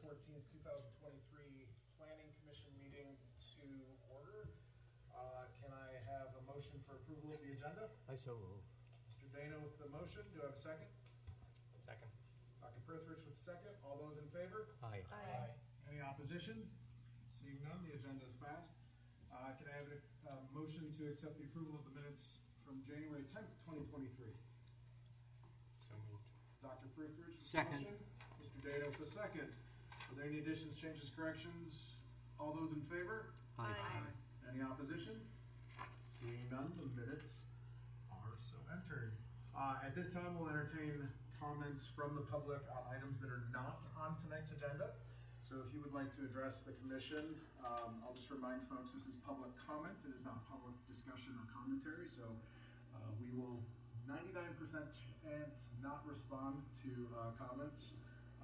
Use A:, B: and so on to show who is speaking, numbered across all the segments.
A: 14th, 2023 Planning Commission meeting to order. Can I have a motion for approval of the agenda?
B: I so move.
A: Mr. Dana with the motion. Do I have a second?
B: Second.
A: Dr. Prithridge with the second. All those in favor?
B: Aye.
A: Aye. Any opposition? Seeing none, the agenda is passed. Can I have a motion to accept the approval of the minutes from January 10th, 2023?
B: So moved.
A: Dr. Prithridge with the
B: Second.
A: motion. Mr. Dana with the second. Are there any additions, changes, corrections? All those in favor?
B: Aye.
A: Any opposition? Seeing none, the minutes are so entered. At this time, we'll entertain comments from the public on items that are not on tonight's agenda. So if you would like to address the commission, I'll just remind folks this is public comment. It is not public discussion or commentary. So we will 99% chance not respond to comments.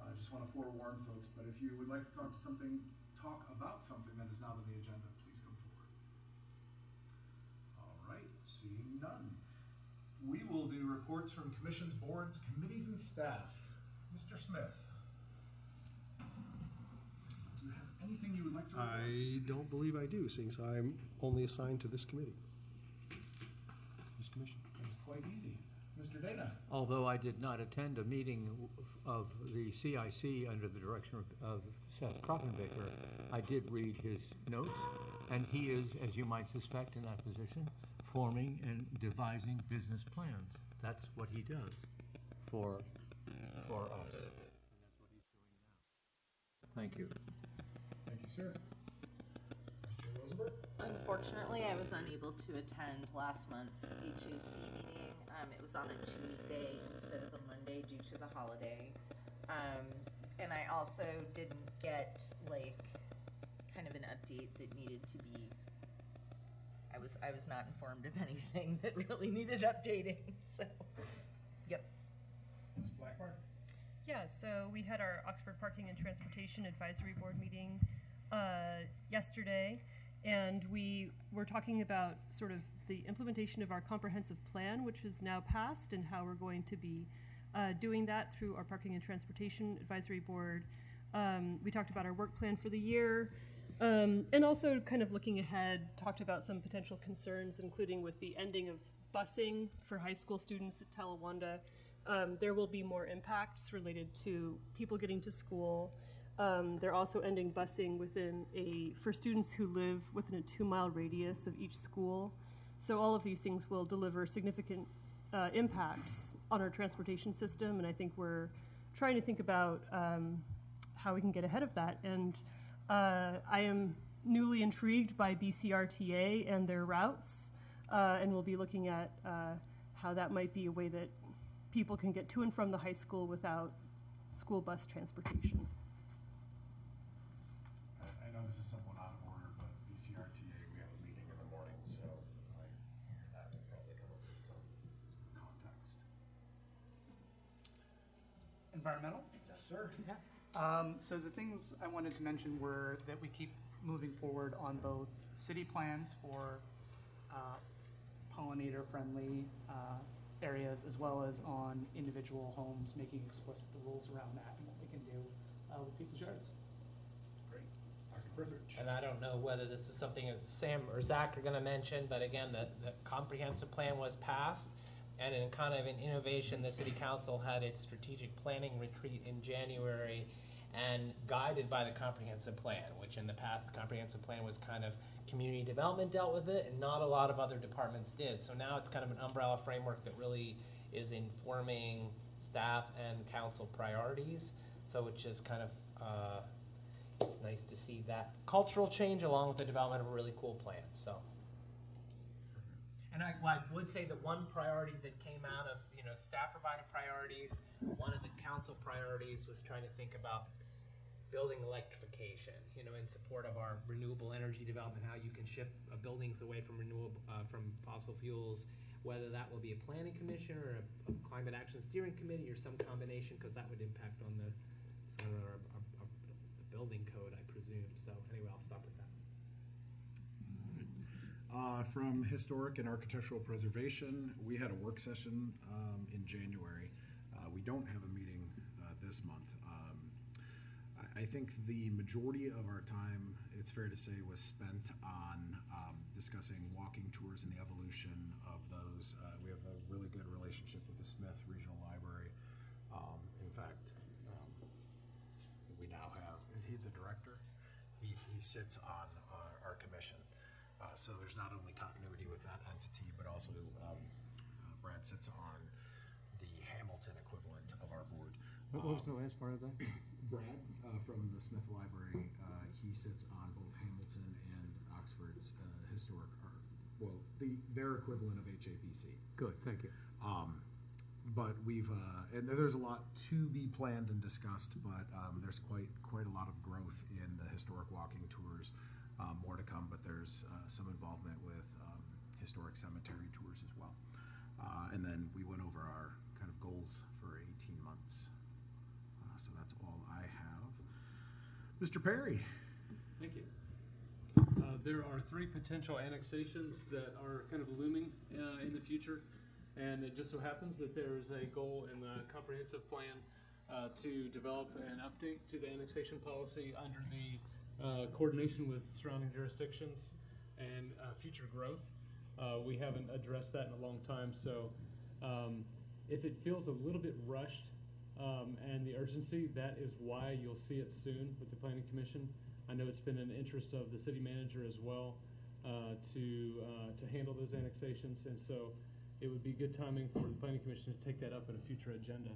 A: I just want to forewarn folks. But if you would like to talk about something that is not on the agenda, please come forward. All right, seeing none. We will do reports from commissions, boards, committees, and staff. Mr. Smith. Do you have anything you would like to report?
C: I don't believe I do, since I'm only assigned to this committee. This commission.
A: It's quite easy. Mr. Dana.
B: Although I did not attend a meeting of the CIC under the direction of Seth Kroppenbaker, I did read his notes, and he is, as you might suspect in that position, forming and devising business plans. That's what he does for us. And that's what he's doing now. Thank you.
A: Thank you, sir. Mr. Rosenberg.
D: Unfortunately, I was unable to attend last month's HAC meeting. It was on a Tuesday instead of a Monday due to the holiday. And I also didn't get kind of an update that needed to be, I was not informed of anything that really needed updating, so, yep.
A: Ms. Blackmore.
E: Yeah, so we had our Oxford Parking and Transportation Advisory Board meeting yesterday, and we were talking about sort of the implementation of our comprehensive plan, which is now passed, and how we're going to be doing that through our Parking and Transportation Advisory Board. We talked about our work plan for the year, and also kind of looking ahead, talked about some potential concerns, including with the ending of busing for high school students at Talawanda. There will be more impacts related to people getting to school. They're also ending busing for students who live within a 2-mile radius of each school. So all of these things will deliver significant impacts on our transportation system, and I think we're trying to think about how we can get ahead of that. And I am newly intrigued by BCRTA and their routes, and we'll be looking at how that might be a way that people can get to and from the high school without school bus transportation.
A: I know this is somewhat out of order, but BCRTA, we have a meeting in the morning, so I hear that will probably come up with some context.
F: Environmental?
A: Yes, sir.
F: Yeah. So the things I wanted to mention were that we keep moving forward on both city plans for pollinator-friendly areas, as well as on individual homes, making explicit the rules around that and what we can do with people's yards.
A: Great. Dr. Prithridge.
G: And I don't know whether this is something that Sam or Zach are going to mention, but again, the comprehensive plan was passed, and in kind of an innovation, the city council had its strategic planning retreat in January, and guided by the comprehensive plan, which in the past, the comprehensive plan was kind of community development dealt with it, and not a lot of other departments did. So now it's kind of an umbrella framework that really is informing staff and council priorities. So it's just kind of, it's nice to see that cultural change along with the development of a really cool plan, so. And I would say that one priority that came out of, staff provided priorities, one of the council priorities was trying to think about building electrification, in support of our renewable energy development, how you can shift buildings away from from fossil fuels, whether that will be a planning commission or a climate action steering committee or some combination, because that would impact on the building code, I presume. So anyway, I'll stop with that.
A: From Historic and Architectural Preservation, we had a work session in January. We don't have a meeting this month. I think the majority of our time, it's fair to say, was spent on discussing walking tours and the evolution of those. We have a really good relationship with the Smith Regional Library. In fact, we now have, is he the director? He sits on our commission. So there's not only continuity with that entity, but also Brad sits on the Hamilton equivalent of our board.
B: What was the last part of that?
A: Brad from the Smith Library, he sits on both Hamilton and Oxford's historic art. Well, their equivalent of HABC.
B: Good, thank you.
A: But we've and there's a lot to be planned and discussed, but there's quite a lot of growth in the historic walking tours. More to come, but there's some involvement with historic cemetery tours as well. And then we went over our kind of goals for 18 months. So that's all I have. Mr. Perry.
H: Thank you. There are 3 potential annexations that are kind of looming in the future, and it just so happens that there is a goal in the comprehensive plan to develop an update to the annexation policy under the coordination with surrounding jurisdictions and future growth. We haven't addressed that in a long time, so if it feels a little bit rushed and the urgency, that is why you'll see it soon with the Planning Commission. I know it's been an interest of the city manager as well to handle those annexations, and so it would be good timing for the Planning Commission to take that up in a future agenda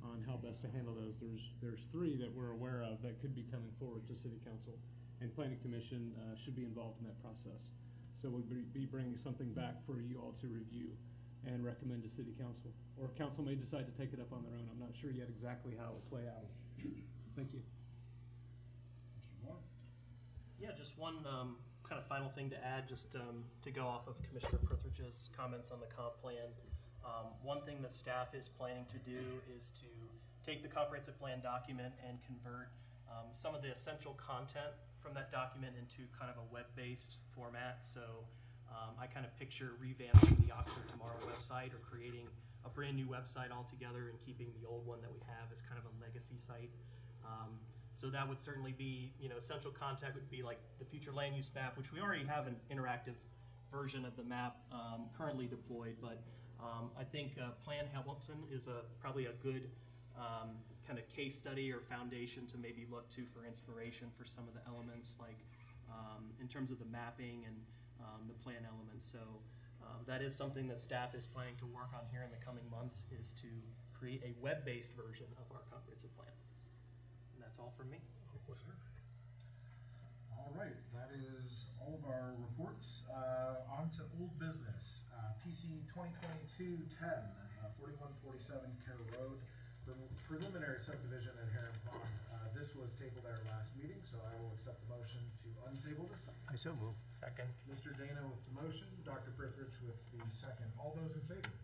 H: on how best to handle those. There's 3 that we're aware of that could be coming forward to City Council, and Planning Commission should be involved in that process. So we'll be bringing something back for you all to review and recommend to City Council. Or Council may decide to take it up on their own. I'm not sure yet exactly how it will play out. Thank you.
I: Yeah, just one kind of final thing to add, just to go off of Commissioner Prithridge's comments on the comp plan. One thing that staff is planning to do is to take the comprehensive plan document and convert some of the essential content from that document into kind of a web-based format. So I kind of picture revamping the Oxford Tomorrow website or creating a brand new website altogether and keeping the old one that we have as kind of a legacy site. So that would certainly be, essential content would be like the future land use map, which we already have an interactive version of the map currently deployed, but I think Plan Hamilton is probably a good kind of case study or foundation to maybe look to for inspiration for some of the elements, like in terms of the mapping and the plan elements. So that is something that staff is planning to work on here in the coming months, is to create a web-based version of our comprehensive plan. And that's all from me.
A: All right, that is all of our reports. On to old business. PC 2022-10, 4147 Kerr Road, the preliminary subdivision at Heron Pond. This was tabled at our last meeting, so I will accept the motion to untable this.
B: I so move.
G: Second.
A: Mr. Dana with the motion, Dr. Prithridge with the second. All those in favor?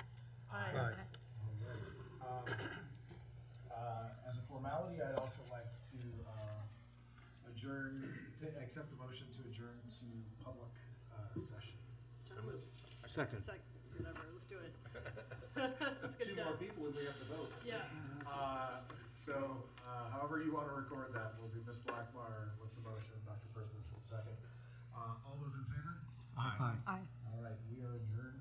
D: Aye.
A: All right. As a formality, I'd also like to accept the motion to adjourn to public session.
B: Second.
E: Whatever, let's do it. Let's get it
H: 2 more
E: done.
H: people and we have to vote.
E: Yeah.
A: So, however you want to record that, will be Ms. Blackmar with the motion, Dr. Prithridge with the second. All those in favor?
B: Aye.
A: All right, we are adjourned.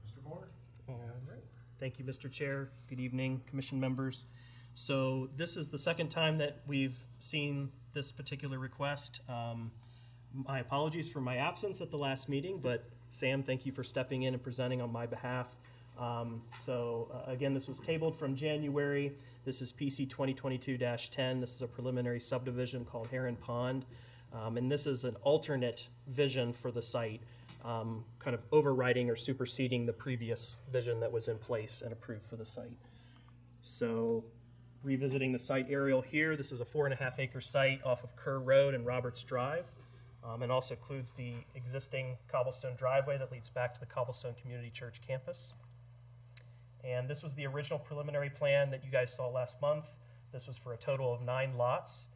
A: Mr. Moore?
I: All right. Thank you, Mr. Chair. Good evening, Commission members. So this is the second time that we've seen this particular request. My apologies for my absence at the last meeting, but Sam, thank you for stepping in and presenting on my behalf. Again, this was tabled from January. This is PC 2022-10. This is a preliminary subdivision called Heron Pond. And this is an alternate vision for the site, kind of overriding or superseding the previous vision that was in place and approved for the site. So revisiting the site aerial here, this is a 4.5 acre site off of Kerr Road and Roberts Drive. And also includes the existing cobblestone driveway that leads back to the Cobblestone Community Church campus. And this was the original preliminary plan that you guys saw last month. This was for a total of 9 lots.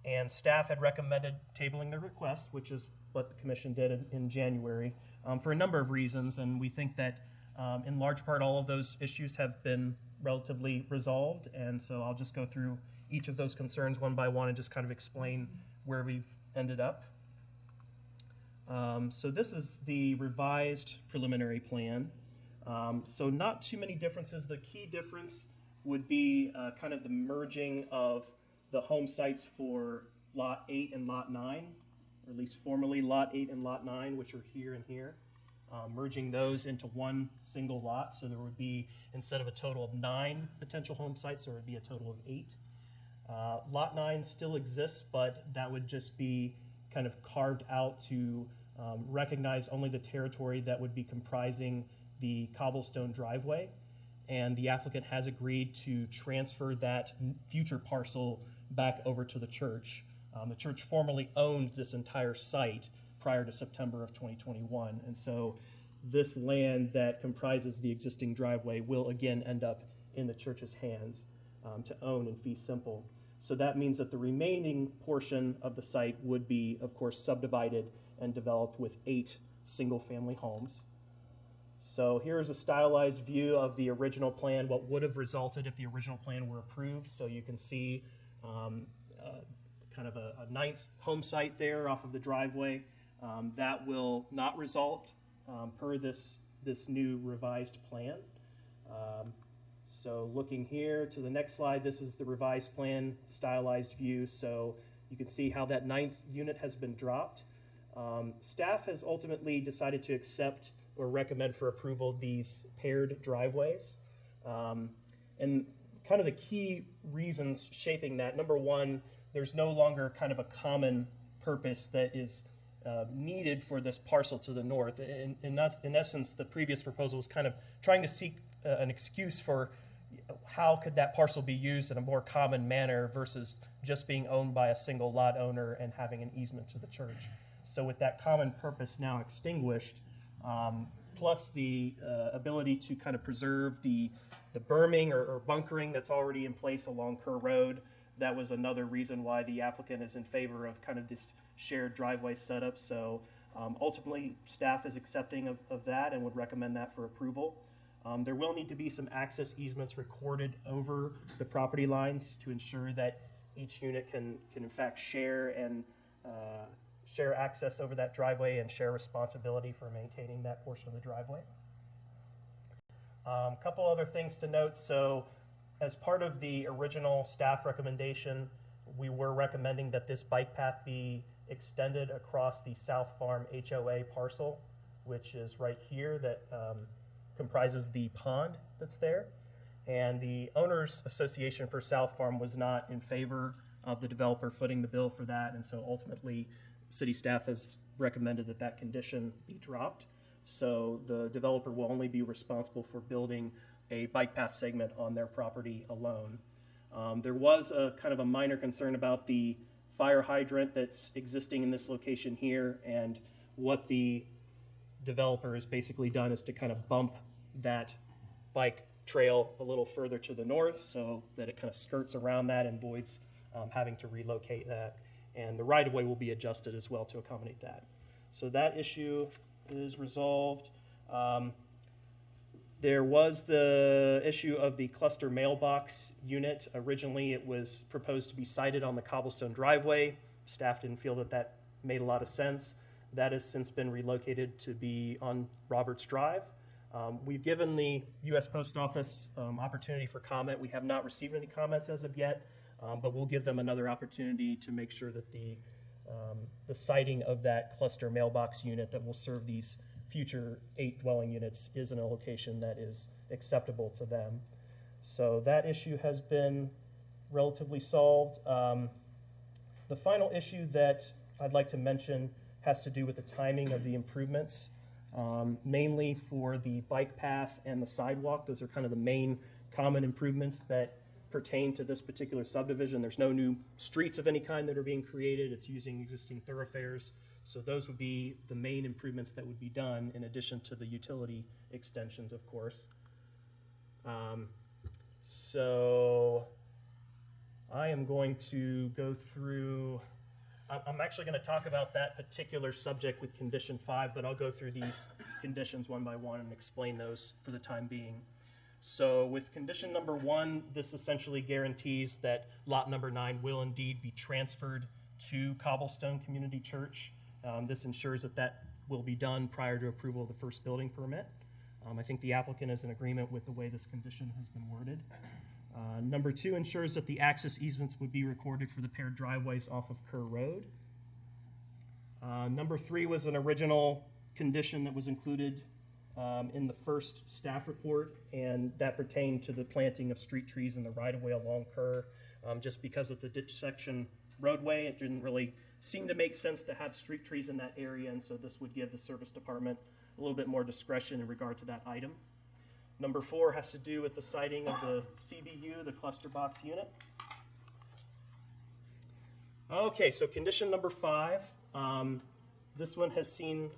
I: And staff had recommended tabling the request, which is what the commission did in January, for a number of reasons. And we think that in large part all of those issues have been relatively resolved, and so I'll just go through each of those concerns one by one and just kind of explain where we've ended up. So this is the revised preliminary plan. So not too many differences. The key difference would be kind of the merging of the home sites for Lot 8 and Lot 9, or at least formerly Lot 8 and Lot 9, which are here and here. Merging those into one single lot, so there would be, instead of a total of 9 potential home sites, there would be a total of 8. Lot 9 still exists, but that would just be kind of carved out to recognize only the territory that would be comprising the cobblestone driveway, and the applicant has agreed to transfer that future parcel back over to the church. The church formerly owned this entire site prior to September of 2021, and so this land that comprises the existing driveway will again end up in the church's hands to own in fee simple. So that means that the remaining portion of the site would be, of course, subdivided and developed with 8 single-family homes. So here's a stylized view of the original plan, what would have resulted if the original plan were approved. So you can see kind of a 9th home site there off of the driveway. That will not result per this new revised plan. So looking here to the next slide, this is the revised plan stylized view. So you can see how that 9th unit has been dropped. Staff has ultimately decided to accept or recommend for approval these paired driveways. And kind of the key reasons shaping that, number one, there's no longer kind of a common purpose that is needed for this parcel to the north. In essence, the previous proposal was kind of trying to seek an excuse for how could that parcel be used in a more common manner versus just being owned by a single lot owner and having an easement to the church. So with that common purpose now extinguished, plus the ability to kind of preserve the berming or bunkering that's already in place along Kerr Road, that was another reason why the applicant is in favor of kind of this shared driveway setup. So ultimately, staff is accepting of that and would recommend that for approval. There will need to be some access easements recorded over the property lines to ensure that each unit can in fact share access over that driveway and share responsibility for maintaining that portion of the driveway. A couple other things to note. So as part of the original staff recommendation, we were recommending that this bike path be extended across the South Farm HOA parcel, which is right here, that comprises the pond that's there. And the Owners Association for South Farm was not in favor of the developer footing the bill for that, and so ultimately city staff has recommended that that condition be dropped. So the developer will only be responsible for building a bike path segment on their property alone. There was a kind of a minor concern about the fire hydrant that's existing in this location here, and what the developer has basically done is to kind of bump that bike trail a little further to the north so that it kind of skirts around that and avoids having to relocate that. And the right-of-way will be adjusted as well to accommodate that. So that issue is resolved. There was the issue of the cluster mailbox unit. Originally, it was proposed to be sited on the cobblestone driveway. Staff didn't feel that that made a lot of sense. That has since been relocated to be on Roberts Drive. We've given the U.S. Post Office opportunity for comment. We have not received any comments as of yet, but we'll give them another opportunity to make sure that the siting of that cluster mailbox unit that will serve these future 8 dwelling units is in a location that is acceptable to them. So that issue has been relatively solved. The final issue that I'd like to mention has to do with the timing of the improvements, mainly for the bike path and the sidewalk. Those are kind of the main common improvements that pertain to this particular subdivision. There's no new streets of any kind that are being created. It's using existing thoroughfares. So those would be the main improvements that would be done, in addition to the utility extensions, of course. So I am going to go through, I'm actually going to talk about that particular subject with condition 5, but I'll go through these conditions one by one and explain those for the time being. So with condition number 1, this essentially guarantees that lot number 9 will indeed be transferred to Cobblestone Community Church. This ensures that that will be done prior to approval of the first building permit. I think the applicant is in agreement with the way this condition has been worded. Number 2 ensures that the access easements would be recorded for the paired driveways off of Kerr Road. Number 3 was an original condition that was included in the first staff report, and that pertained to the planting of street trees in the right-of-way along Kerr. Just because it's a ditch section roadway, it didn't really seem to make sense to have street trees in that area, and so this would give the service department a little bit more discretion in regard to that item. Number 4 has to do with the siting of the CBU, the cluster box unit. Okay, so condition number 5. This one has seen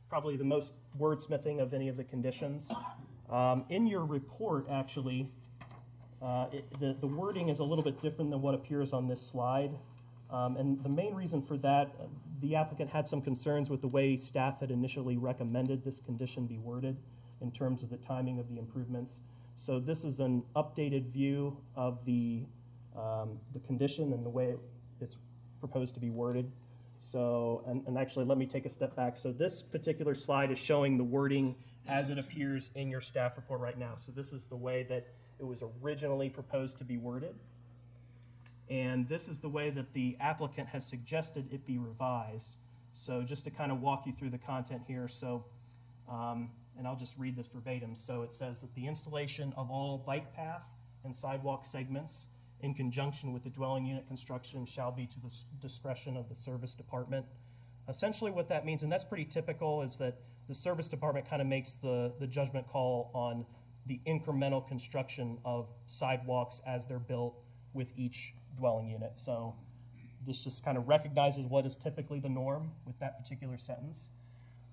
I: probably the most wordsmithing of any of the conditions. In your report, actually, the wording is a little bit different than what appears on this slide. And the main reason for that, the applicant had some concerns with the way staff had initially recommended this condition be worded in terms of the timing of the improvements. So this is an updated view of the condition and the way it's proposed to be worded. So, and actually, let me take a step back. So this particular slide is showing the wording as it appears in your staff report right now. So this is the way that it was originally proposed to be worded. And this is the way that the applicant has suggested it be revised. So just to kind of walk you through the content here. So, and I'll just read this verbatim. So it says that the installation of all bike path and sidewalk segments in conjunction with the dwelling unit construction shall be to the discretion of the service department. Essentially what that means, and that's pretty typical, is that the service department kind of makes the judgment call on the incremental construction of sidewalks as they're built with each dwelling unit. So this just kind of recognizes what is typically the norm with that particular sentence.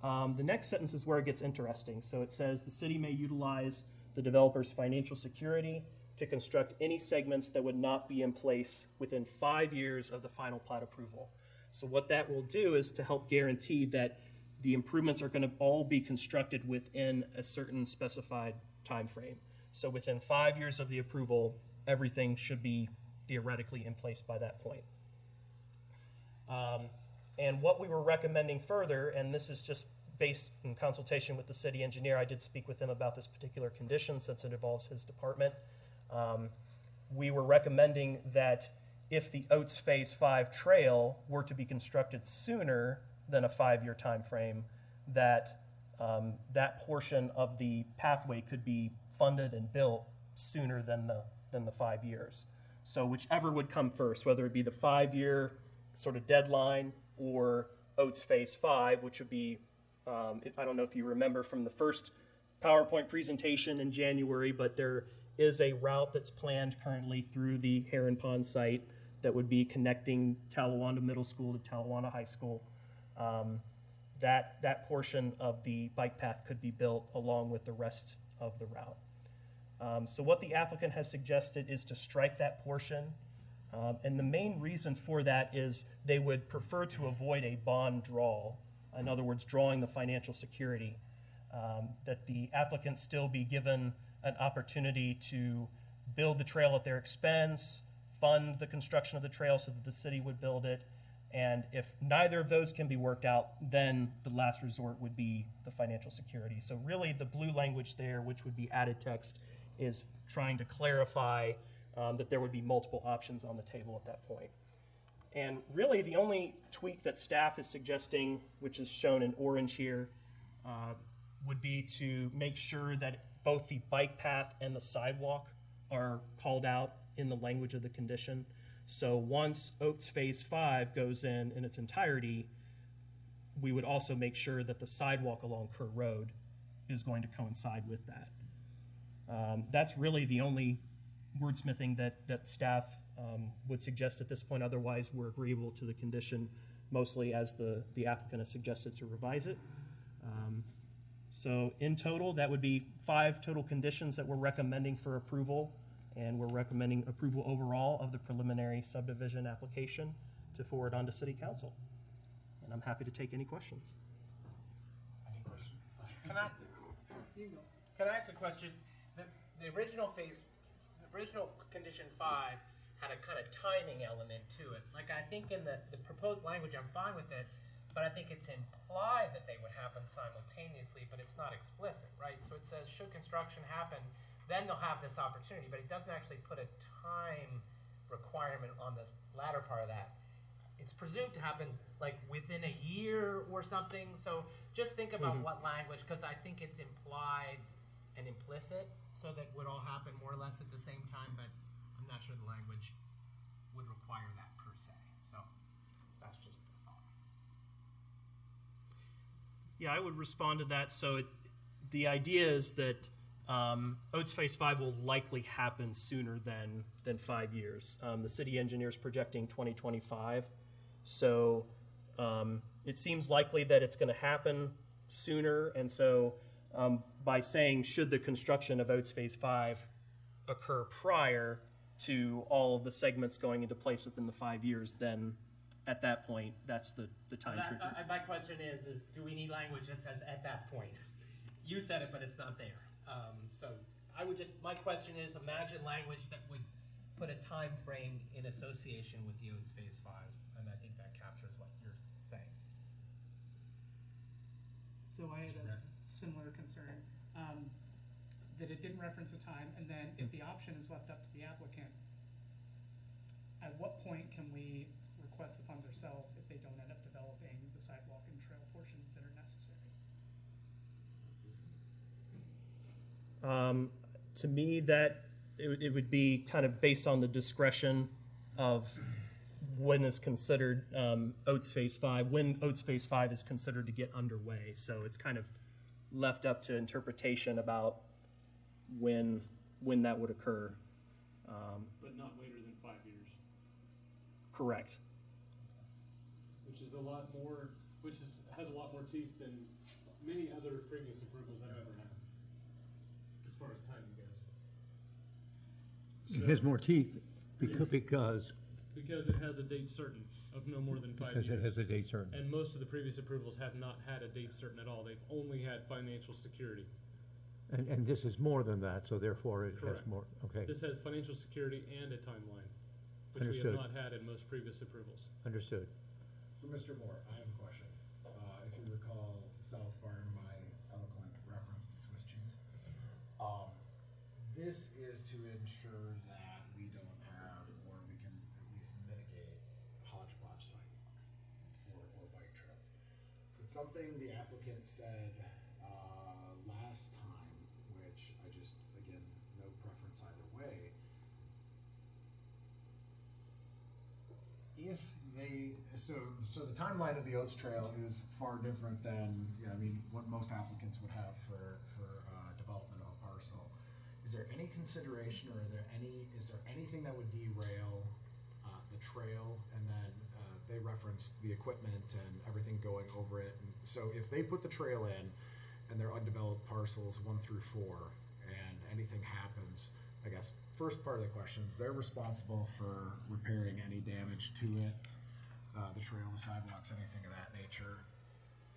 I: The next sentence is where it gets interesting. So it says the city may utilize the developer's financial security to construct any segments that would not be in place within 5 years of the final plat approval. So what that will do is to help guarantee that the improvements are going to all be constructed within a certain specified time frame. So within 5 years of the approval, everything should be theoretically in place by that point. And what we were recommending further, and this is just based in consultation with the city engineer, I did speak with him about this particular condition since it involves his department. We were recommending that if the Oates Phase 5 trail were to be constructed sooner than a 5-year time frame, that that portion of the pathway could be funded and built sooner than the 5 years. So whichever would come first, whether it be the 5-year sort of deadline or Oates Phase 5, which would be, I don't know if you remember from the first PowerPoint presentation in January, but there is a route that's planned currently through the Heron Pond site that would be connecting Talawanda Middle School to Talawanda High School. That portion of the bike path could be built along with the rest of the route. So what the applicant has suggested is to strike that portion. And the main reason for that is they would prefer to avoid a bond draw. In other words, drawing the financial security. That the applicant still be given an opportunity to build the trail at their expense, fund the construction of the trail so that the city would build it. And if neither of those can be worked out, then the last resort would be the financial security. So really the blue language there, which would be added text, is trying to clarify that there would be multiple options on the table at that point. And really the only tweak that staff is suggesting, which is shown in orange here, would be to make sure that both the bike path and the sidewalk are called out in the language of the condition. So once Oates Phase 5 goes in its entirety, we would also make sure that the sidewalk along Kerr Road is going to coincide with that. That's really the only wordsmithing that staff would suggest at this point. Otherwise, we're agreeable to the condition, mostly as the applicant has suggested to revise it. So in total, that would be 5 total conditions that we're recommending for approval, and we're recommending approval overall of the preliminary subdivision application to forward on to City Council. And I'm happy to take any questions.
G: Can I ask a question? the original condition 5 had a kind of timing element to it. Like, I think in the proposed language, I'm fine with it, but I think it's implied that they would happen simultaneously, but it's not explicit, right? So it says, should construction happen, then they'll have this opportunity, but it doesn't actually put a time requirement on the latter part of that. It's presumed to happen like within a year or something, so just think about what language, because I think it's implied and implicit, so that would all happen more or less at the same time, but I'm not sure the language would require that per se. So that's just a thought.
I: Yeah, I would respond to that. So the idea is that Oates Phase 5 will likely happen sooner than 5 years. The city engineer is projecting 2025. So it seems likely that it's going to happen sooner. And so by saying, should the construction of Oates Phase 5 occur prior to all of the segments going into place within the 5 years, then at that point, that's the time trigger.
G: My question is do we need language that says at that point? You said it, but it's not there. So I would my question is, imagine language that would put a time frame in association with the Oates Phase 5, and I think that captures what you're saying.
F: So I had a similar concern, that it didn't reference a time, and then if the option is left up to the applicant, at what point can we request the funds ourselves if they don't end up developing the sidewalk and trail portions that are necessary?
I: To me, that it would be kind of based on the discretion of when is considered Oates Phase 5, when Oates Phase 5 is considered to get underway. So it's kind of left up to interpretation about when that would occur.
H: But not later than 5 years.
I: Correct.
H: Which is a lot more, has a lot more teeth than many other previous approvals I've ever had, as far as timing goes.
B: It has more teeth because
H: it has a date certain of no more than 5 years.
B: Because it has a date certain.
H: And most of the previous approvals have not had a date certain at all. They've only had financial security.
B: And this is more than that, so therefore it has
H: Correct.
B: more, okay,
H: This has financial security and a timeline, which we
B: Understood.
H: have not had in most previous approvals.
B: understood.
A: So, Mr. Moore, I have a question. If you recall South Farm, my eloquent reference to Swiss cheese. This is to ensure that we don't have, or we can at least mitigate hodgepodge sidewalks or bike trails. It's something the applicant said last time, which I just, again, no preference either way. If they, so the timeline of the Oates Trail is far different than, I mean, what most applicants would have for development of a parcel. Is there any consideration, or is there anything that would derail the trail? And then they referenced the equipment and everything going over it. And so if they put the trail in and they're undeveloped parcels 1 through 4, and anything happens, I guess first part of the question is they're responsible for repairing any damage to it, the trail, the sidewalks, anything of that nature.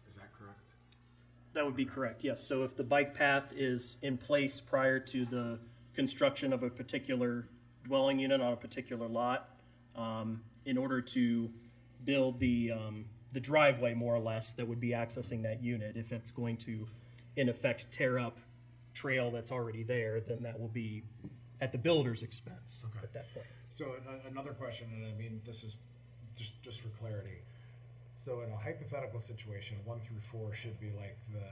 A: Is that correct?
I: That would be correct, yes. So if the bike path is in place prior to the construction of a particular dwelling unit on a particular lot, in order to build the driveway, more or less, that would be accessing that unit, if it's going to, in effect, tear up trail that's already there, then that will be at the builder's expense at that point.
A: So another question, and I mean, this is just for clarity. So in a hypothetical situation, 1 through 4 should be like the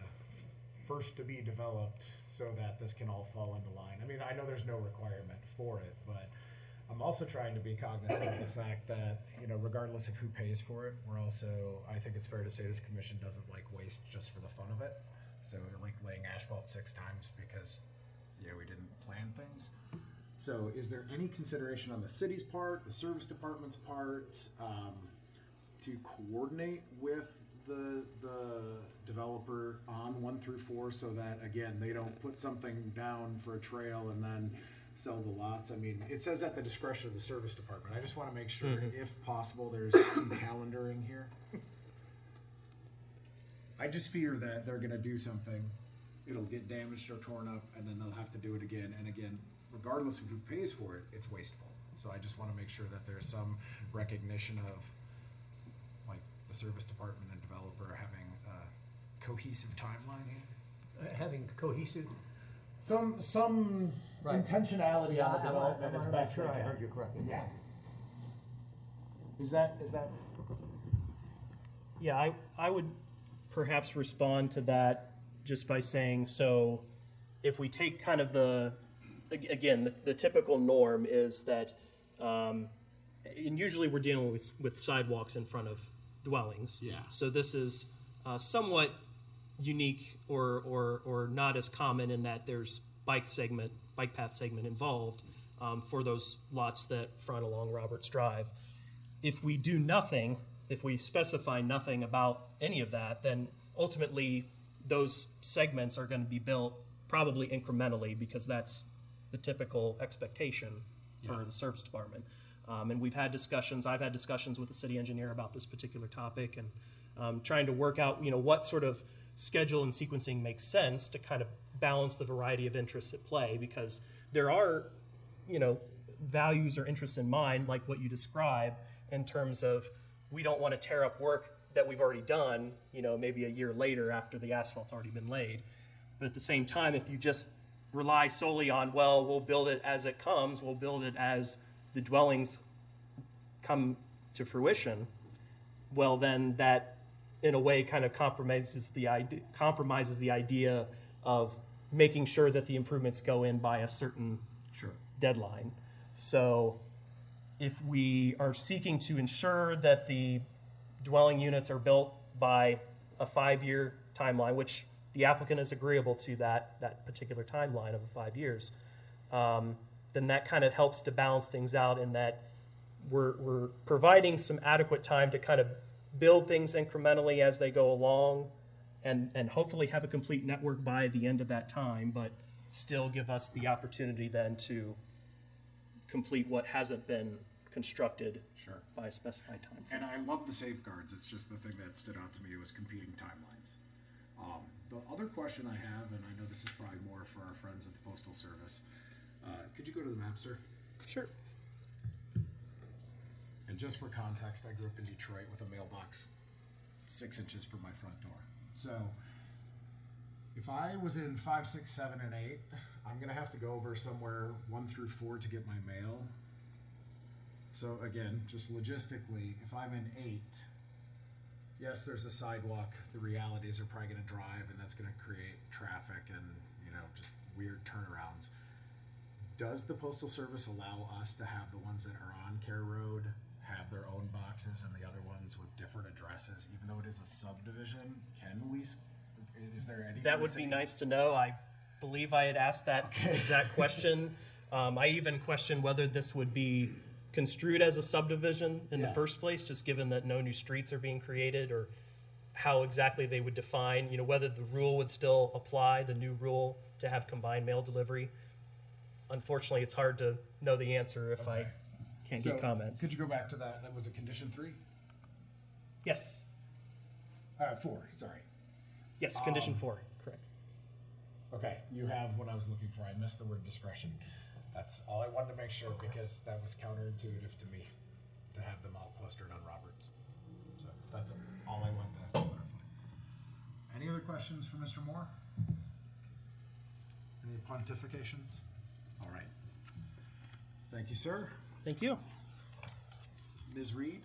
A: first to be developed so that this can all fall into line. I mean, I know there's no requirement for it, but I'm also trying to be cognizant of the fact that, regardless of who pays for it, we're also, I think it's fair to say this commission doesn't like waste just for the fun of it. So like laying asphalt 6 times because, we didn't plan things. So is there any consideration on the city's part, the service department's part, to coordinate with the developer on 1 through 4 so that, again, they don't put something down for a trail and then sell the lots? I mean, it says at the discretion of the service department. I just want to make sure, if possible, there's some calendaring here. I just fear that they're going to do something it'll get damaged or torn up, and then they'll have to do it again and again. Regardless of who pays for it, it's wasteful. So I just want to make sure that there's some recognition of, like, the service department and developer having a cohesive timeline here.
B: Having cohesive.
A: Some
B: Right.
A: intentionality on the development
B: I'm
A: is
B: not
A: best.
B: sure
A: they
B: I
A: can.
B: heard you correctly.
A: Yeah. Is that?
I: Yeah, I would perhaps respond to that just by saying, so if we take kind of again, the typical norm is that, and usually we're dealing with sidewalks in front of dwellings.
A: Yeah.
I: So this is somewhat unique or not as common in that there's bike path segment involved for those lots that front along Roberts Drive. If we do nothing, if we specify nothing about any of that, then ultimately those segments are going to be built probably incrementally because that's the typical expectation for the service department. And we've had discussions, I've had discussions with the city engineer about this particular topic and trying to work out, what sort of schedule and sequencing makes sense to kind of balance the variety of interests at play, because there are, values or interests in mind, like what you describe, in terms of we don't want to tear up work that we've already done, maybe a year later after the asphalt's already been laid. But at the same time, if you just rely solely on, well, we'll build it as it comes, we'll build it as the dwellings come to fruition, well, then that, in a way, kind of compromises the idea of making sure that the improvements go in by a certain deadline. So if we are seeking to ensure that the dwelling units are built by a 5-year timeline, which the applicant is agreeable to that particular timeline of 5 years, then that kind of helps to balance things out in that we're providing some adequate time to kind of build things incrementally as they go along and hopefully have a complete network by the end of that time, but still give us the opportunity then to complete what hasn't been constructed by a specified time frame.
A: And I love the safeguards. It's just the thing that stood out to me was competing timelines. The other question I have, and I know this is probably more for our friends at the Postal Service, could you go to the map, sir?
I: Sure.
A: And just for context, I grew up in Detroit with a mailbox 6 inches from my front door. So if I was in 5, 6, 7, and 8, I'm going to have to go over somewhere 1 through 4 to get my mail. So again, just logistically, if I'm in 8, yes, there's a sidewalk. The reality is they're probably going to drive, and that's going to create traffic and, just weird turnarounds. Does the Postal Service allow us to have the ones that are on Care Road have their own boxes and the other ones with different addresses, even though it is a subdivision? Is there anything?
I: That would be nice to know. I believe I had asked that exact question. I even questioned whether this would be construed as a subdivision in the first place, just given that no new streets are being created, or how exactly they would define, whether the rule would still apply, the new rule to have combined mail delivery. Unfortunately, it's hard to know the answer if I can't get comments.
A: Could you go back to that? That was a condition 3?
I: Yes.
A: 4, sorry.
I: Yes, condition 4, correct.
A: Okay, you have what I was looking for. I missed the word discretion. That's all I wanted to make sure, because that was counterintuitive to me to have them all clustered on Roberts. So that's all I wanted to clarify. Any other questions for Mr. Moore? Any pontifications? All right. Thank you, sir.
I: Thank you.
A: Ms. Reed?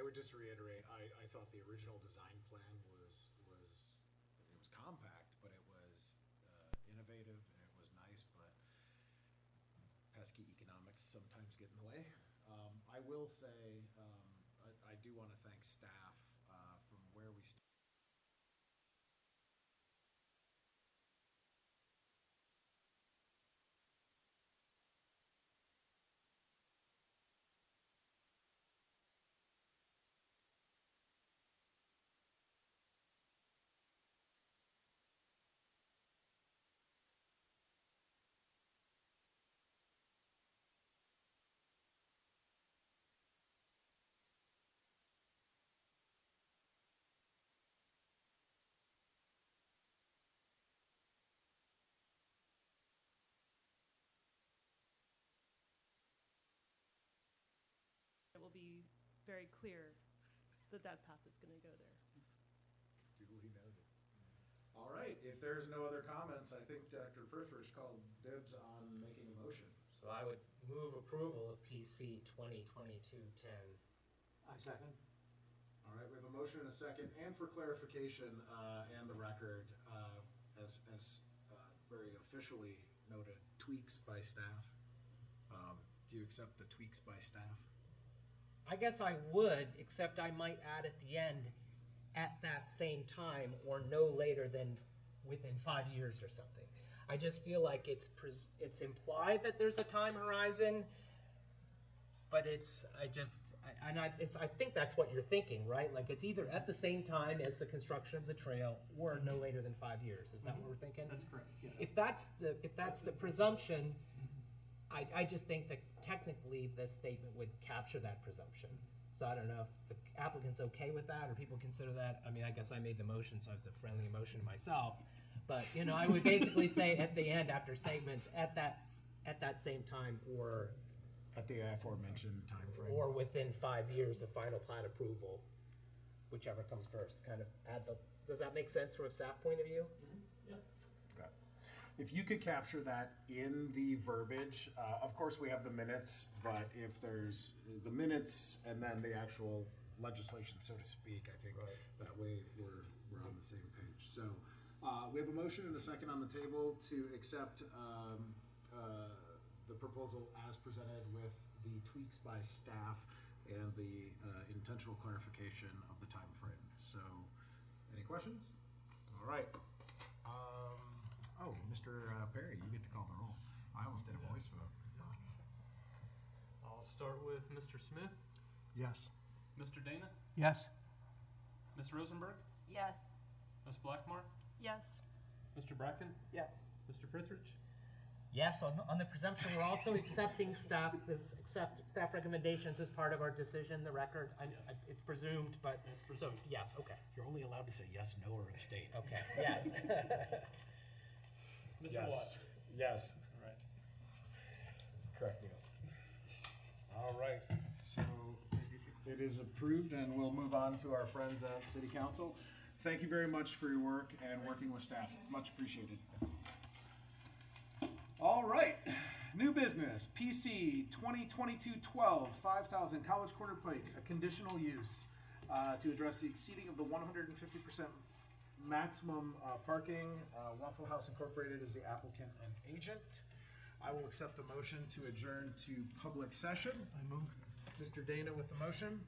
A: I would just reiterate, I thought the original design plan was compact, but it was innovative and it was nice, but pesky economics sometimes get in the way. I will say, I do want to thank staff from where we started.
E: It will be very clear that that path is going to go there.
A: Duly noted. All right, if there's no other comments, I think Dr. Prithridge called dibs on making a motion.
G: So I would move approval of PC 2022-10.
B: I second.
A: All right, we have a motion and a second, and for clarification and the record, as very officially noted, tweaks by staff. Do you accept the tweaks by staff?
G: I guess I would, except I might add at the end, at that same time, or no later than within 5 years or something. I just feel like it's implied that there's a time horizon, but I think that's what you're thinking, right? Like it's either at the same time as the construction of the trail, or no later than 5 years. Is that what we're thinking?
F: That's correct, yes.
G: If that's the presumption, I just think that technically this statement would capture that presumption. So I don't know if the applicant's okay with that, or people consider that. I mean, I guess I made the motion, so it's a friendly motion to myself. But, you know, I would basically say at the end, after segments, at that same time, or
A: At the aforementioned timeframe.
G: or within 5 years of final plat approval, whichever comes first, kind of add the, does that make sense from a staff point of view?
A: Okay. If you could capture that in the verbiage, of course, we have the minutes, but if there's the minutes and then the actual legislation, so to speak, I think that way we're on the same page. So we have a motion and a second on the table to accept the proposal as presented with the tweaks by staff and the intentional clarification of the time frame. So, any questions? All right. Oh, Mr. Perry, you get to call the roll. I almost did a voice vote.
H: I'll start with Mr. Smith,
C: Yes.
H: Mr. Dana,
B: Yes.
H: Ms. Rosenberg,
D: Yes.
H: Ms. Blackmore,
E: Yes.
H: Mr. Bracken,
G: Yes.
H: Mr. Prithridge.
G: Yes, on the presumption, we're also accepting staff recommendations as part of our decision, the record. It's presumed, but.
H: It's presumed.
G: Yes, okay,
A: You're only allowed to say yes, no, or abstain.
G: okay, yes.
H: Mr.
A: Yes.
H: Watt.
A: Yes.
H: All right.
A: Correct. All right, so it is approved, and we'll move on to our friends at City Council. Thank you very much for your work and working with staff. Much appreciated. All right, new business, PC 2022-12, 5,000 College Quarter Pike, a conditional use to address the exceeding of the 150% maximum parking. Waffle House Incorporated is the applicant and agent. I will accept a motion to adjourn to public session. I move. Mr. Dana with the motion.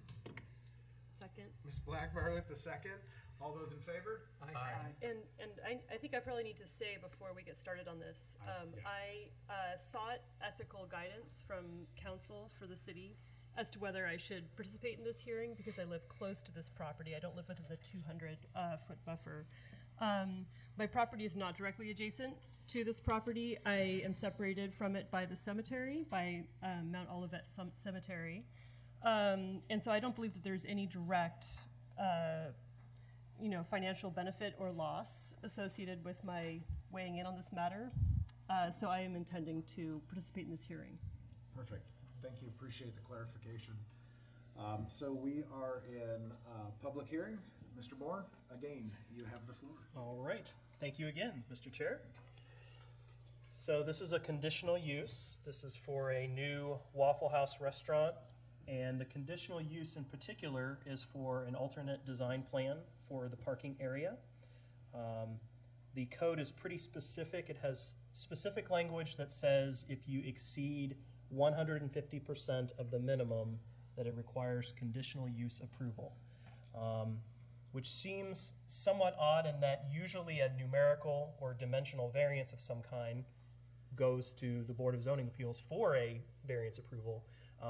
E: Second.
A: Ms. Blackmore with the second. All those in favor?
E: And I think I probably need to say before we get started on this,
A: Yeah.
E: I sought ethical guidance from council for the city as to whether I should participate in this hearing because I live close to this property. I don't live within the 200-foot buffer. My property is not directly adjacent to this property. I am separated from it by the cemetery, by Mount Olivet Cemetery. And so I don't believe that there's any direct financial benefit or loss associated with my weighing in on this matter. So I am intending to participate in this hearing.
A: Perfect. Thank you. Appreciate the clarification. So we are in public hearing. Mr. Moore, again, you have the floor.
I: All right. Thank you again, Mr. Chair. So this is a conditional use. This is for a new Waffle House restaurant And the conditional use in particular is for an alternate design plan for the parking area. The code is pretty specific. It has specific language that says if you exceed 150% of the minimum, that it requires conditional use approval, which seems somewhat odd in that usually a numerical or dimensional variance of some kind goes to the Board of Zoning Appeals for a variance approval.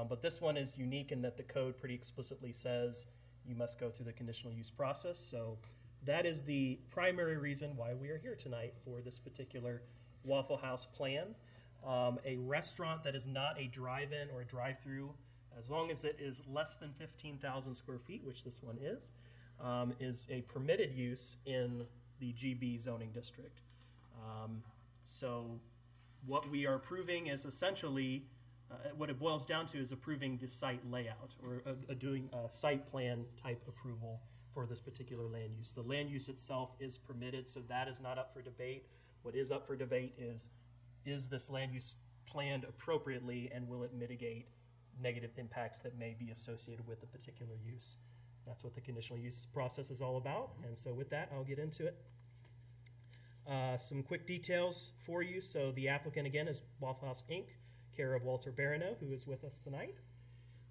I: But this one is unique in that the code pretty explicitly says you must go through the conditional use process. So that is the primary reason why we are here tonight for this particular Waffle House plan. A restaurant that is not a drive-in or a drive-through, as long as it is less than 15,000 square feet, which this one is a permitted use in the GB zoning district. So what we are approving is essentially, what it boils down to is approving the site layout or doing a site plan type approval for this particular land use. The land use itself is permitted, so that is not up for debate. What is up for debate is this land use planned appropriately, and will it mitigate negative impacts that may be associated with the particular use? That's what the conditional use process is all about. And so with that, I'll get into it. Some quick details for you. So the applicant, again, is Waffle House, Inc., care of Walter Barano, who is with us tonight.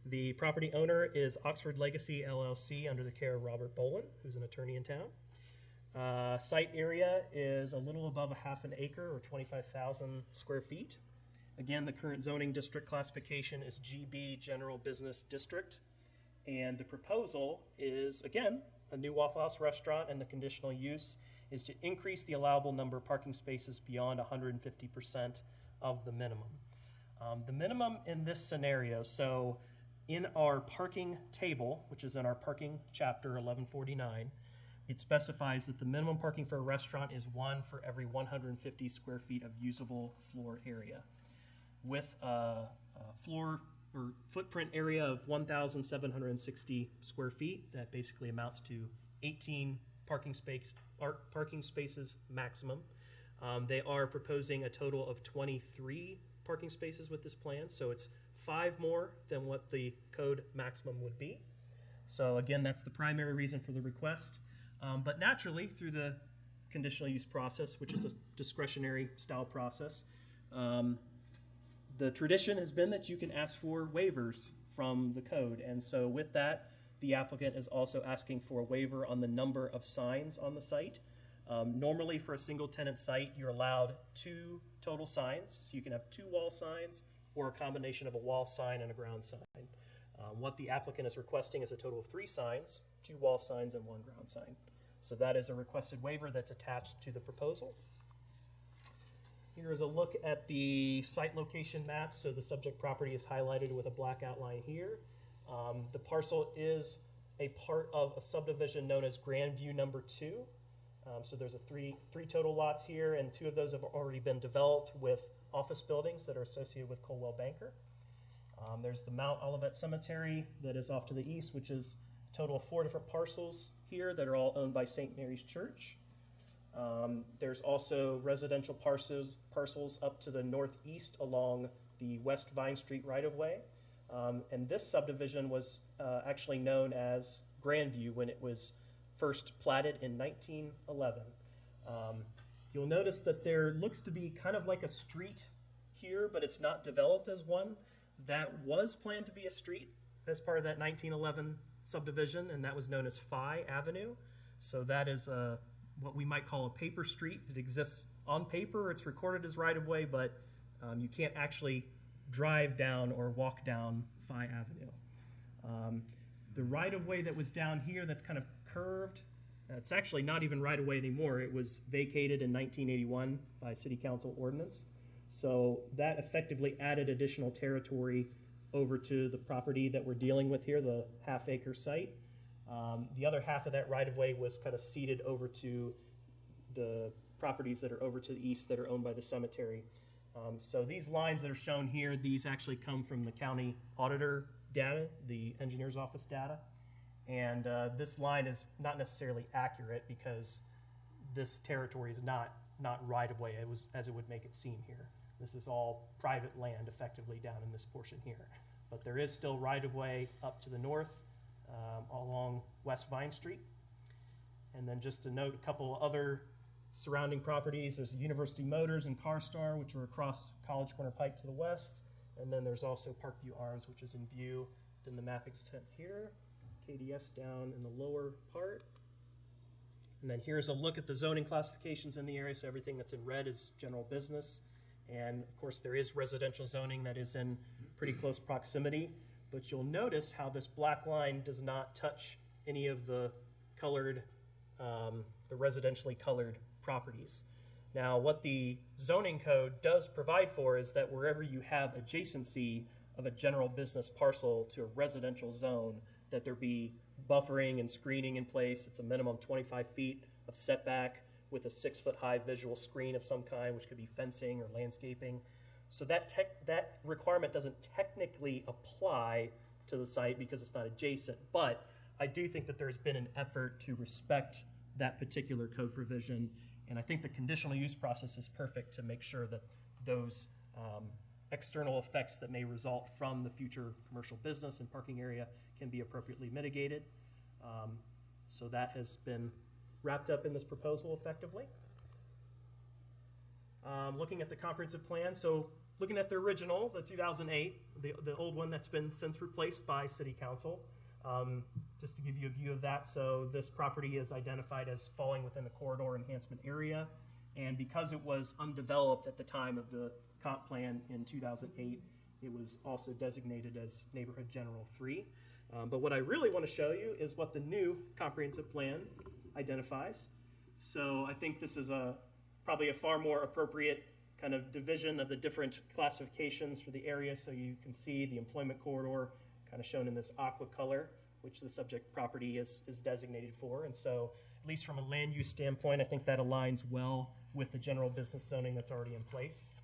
I: The property owner is Oxford Legacy, LLC, under the care of Robert Boland, who's an attorney in town. Site area is a little above a half an acre, or 25,000 square feet. Again, the current zoning district classification is GB, General Business District. And the proposal is, again, a new Waffle House restaurant, and the conditional use is to increase the allowable number of parking spaces beyond 150% of the minimum. The minimum in this scenario, so in our parking table, which is in our parking chapter 1149, it specifies that the minimum parking for a restaurant is 1 for every 150 square feet of usable floor area. With a floor or footprint area of 1,760 square feet, that basically amounts to 18 parking spaces maximum. They are proposing a total of 23 parking spaces with this plan, so it's 5 more than what the code maximum would be. So again, that's the primary reason for the request. But naturally, through the conditional use process, which is a discretionary style process, the tradition has been that you can ask for waivers from the code. And so with that, the applicant is also asking for a waiver on the number of signs on the site. Normally for a single tenant site, you're allowed 2 total signs. So you can have 2 wall signs or a combination of a wall sign and a ground sign. What the applicant is requesting is a total of 3 signs, 2 wall signs and 1 ground sign. So that is a requested waiver that's attached to the proposal. Here is a look at the site location map. So the subject property is highlighted with a black outline here. The parcel is a part of a subdivision known as Grandview number 2. So there's three total lots here, and 2 of those have already been developed with office buildings that are associated with Coldwell Banker. There's the Mount Olivet Cemetery that is off to the east, which is a total of 4 different parcels here that are all owned by St. Mary's Church. There's also residential parcels up to the northeast along the West Vine Street right-of-way. And this subdivision was actually known as Grandview when it was first platted in 1911. You'll notice that there looks to be kind of like a street here, but it's not developed as one. That was planned to be a street as part of that 1911 subdivision, and that was known as Phi Avenue. So that is what we might call a paper street. It exists on paper, it's recorded as right-of-way, but you can't actually drive down or walk down Phi Avenue. The right-of-way that was down here that's kind of curved, it's actually not even right-of-way anymore. It was vacated in 1981 by City Council ordinance. So that effectively added additional territory over to the property that we're dealing with here, the half-acre site. The other half of that right-of-way was kind of ceded over to the properties that are over to the east that are owned by the cemetery. So these lines that are shown here, these actually come from the county auditor data, the engineer's office data. And this line is not necessarily accurate because this territory is not right-of-way as it would make it seem here. This is all private land effectively down in this portion here. but there is still right-of-way up to the north along West Vine Street. And then just to note a couple other surrounding properties, there's University Motors and CarStar, which are across College Corner Pike to the west. And then there's also Parkview Arms, which is in view in the map extent here. KDS down in the lower part. And then here's a look at the zoning classifications in the area. So everything that's in red is general business. And of course there is residential zoning that is in pretty close proximity. But you'll notice how this black line does not touch any of the colored, the residentially colored properties. Now, what the zoning code does provide for is that wherever you have adjacency of a general business parcel to a residential zone, that there be buffering and screening in place. It's a minimum 25 feet of setback with a 6-foot high visual screen of some kind, which could be fencing or landscaping. So that requirement doesn't technically apply to the site because it's not adjacent, but I do think that there's been an effort to respect that particular code provision, and I think the conditional use process is perfect to make sure that those external effects that may result from the future commercial business and parking area can be appropriately mitigated. So that has been wrapped up in this proposal effectively. Looking at the comprehensive plan, so looking at the original, the 2008, the old one that's been since replaced by City Council, just to give you a view of that, so this property is identified as falling within the corridor enhancement area, and because it was undeveloped at the time of the comp plan in 2008, it was also designated as Neighborhood General 3. But what I really want to show you is what the new comprehensive plan identifies. So I think this is probably a far more appropriate kind of division of the different classifications for the area. So you can see the employment corridor kind of shown in this aqua color, which the subject property is designated for. And so at least from a land use standpoint, I think that aligns well with the general business zoning that's already in place.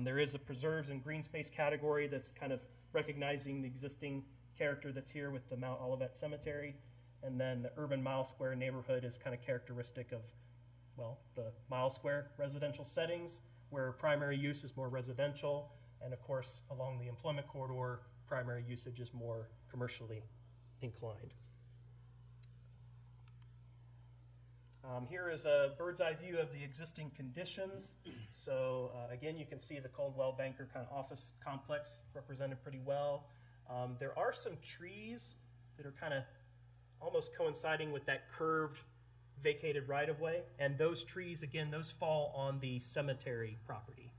I: There is a preserves and green space category that's kind of recognizing the existing character that's here with the Mount Olivet Cemetery. And then the urban mile square neighborhood is kind of characteristic of, well, the mile square residential settings where primary use is more residential. And of course, along the employment corridor, primary usage is more commercially inclined. Here is a bird's eye view of the existing conditions. So again, you can see the Coldwell Banker kind of office complex represented pretty well. There are some trees that are kind of almost coinciding with that curved vacated right-of-way. And those trees, again, those fall on the cemetery property.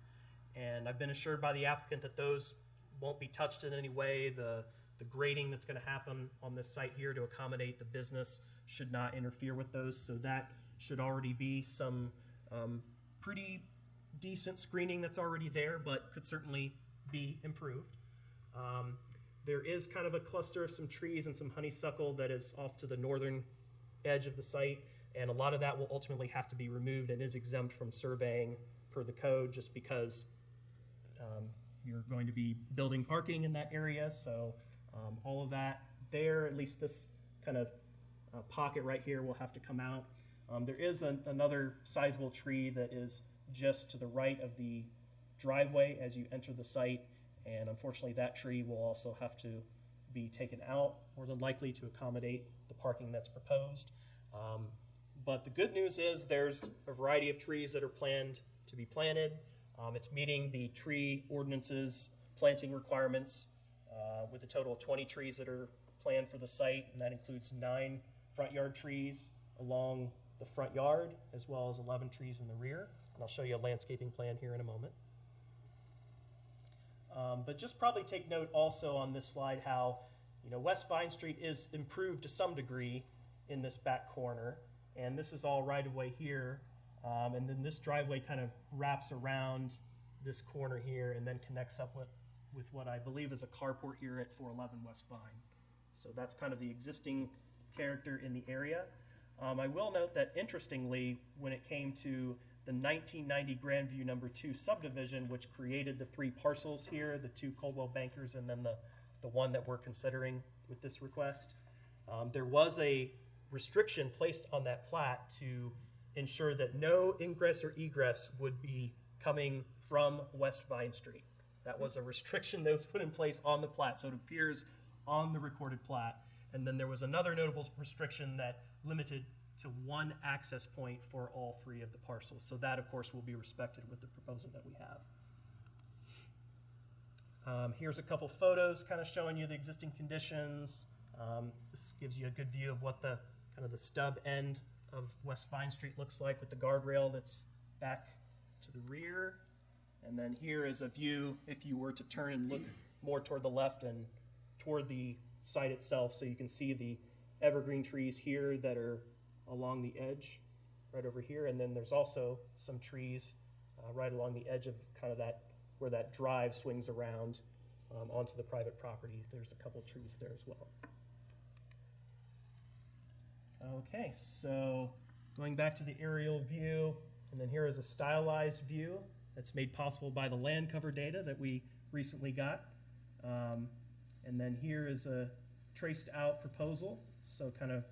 I: And I've been assured by the applicant that those won't be touched in any way. The grading that's going to happen on this site here to accommodate the business should not interfere with those. So that should already be some pretty decent screening that's already there, but could certainly be improved. There is kind of a cluster of some trees and some honeysuckle that is off to the northern edge of the site, and a lot of that will ultimately have to be removed and is exempt from surveying per the code just because you're going to be building parking in that area. So all of that there, at least this kind of pocket right here, will have to come out. There is another sizable tree that is just to the right of the driveway as you enter the site, and unfortunately that tree will also have to be taken out more than likely to accommodate the parking that's proposed. But the good news is there's a variety of trees that are planned to be planted. It's meeting the tree ordinance's planting requirements with a total of 20 trees that are planned for the site, and that includes 9 front yard trees along the front yard, as well as 11 trees in the rear. And I'll show you a landscaping plan here in a moment. But just probably take note also on this slide how, West Vine Street is improved to some degree in this back corner. And this is all right of way here. And then this driveway kind of wraps around this corner here and then connects up with what I believe is a carport here at 411 West Vine. So that's kind of the existing character in the area. I will note that interestingly, when it came to the 1990 Grandview number 2 subdivision, which created the 3 parcels here, the 2 Coldwell Bankers and then the one that we're considering with this request, there was a restriction placed on that plat to ensure that no ingress or egress would be coming from West Vine Street. That was a restriction that was put in place on the plat, so it appears on the recorded plat. And then there was another notable restriction that limited to one access point for all three of the parcels. So that, of course, will be respected with the proposal that we have. Here's a couple photos kind of showing you the existing conditions. This gives you a good view of what the kind of the stub end of West Vine Street looks like with the guardrail that's back to the rear. And then here is a view if you were to turn and look more toward the left and toward the site itself, so you can see the evergreen trees here that are along the edge right over here. And then there's also some trees right along the edge of kind of that, where that drive swings around onto the private property. There's a couple trees there as well. Okay, so going back to the aerial view, and then here is a stylized view that's made possible by the land cover data that we recently got. And then here is a traced out proposal, so kind of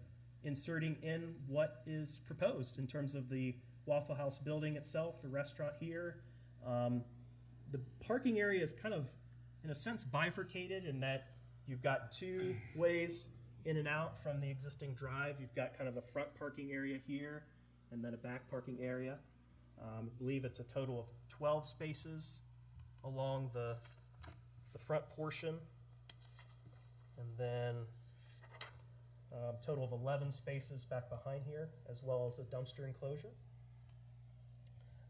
I: inserting in what is proposed in terms of the Waffle House building itself, the restaurant here. The parking area is kind of, in a sense, bifurcated in that you've got two ways in and out from the existing drive. You've got kind of a front parking area here and then a back parking area. I believe it's a total of 12 spaces along the front portion, and then a total of 11 spaces back behind here, as well as a dumpster enclosure.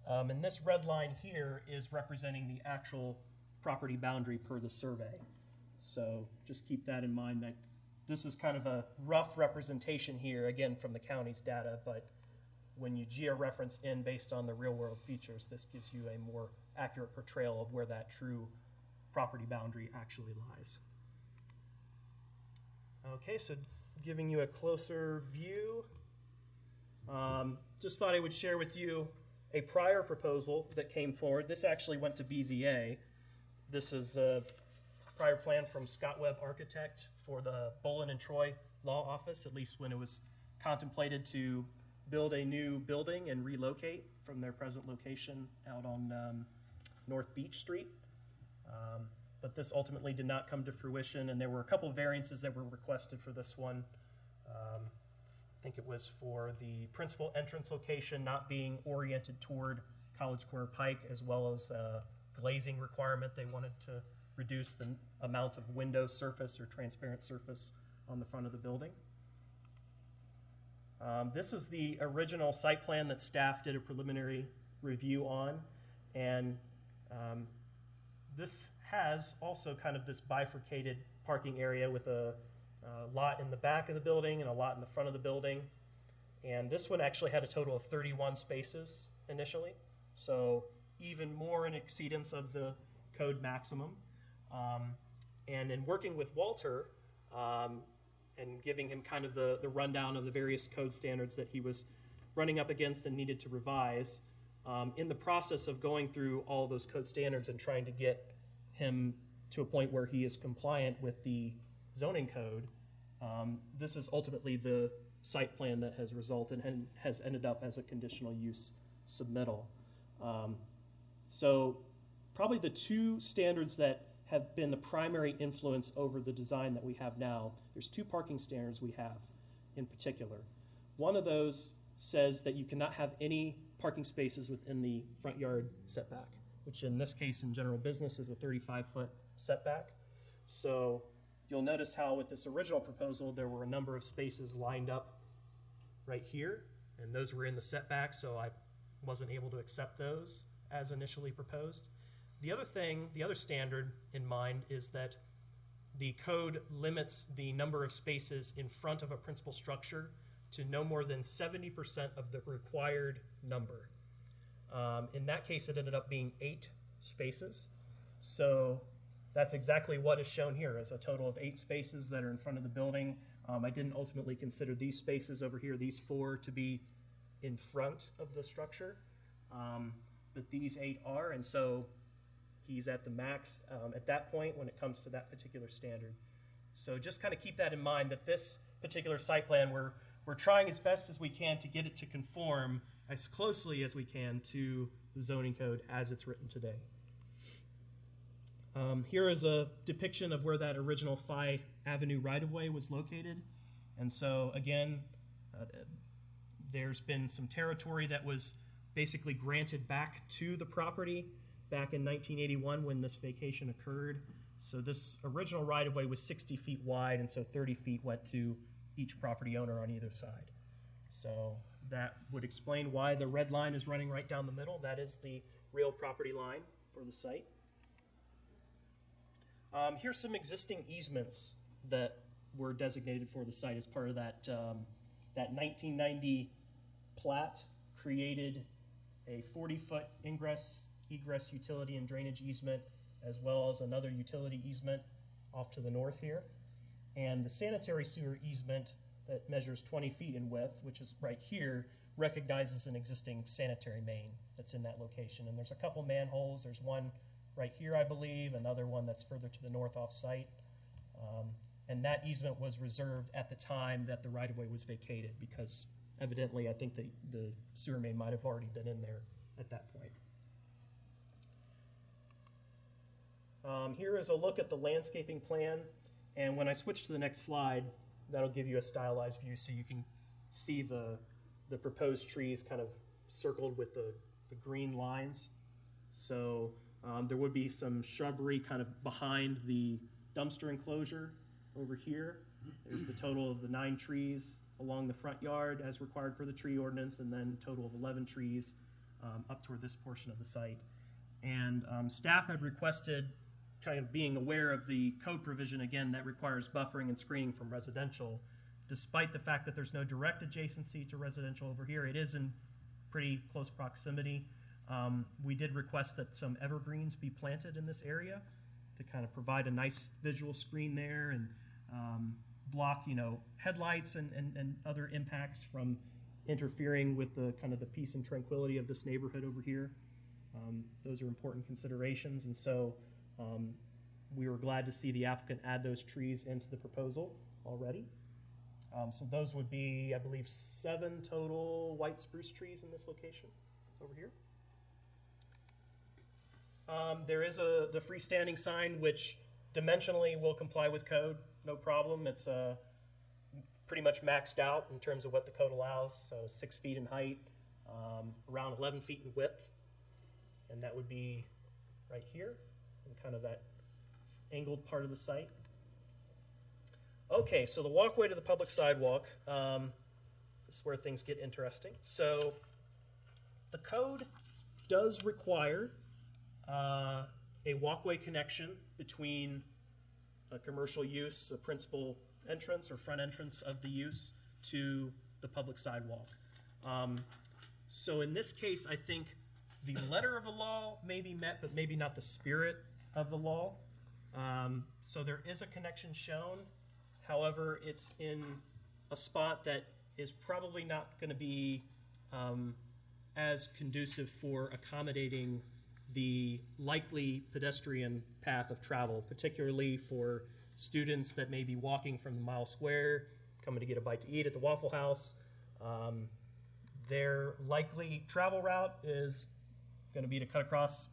I: And this red line here is representing the actual property boundary per the survey. So just keep that in mind, that this is kind of a rough representation here, again, from the county's data, but when you georeference in based on the real world features, this gives you a more accurate portrayal of where that true property boundary actually lies. Okay, so giving you a closer view, just thought I would share with you a prior proposal that came forward. This actually went to BZA. This is a prior plan from Scott Webb Architect for the Bolin and Troy Law Office, at least when it was contemplated to build a new building and relocate from their present location out on North Beach Street. But this ultimately did not come to fruition, and there were a couple of variances that were requested for this one. I think it was for the principal entrance location not being oriented toward College Corner Pike, as well as a glazing requirement. They wanted to reduce the amount of window surface or transparent surface on the front of the building. This is the original site plan that staff did a preliminary review on, and this has also kind of this bifurcated parking area with a lot in the back of the building and a lot in the front of the building. And this one actually had a total of 31 spaces initially, so even more in exceedance of the code maximum. And in working with Walter and giving him kind of the rundown of the various code standards that he was running up against and needed to revise, in the process of going through all those code standards and trying to get him to a point where he is compliant with the zoning code, this is ultimately the site plan that has resulted and has ended up as a conditional use submittal. So probably the two standards that have been the primary influence over the design that we have now, there's two parking standards we have in particular. One of those says that you cannot have any parking spaces within the front yard setback, which in this case in general business is a 35-foot setback. So you'll notice how with this original proposal there were a number of spaces lined up right here, and those were in the setback, so I wasn't able to accept those as initially proposed. The other standard in mind is that the code limits the number of spaces in front of a principal structure to no more than 70% of the required number. In that case, it ended up being 8 spaces. So that's exactly what is shown here, as a total of 8 spaces that are in front of the building. I didn't ultimately consider these spaces over here, these 4, to be in front of the structure, but these 8 are, and so he's at the max at that point when it comes to that particular standard. So just kind of keep that in mind, that this particular site plan, we're trying as best as we can to get it to conform as closely as we can to the zoning code as it's written today. Here is a depiction of where that original Phi Avenue right-of-way was located. And so again, there's been some territory that was basically granted back to the property back in 1981 when this vacation occurred. So this original right-of-way was 60 feet wide, and so 30 feet went to each property owner on either side. So that would explain why the red line is running right down the middle. That is the real property line for the site. Here's some existing easements that were designated for the site as part of that, that 1990 plat created a 40-foot ingress, egress utility and drainage easement, as well as another utility easement off to the north here. And the sanitary sewer easement that measures 20 feet in width, which is right here, recognizes an existing sanitary main that's in that location. And there's a couple manholes. There's one right here, I believe, another one that's further to the north off site. And that easement was reserved at the time that the right-of-way was vacated, because evidently I think the sewer main might have already been in there at that point. Here is a look at the landscaping plan, and when I switch to the next slide, that'll give you a stylized view so you can see the proposed trees kind of circled with the green lines. So there would be some shrubbery kind of behind the dumpster enclosure over here. There's the total of the 9 trees along the front yard as required per the tree ordinance, and then a total of 11 trees up toward this portion of the site. And staff had requested, kind of being aware of the code provision again that requires buffering and screening from residential, despite the fact that there's no direct adjacency to residential over here. It is in pretty close proximity. We did request that some evergreens be planted in this area to kind of provide a nice visual screen there and block, you know, headlights and other impacts from interfering with the kind of the peace and tranquility of this neighborhood over here. Those are important considerations, and so we were glad to see the applicant add those trees into the proposal already. So those would be, I believe, 7 total white spruce trees in this location over here. There is the freestanding sign, which dimensionally will comply with code, no problem. It's pretty much maxed out in terms of what the code allows, so 6 feet in height, around 11 feet in width, and that would be right here in kind of that angled part of the site. Okay, so the walkway to the public sidewalk, this is where things get interesting. So the code does require a walkway connection between a commercial use, a principal entrance or front entrance of the use, to the public sidewalk. So in this case, I think the letter of the law may be met, but maybe not the spirit of the law. So there is a connection shown. However, it's in a spot that is probably not going to be as conducive for accommodating the likely pedestrian path of travel, particularly for students that may be walking from the Mile Square, coming to get a bite to eat at the Waffle House. Their likely travel route is going to be to cut across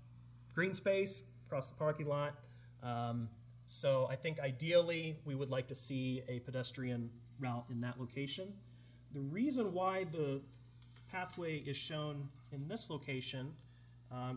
I: green space, across the parking lot. So I think ideally we would like to see a pedestrian route in that location. The reason why the pathway is shown in this location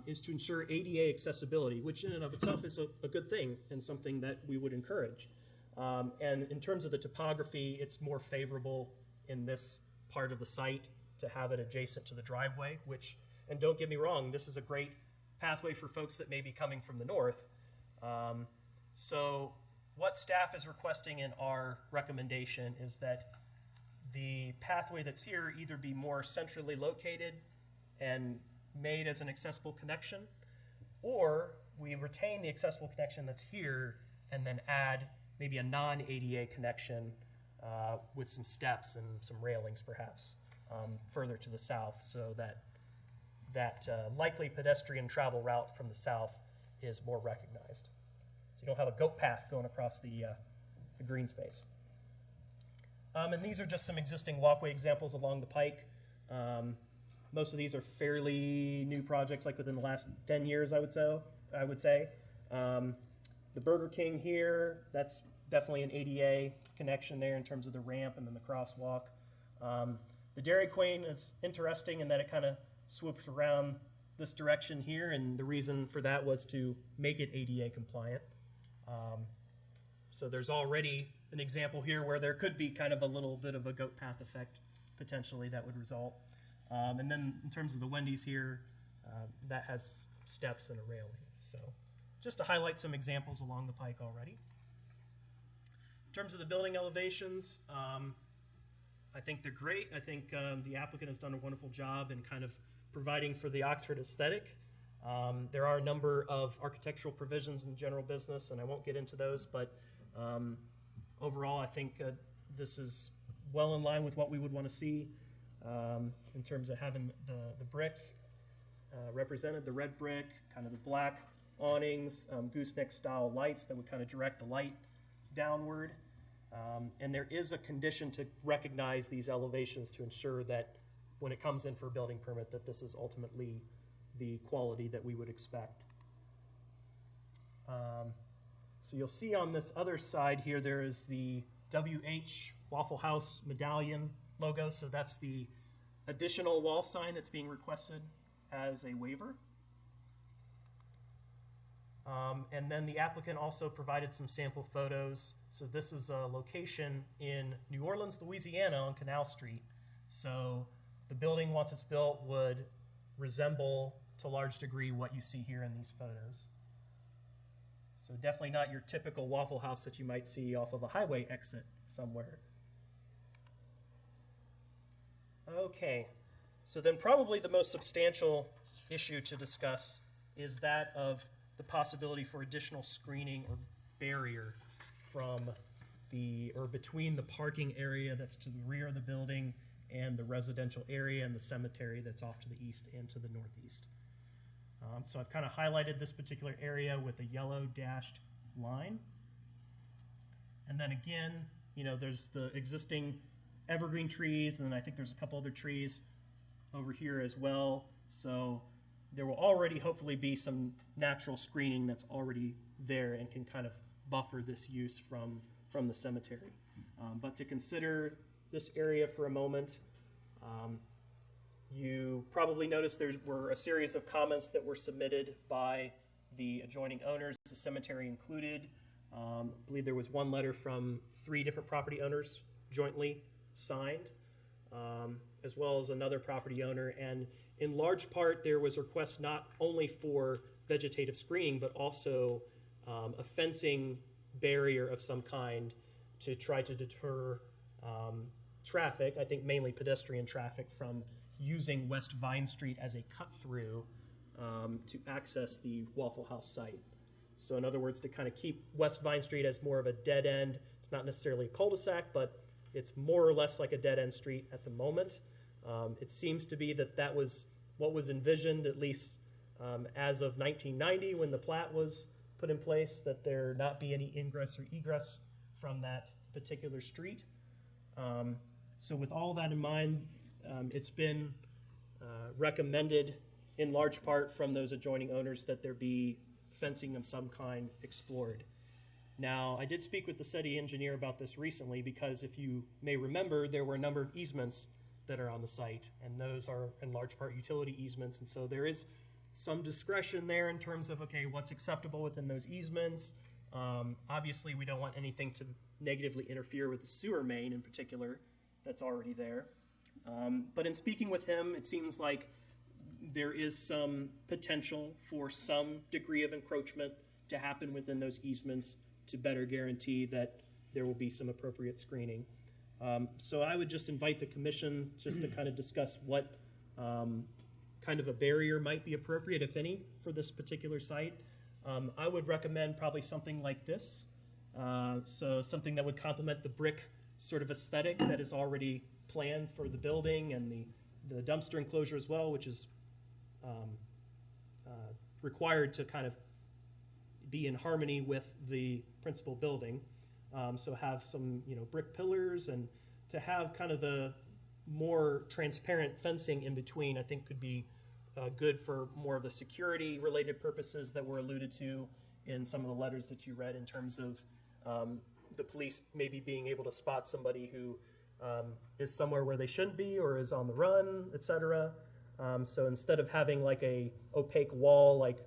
I: is to ensure ADA accessibility, which in and of itself is a good thing and something that we would encourage. And in terms of the topography, it's more favorable in this part of the site to have it adjacent to the driveway, which, and don't get me wrong, this is a great pathway for folks that may be coming from the north. So what staff is requesting in our recommendation is that the pathway that's here either be more centrally located and made as an accessible connection, or we retain the accessible connection that's here and then add maybe a non-ADA connection with some steps and some railings perhaps further to the south, so that likely pedestrian travel route from the south is more recognized. So you don't have a goat path going across the green space. And these are just some existing walkway examples along the pike. Most of these are fairly new projects, like within the last 10 years, I would say. The Burger King here, that's definitely an ADA connection there in terms of the ramp and then the crosswalk. The Dairy Queen is interesting in that it kind of swoops around this direction here, and the reason for that was to make it ADA compliant. So there's already an example here where there could be kind of a little bit of a goat path effect potentially that would result. And then in terms of the Wendy's here, that has steps and a railing. So just to highlight some examples along the pike already. In terms of the building elevations, I think they're great. I think the applicant has done a wonderful job in kind of providing for the Oxford aesthetic. There are a number of architectural provisions in general business, and I won't get into those, but overall, I think this is well in line with what we would want to see in terms of having the brick represented, the red brick, kind of the black awnings, gooseneck style lights that would kind of direct the light downward. And there is a condition to recognize these elevations to ensure that when it comes in for a building permit, that this is ultimately the quality that we would expect. So you'll see on this other side here, there is the WH Waffle House medallion logo. So that's the additional wall sign that's being requested as a waiver. And then the applicant also provided some sample photos. So this is a location in New Orleans, Louisiana on Canal Street. So the building, once it's built, would resemble to a large degree what you see here in these photos. So definitely not your typical Waffle House that you might see off of a highway exit somewhere. Okay, so then probably the most substantial issue to discuss is that of the possibility for additional screening or barrier from the, or between the parking area that's to the rear of the building and the residential area and the cemetery that's off to the east and to the northeast. So I've kind of highlighted this particular area with a yellow dashed line. And then again, you know, there's the existing evergreen trees, and then I think there's a couple other trees over here as well. So there will already hopefully be some natural screening that's already there and can kind of buffer this use from the cemetery. But to consider this area for a moment, you probably noticed there were a series of comments that were submitted by the adjoining owners, the cemetery included. I believe there was one letter from 3 different property owners jointly signed, as well as another property owner. And in large part, there was requests not only for vegetative screening, but also a fencing barrier of some kind to try to deter traffic, I think mainly pedestrian traffic, from using West Vine Street as a cut-through to access the Waffle House site. So in other words, to kind of keep West Vine Street as more of a dead end. It's not necessarily a cul-de-sac, but it's more or less like a dead-end street at the moment. It seems to be that that was what was envisioned, at least as of 1990 when the plat was put in place, that there not be any ingress or egress from that particular street. So with all that in mind, it's been recommended in large part from those adjoining owners that there be fencing of some kind explored. Now, I did speak with the city engineer about this recently because if you may remember, there were a number of easements that are on the site, and those are in large part utility easements, and so there is some discretion there in terms of, okay, what's acceptable within those easements. Obviously, we don't want anything to negatively interfere with the sewer main in particular that's already there. But in speaking with him, it seems like there is some potential for some degree of encroachment to happen within those easements to better guarantee that there will be some appropriate screening. So I would just invite the commission just to kind of discuss what kind of a barrier might be appropriate, if any, for this particular site. I would recommend probably something like this. So something that would complement the brick sort of aesthetic that is already planned for the building and the dumpster enclosure as well, which is required to kind of be in harmony with the principal building. So have some, you know, brick pillars, and to have kind of the more transparent fencing in between, I think could be good for more of the security related purposes that were alluded to in some of the letters that you read in terms of the police maybe being able to spot somebody who is somewhere where they shouldn't be or is on the run, etc. So instead of having like a opaque wall, like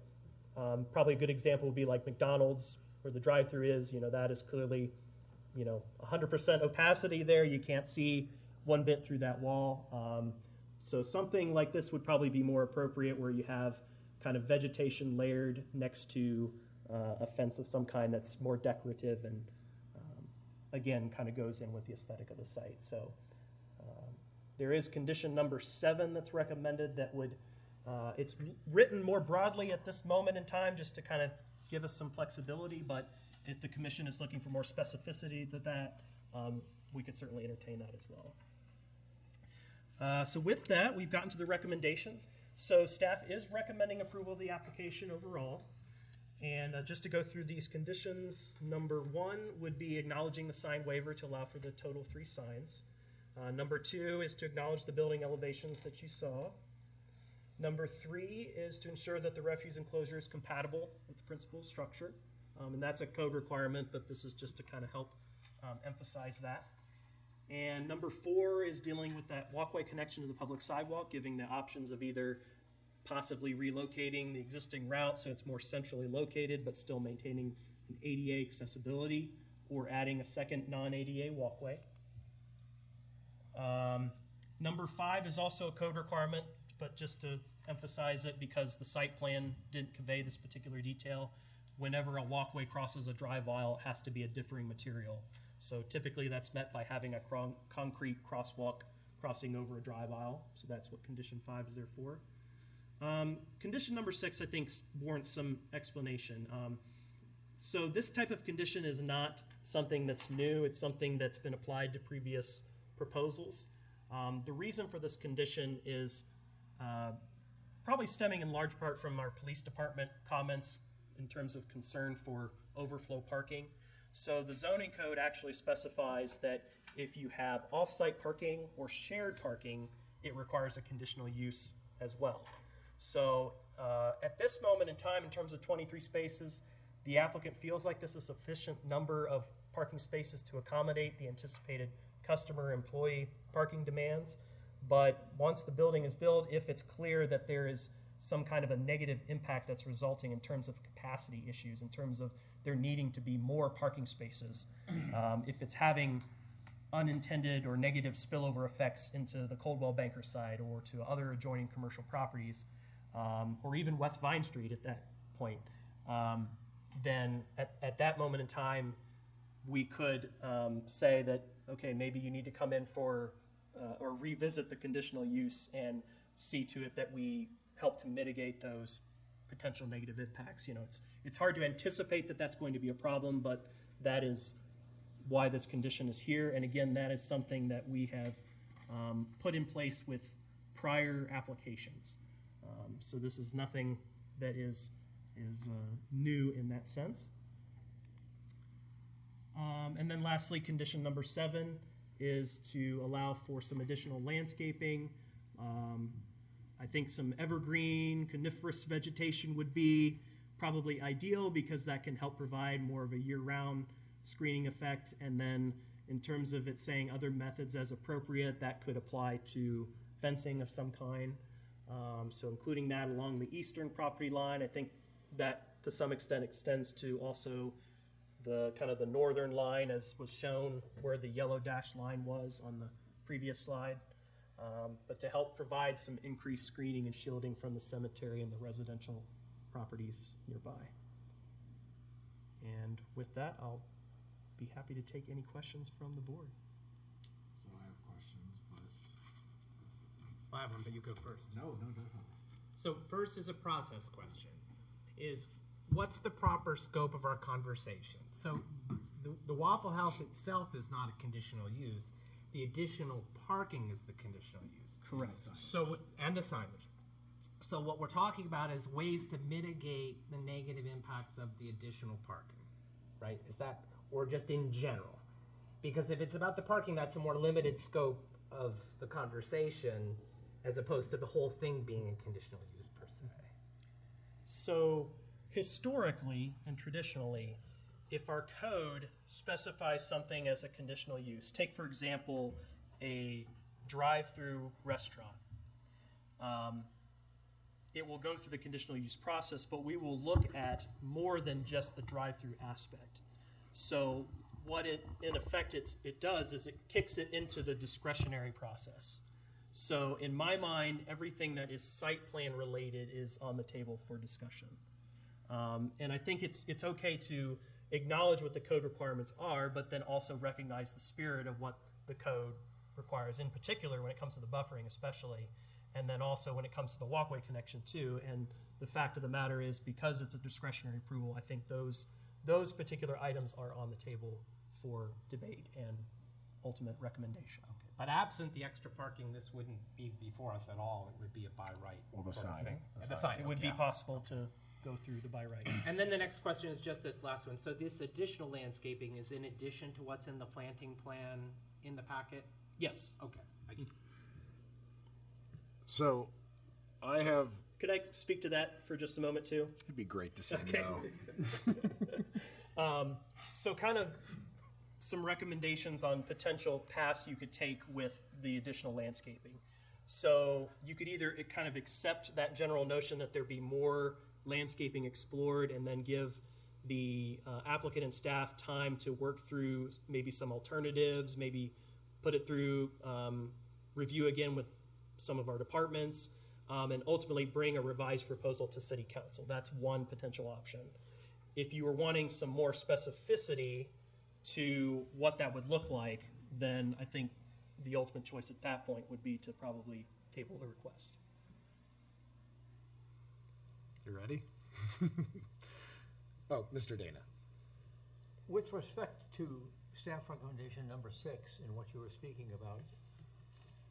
I: probably a good example would be like McDonald's where the drive-through is, that is clearly, 100% opacity there. You can't see one bit through that wall. So something like this would probably be more appropriate where you have kind of vegetation layered next to a fence of some kind that's more decorative and again, kind of goes in with the aesthetic of the site. So there is condition number 7 that's recommended that would, it's written more broadly at this moment in time just to kind of give us some flexibility, but if the commission is looking for more specificity to that, we could certainly entertain that as well. So with that, we've gotten to the recommendation. So staff is recommending approval of the application overall. And just to go through these conditions, number 1 would be acknowledging the sign waiver to allow for the total 3 signs. Number 2 is to acknowledge the building elevations that you saw. Number 3 is to ensure that the refuse enclosure is compatible with the principal structure. And that's a code requirement, but this is just to kind of help emphasize that. And number 4 is dealing with that walkway connection to the public sidewalk, giving the options of either possibly relocating the existing route so it's more centrally located but still maintaining an ADA accessibility, or adding a second non-ADA walkway. Number 5 is also a code requirement, but just to emphasize it because the site plan didn't convey this particular detail, whenever a walkway crosses a drive aisle, it has to be a differing material. So typically that's met by having a concrete crosswalk crossing over a drive aisle. So that's what condition 5 is there for. Condition number 6, I think, warrants some explanation. So this type of condition is not something that's new. It's something that's been applied to previous proposals. The reason for this condition is probably stemming in large part from our police department comments in terms of concern for overflow parking. So the zoning code actually specifies that if you have off-site parking or shared parking, it requires a conditional use as well. So at this moment in time, in terms of 23 spaces, the applicant feels like this is a sufficient number of parking spaces to accommodate the anticipated customer employee parking demands. But once the building is built, if it's clear that there is some kind of a negative impact that's resulting in terms of capacity issues, in terms of there needing to be more parking spaces, if it's having unintended or negative spillover effects into the Coldwell Banker side or to other adjoining commercial properties, or even West Vine Street at that point, then at that moment in time, we could say that, okay, maybe you need to come in for or revisit the conditional use and see to it that we help to mitigate those potential negative impacts. It's hard to anticipate that that's going to be a problem, but that is why this condition is here. And again, that is something that we have put in place with prior applications. So this is nothing that is new in that sense. And then lastly, condition number 7 is to allow for some additional landscaping. I think some evergreen, coniferous vegetation would be probably ideal because that can help provide more of a year-round screening effect. And then in terms of it saying other methods as appropriate, that could apply to fencing of some kind. So including that along the eastern property line, I think that to some extent extends to also the kind of the northern line as was shown where the yellow dashed line was on the previous slide. But to help provide some increased screening and shielding from the cemetery and the residential properties nearby. And with that, I'll be happy to take any questions from the board.
A: So I have questions, but
G: I have one, but you go first.
A: no, definitely.
G: So first is a process question. What's the proper scope of our conversation? So the Waffle House itself is not a conditional use. The additional parking is the conditional use.
I: Correct.
G: So, and the signage. So what we're talking about is ways to mitigate the negative impacts of the additional parking, right? Is that, or just in general? Because if it's about the parking, that's a more limited scope of the conversation as opposed to the whole thing being a conditional use per se.
I: So historically and traditionally, if our code specifies something as a conditional use, take for example a drive-through restaurant. It will go through the conditional use process, but we will look at more than just the drive-through aspect. So what it, in effect, it does is it kicks it into the discretionary process. So in my mind, everything that is site plan related is on the table for discussion. And I think it's okay to acknowledge what the code requirements are, but then also recognize the spirit of what the code requires, in particular when it comes to the buffering especially, and then also when it comes to the walkway connection too. And the fact of the matter is, because it's a discretionary approval, I think those particular items are on the table for debate and ultimate recommendation.
G: But absent the extra parking, this wouldn't be before us at all. It would be a by right.
A: Well, the
G: sort of
A: sign.
G: thing.
A: The
G: The
A: sign.
G: sign,
I: It would be
G: okay.
I: possible to go through the by right.
G: And then the next question is just this last one. So this additional landscaping is in addition to what's in the planting plan in the packet?
I: Yes.
G: Okay.
A: So, I have.
I: Could I speak to that for just a moment too?
A: It'd be great to say
I: Okay.
A: no.
I: So kind of some recommendations on potential paths you could take with the additional landscaping. So you could either kind of accept that general notion that there be more landscaping explored and then give the applicant and staff time to work through maybe some alternatives, maybe put it through review again with some of our departments, and ultimately bring a revised proposal to City Council. That's one potential option. If you were wanting some more specificity to what that would look like, then I think the ultimate choice at that point would be to probably table the request.
A: You ready? Oh, Mr. Dana.
B: With respect to staff recommendation number 6 and what you were speaking about,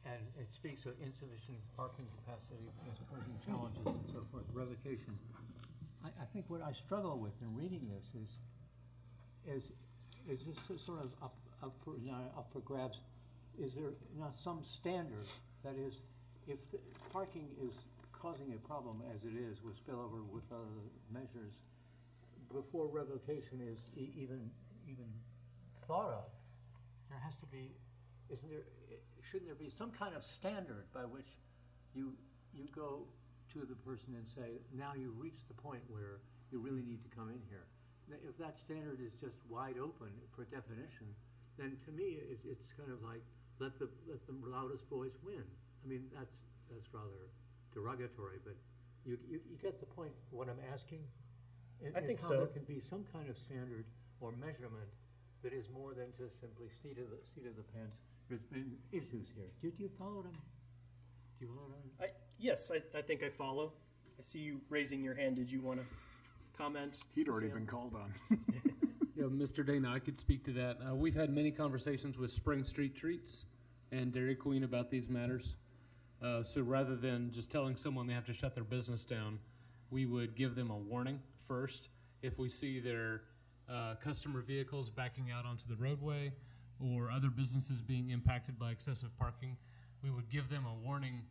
B: and it speaks of insufficient parking capacity, parking challenges and so forth, revocation. I think what I struggle with in reading this is this sort of up for grabs? Is there not some standard, that is, if the parking is causing a problem as it is with spillover with other measures, before revocation is even thought of, there has to be, shouldn't there be some kind of standard by which you go to the person and say, now you've reached the point where you really need to come in here. Now, if that standard is just wide open for definition, then to me it's kind of like let the loudest voice win. I mean, that's rather derogatory, but you get the point what I'm asking.
I: I think
B: how
I: so.
B: there can be some kind of standard or measurement that is more than just simply seat of the pants. There's been issues here. Do you follow them? Do you follow them?
I: Yes, I think I follow. I see you raising your hand. Did you want to comment?
A: He'd already
I: Sam?
A: been called on.
H: Yeah, Mr. Dana, I could speak to that. We've had many conversations with Spring Street Treats and Dairy Queen about these matters. So rather than just telling someone they have to shut their business down, we would give them a warning first. If we see their customer vehicles backing out onto the roadway or other businesses being impacted by excessive parking, we would give them a warning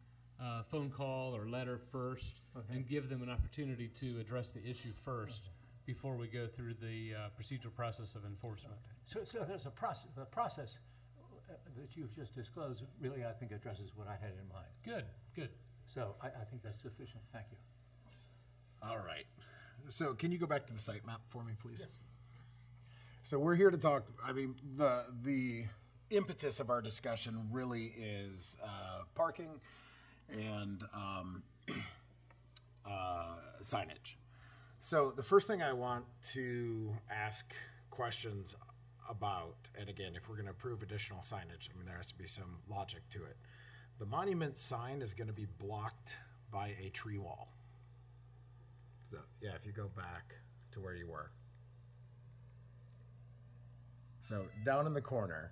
H: phone call or letter first, and give them an opportunity to address the issue first before we go through the procedural process of enforcement.
B: So there's a process. The process that you've just disclosed really, I think, addresses what I had in mind.
H: Good.
B: So I think that's sufficient. Thank you.
A: All right. So can you go back to the site map for me, please? Yes. So we're here to talk, I mean, the impetus of our discussion really is parking and signage. So the first thing I want to ask questions about, and again, if we're going to approve additional signage, I mean, there has to be some logic to it. The monument sign is going to be blocked by a tree wall. So, yeah, if you go back to where you were. So down in the corner,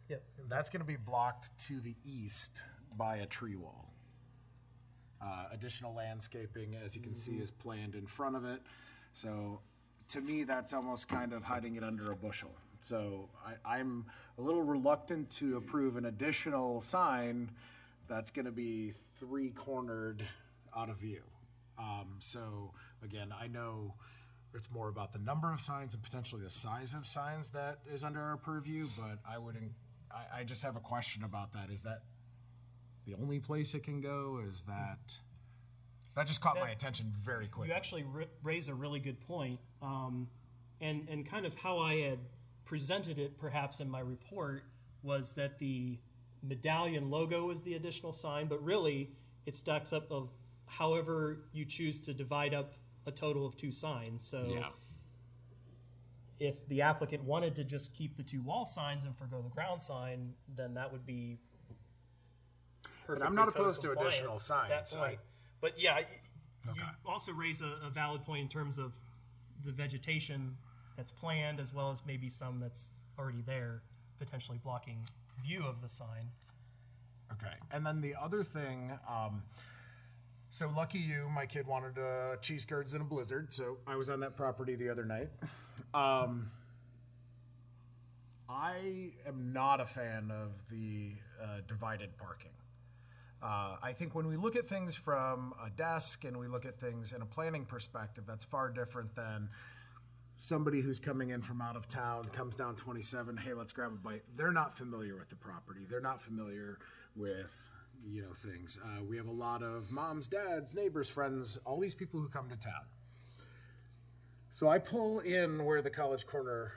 I: Yep.
A: that's going to be blocked to the east by a tree wall. Additional landscaping, as you can see, is planned in front of it. So to me, that's almost kind of hiding it under a bushel. So I'm a little reluctant to approve an additional sign that's going to be three-cornered out of view. So Again, I know it's more about the number of signs and potentially the size of signs that is under our purview, but I just have a question about that. Is that the only place it can go? Is that just caught my attention very quickly.
I: You actually raise a really good point, and kind of how I had presented it perhaps in my report was that the medallion logo is the additional sign, but really it stacks up of however you choose to divide up a total of 2 signs. So if the applicant wanted to just keep the 2 wall signs and forgo the ground sign, then that would be perfectly
A: I'm not
I: code
A: opposed to
I: compliant
A: additional
I: at
A: signs.
I: that point. But yeah, you
A: Okay.
I: also raise a valid point in terms of the vegetation that's planned, as well as maybe some that's already there, potentially blocking view of the sign.
A: Okay, and then the other thing, so lucky you, my kid wanted cheese curds in a blizzard, so I was on that property the other night. I am not a fan of the divided parking. I think when we look at things from a desk and we look at things in a planning perspective, that's far different than somebody who's coming in from out of town, comes down 27, hey, let's grab a bite. They're not familiar with the property. They're not familiar with, things. We have a lot of moms, dads, neighbors, friends, all these people who come to town. So I pull in where the College Corner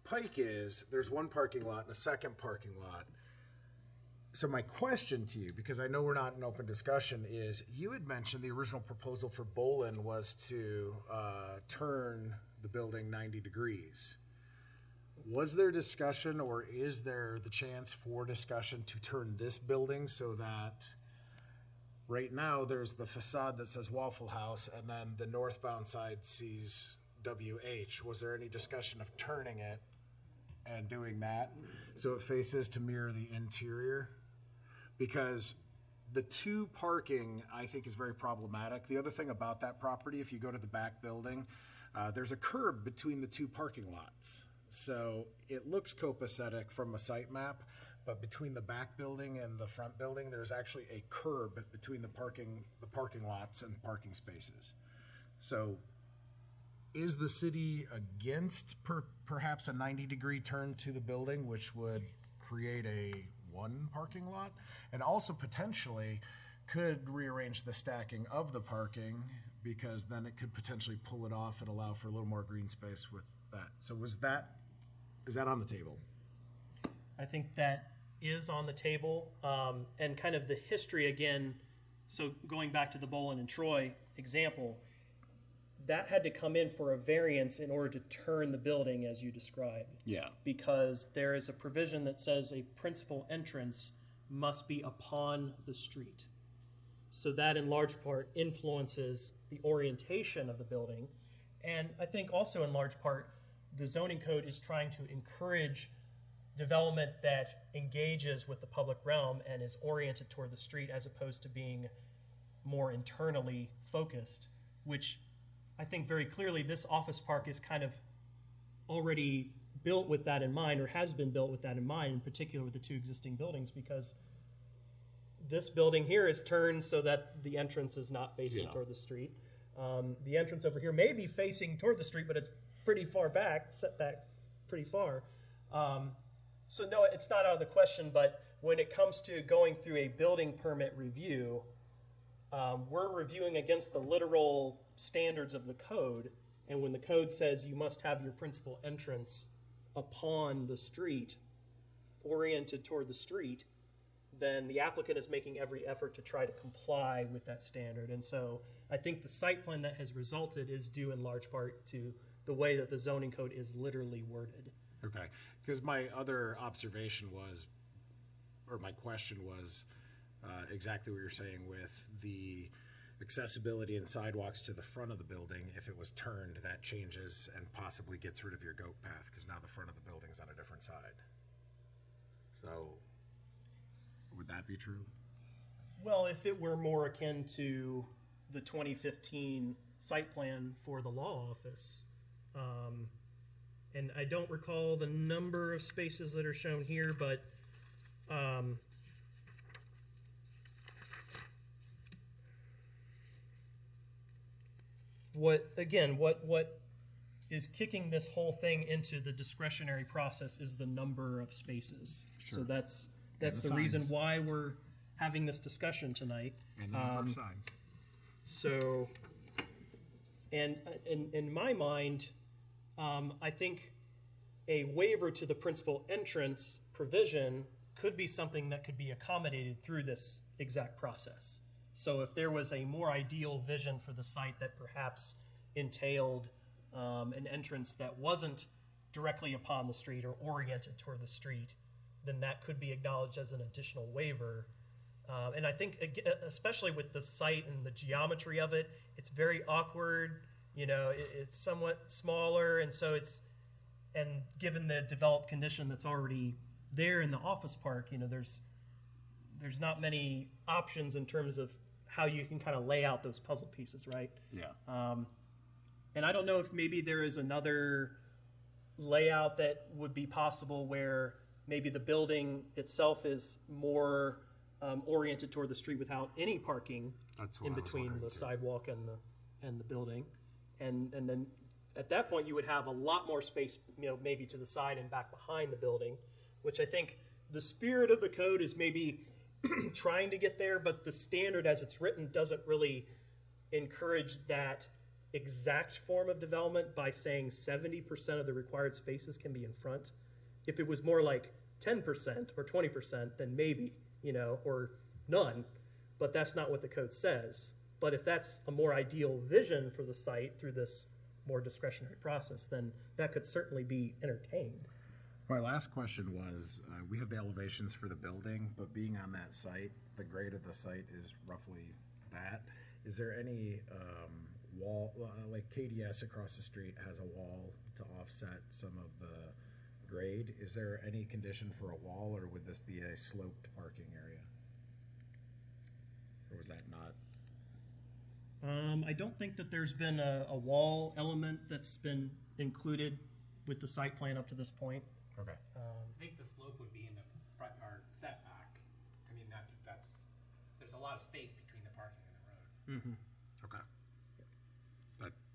A: Pike is. There's one parking lot and a second parking lot. So my question to you, because I know we're not in open discussion, is you had mentioned the original proposal for Bolin was to turn the building 90 degrees. Was there discussion, or is there the chance for discussion to turn this building so that right now there's the facade that says Waffle House and then the northbound side sees WH? Was there any discussion of turning it and doing that so it faces to mirror the interior? Because the 2 parking, I think, is very problematic. The other thing about that property, if you go to the back building, there's a curb between the 2 parking lots. So it looks copacetic from a site map, but between the back building and the front building, there's actually a curb between the parking lots and parking spaces. So is the city against perhaps a 90-degree turn to the building, which would create a 1 parking lot, and also potentially could rearrange the stacking of the parking, because then it could potentially pull it off and allow for a little more green space with that? So is that on the table?
I: I think that is on the table, and kind of the history again. So going back to the Bolin and Troy example, that had to come in for a variance in order to turn the building as you described.
A: Yeah.
I: Because there is a provision that says a principal entrance must be upon the street. So that in large part influences the orientation of the building. And I think also in large part, the zoning code is trying to encourage development that engages with the public realm and is oriented toward the street, as opposed to being more internally focused, which I think very clearly this office park is kind of already built with that in mind, or has been built with that in mind, in particular with the 2 existing buildings, because this building here is turned so that the entrance is not facing toward the street. The entrance over here may be facing toward the street, but it's pretty far back, set back pretty far. So no, it's not out of the question, but when it comes to going through a building permit review, we're reviewing against the literal standards of the code, and when the code says you must have your principal entrance upon the street, oriented toward the street, then the applicant is making every effort to try to comply with that standard. And so I think the site plan that has resulted is due in large part to the way that the zoning code is literally worded.
A: Okay, because my other observation was, or my question was, exactly what you're saying with the accessibility and sidewalks to the front of the building. If it was turned, that changes and possibly gets rid of your goat path, because now the front of the building's on a different side. So would that be true?
I: Well, if it were more akin to the 2015 site plan for the law office, and I don't recall the number of spaces that are shown here, but what is kicking this whole thing into the discretionary process is the number of spaces. So that's
A: the
I: the reason
A: signs.
I: why we're having this discussion tonight.
A: And the number of signs.
I: So, and in my mind, I think a waiver to the principal entrance provision could be something that could be accommodated through this exact process. So if there was a more ideal vision for the site that perhaps entailed an entrance that wasn't directly upon the street or oriented toward the street, then that could be acknowledged as an additional waiver. And I think, especially with the site and the geometry of it, it's very awkward. You know, it's somewhat smaller, and so and given the developed condition that's already there in the office park, you know, there's not many options in terms of how you can kind of lay out those puzzle pieces, right?
A: Yeah.
I: And I don't know if maybe there is another layout that would be possible where maybe the building itself is more oriented toward the street without any parking
A: That's what
I: in
A: I was
I: between
A: wondering,
I: the
A: too.
I: sidewalk and the building. And then at that point, you would have a lot more space, you know, maybe to the side and back behind the building, which I think the spirit of the code is maybe trying to get there, but the standard as it's written doesn't really encourage that exact form of development by saying 70% of the required spaces can be in front. If it was more like 10% or 20%, then maybe, you know, or none, but that's not what the code says. But if that's a more ideal vision for the site through this more discretionary process, then that could certainly be entertained.
J: My last question was, we have the elevations for the building, but being on that site, the grade of the site is roughly that. Is there any wall, like KDS across the street has a wall to offset some of the grade? Is there any condition for a wall, or would this be a sloped parking area? Or was that not?
I: I don't think that there's been a wall element that's been included with the site plan up to this point.
J: Okay.
G: I think the slope would be in the front yard setback. I mean, there's a lot of space between the parking and the road.
I: Mm-hmm.
J: Okay.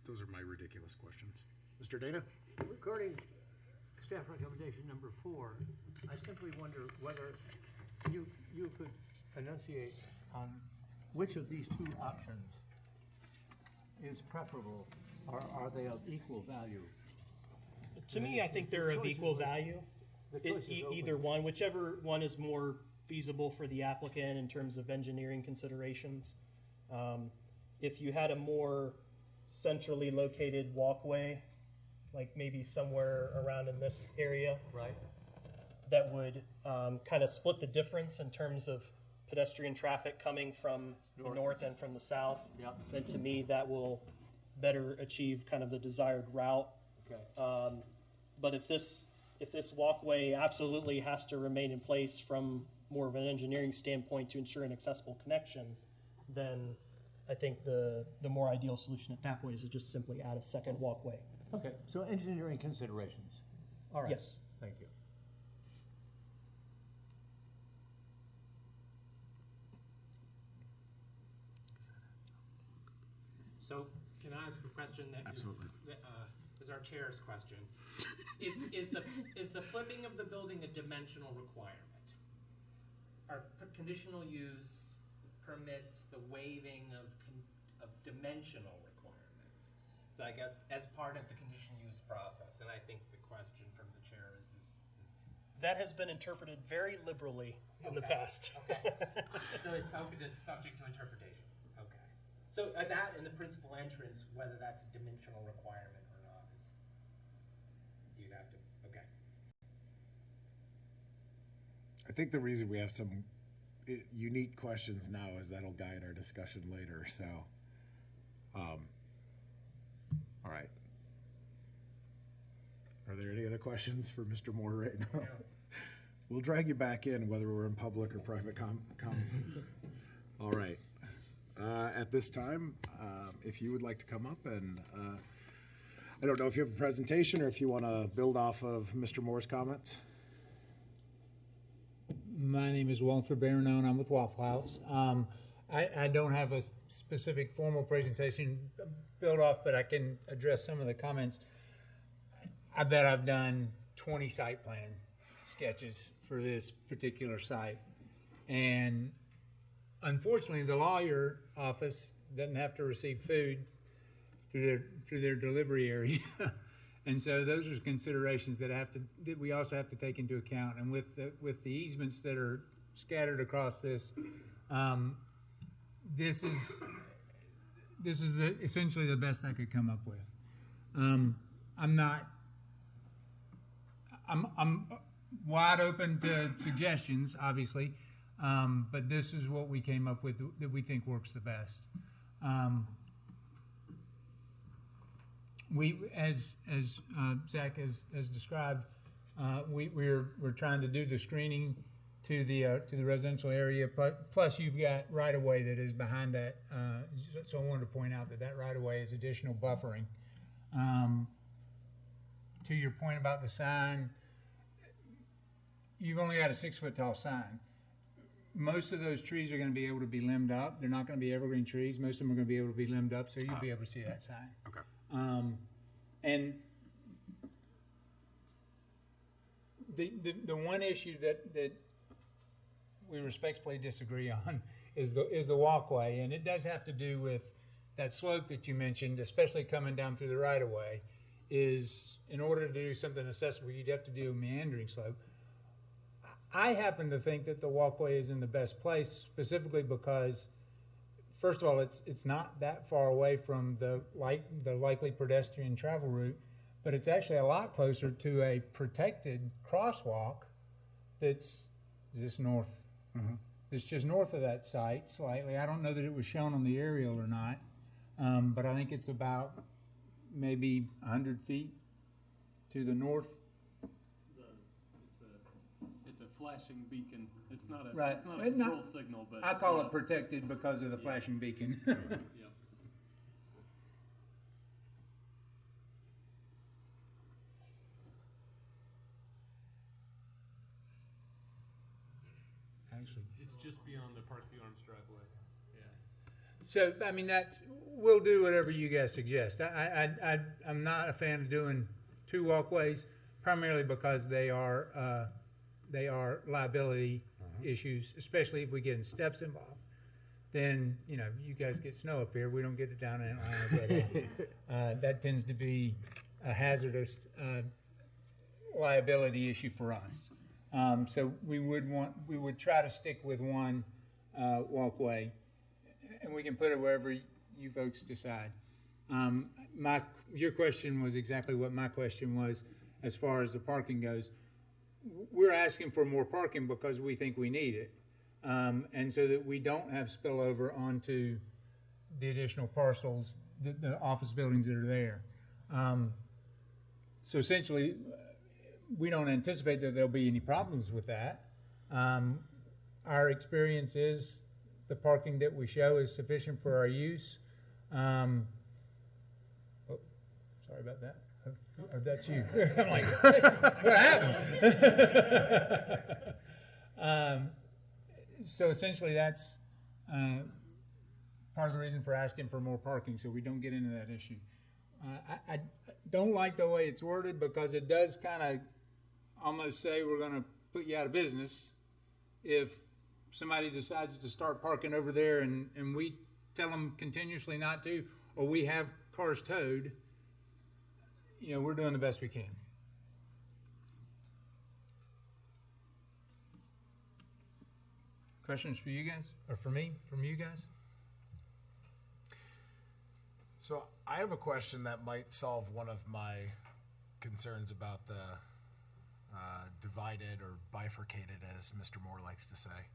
J: Those are my ridiculous questions. Mr. Dana?
B: Regarding staff recommendation number 4, I simply wonder whether you could enunciate on which of these two options is preferable, or are they of equal value?
I: To me, I think they're of equal value.
B: The choice is open.
I: Either one, whichever one is more feasible for the applicant in terms of engineering considerations. If you had a more centrally located walkway, like maybe somewhere around in this area,
B: Right.
I: that would kind of split the difference in terms of pedestrian traffic coming from the north and from the south,
B: Yep.
I: then to me that will better achieve kind of the desired route.
B: Okay.
I: But if this walkway absolutely has to remain in place from more of an engineering standpoint to ensure an accessible connection, then I think the more ideal solution at that point is to just simply add a second walkway.
B: Okay, so engineering considerations. All right.
I: Yes.
B: Thank you.
G: So can I ask a question that
J: Absolutely.
G: is our chair's question? Is the flipping of the building a dimensional requirement? Our conditional use permits the waiving of dimensional requirements. So I guess as part of the conditional use process, and I think the question from the chair is
I: That has been interpreted very liberally in the past.
G: okay. So it's subject to interpretation. Okay. So that and the principal entrance, whether that's a dimensional requirement or not, is you'd have to. Okay.
J: I think the reason we have some unique questions now is that'll guide our discussion later, so, all right. Are there any other questions for Mr. Moore right now? We'll drag you back in whether we're in public or private comment. All right. At this time, if you would like to come up and, I don't know if you have a presentation or if you want to build off of Mr. Moore's comments.
K: My name is Walter Baronone. I'm with Waffle House. I don't have a specific formal presentation. build off, but I can address some of the comments. I bet I've done 20 site plan sketches for this particular site. And unfortunately, the lawyer office doesn't have to receive food through their delivery area. And so those are considerations that we also have to take into account. And with the easements that are scattered across this, this is essentially the best I could come up with. I'm wide open to suggestions, obviously, but this is what we came up with that we think works the best. As Zach has described, we're trying to do the screening to the residential area. Plus, you've got right of way that is behind that. So I wanted to point out that right of way is additional buffering. To your point about the sign, you've only got a 6-foot tall sign. Most of those trees are going to be able to be limbed up. They're not going to be evergreen trees. Most of them are going to be able to be limbed up, so you'll be able to see that sign.
J: Okay.
K: And the one issue that we respectfully disagree on is the walkway, and it does have to do with that slope that you mentioned, especially coming down through the right of way. Is in order to do something accessible, you'd have to do a meandering slope. I happen to think that the walkway is in the best place, specifically because, first of all, it's not that far away from the likely pedestrian travel route, but it's actually a lot closer to a protected crosswalk that's this north. Mm-hmm. It's just north of that site slightly. I don't know that it was shown on the aerial or not, but I think it's about maybe 100 feet to the north.
H: It's a flashing beacon. It's not a,
K: right.
H: It's not a control signal, but
K: I call it protected because of the flashing beacon.
H: Yeah.
K: Actually,
H: it's just beyond the Park the Arms driveway. Yeah.
K: So I mean, we'll do whatever you guys suggest. I'm not a fan of doing 2 walkways, primarily because they are liability issues, especially if we get in steps involved. Then, you guys get snow up here. We don't get it down in Atlanta. That tends to be a hazardous liability issue for us. So we would try to stick with 1 walkway, and we can put it wherever you folks decide. Your question was exactly what my question was as far as the parking goes. We're asking for more parking because we think we need it, and so that we don't have spillover onto the additional parcels, the office buildings that are there. So essentially, we don't anticipate that there'll be any problems with that. Our experience is the parking that we show is sufficient for our use. Sorry about that. Oh, that's you. I'm like, what happened? So essentially, that's part of the reason for asking for more parking, so we don't get into that issue. I don't like the way it's worded because it does kind of almost say we're going to put you out of business if somebody decides to start parking over there and we tell them continuously not to, or we have cars towed. We're doing the best we can. Questions for you guys, or for me, from you guys?
J: So I have a question that might solve one of my concerns about the divided or bifurcated, as Mr. Moore likes to say.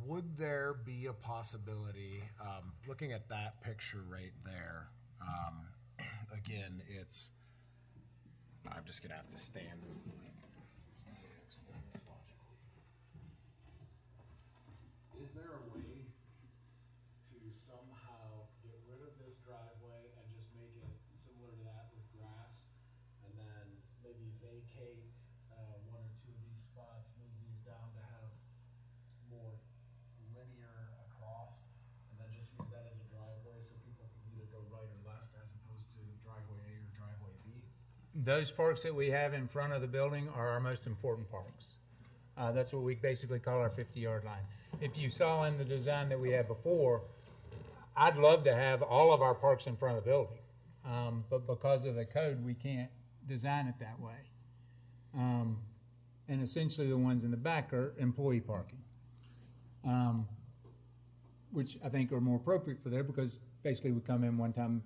J: Would there be a possibility, looking at that picture right there, again, I'm just going to have to stand and explain this logically. Is there a way to somehow get rid of this driveway and just make it similar to that with grass, and then maybe vacate 1 or 2 of these spots, move these down to have more linear across, and then just use that as a driveway so people
K: those parks that we have in front of the building are our most important parks. That's what we basically call our 50-yard line. If you saw in the design that we had before, I'd love to have all of our parks in front of the building. But because of the code, we can't design it that way. And essentially the ones in the back are employee parking, which I think are more appropriate for there because basically we come in one time,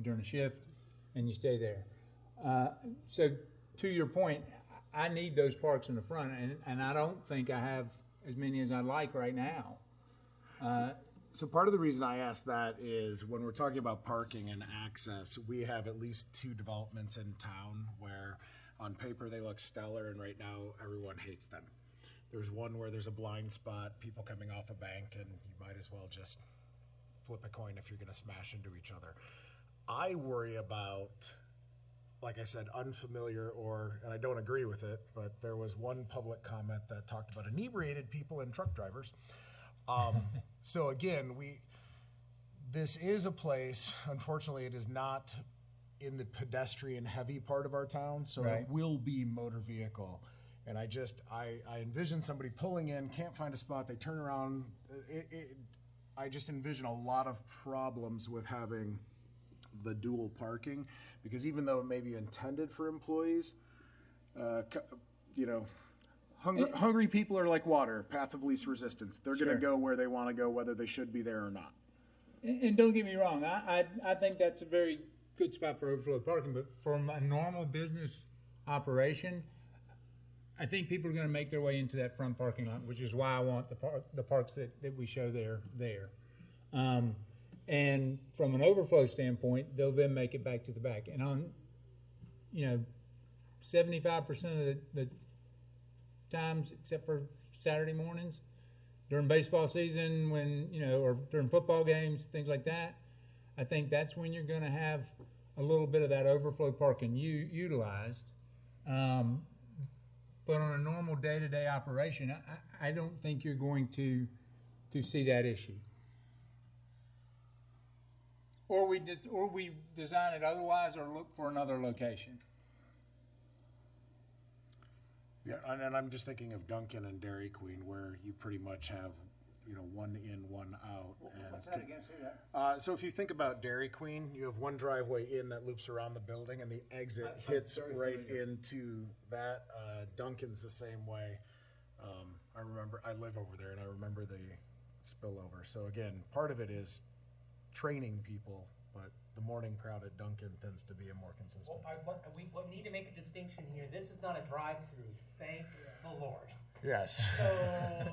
K: during a shift and you stay there. So to your point, I need those parks in the front and I don't think I have as many as I'd like right now.
J: So part of the reason I asked that is when we're talking about parking and access, we have at least 2 developments in town where on paper they look stellar and right now everyone hates them. There's one where there's a blind spot, people coming off a bank, and you might as well just flip a coin if you're gonna smash into each other. I worry about, like I said, unfamiliar and I don't agree with it, but there was one public comment that talked about inebriated people and truck drivers. So again, this is a place, unfortunately it is not in the pedestrian heavy part of our town, so
K: Right.
J: It will be motor vehicle. And I envision somebody pulling in, can't find a spot, they turn around. I just envision a lot of problems with having the dual parking, because even though it may be intended for employees, hungry people are like water, path of least resistance. They're going to go where they want to go, whether they should be there or not.
K: And don't get me wrong, I think that's a very good spot for overflow parking, but from a normal business operation, I think people are going to make their way into that front parking lot, which is why I want the parks that we show there. And from an overflow standpoint, they'll then make it back to the back. And on, 75% of the times, except for Saturday mornings, during baseball season, or during football games, things like that, I think that's when you're going to have a little bit of that overflow parking utilized. But on a normal day-to-day operation, I don't think you're going to see that issue. Or we design it otherwise, or look for another location.
J: Yeah, and I'm just thinking of Dunkin' and Dairy Queen, where you pretty much have, one in, one out.
K: What's that again? Say that.
J: So if you think about Dairy Queen, you have one driveway in that loops around the building, and the exit hits right into that. Dunkin's the same way. I live over there, and I remember the spillover. So again, part of it is training people, but the morning crowd at Dunkin' tends to be a more consistent.
G: We need to make a distinction here. This is not a drive-through, thank the Lord.
J: Yes.
G: So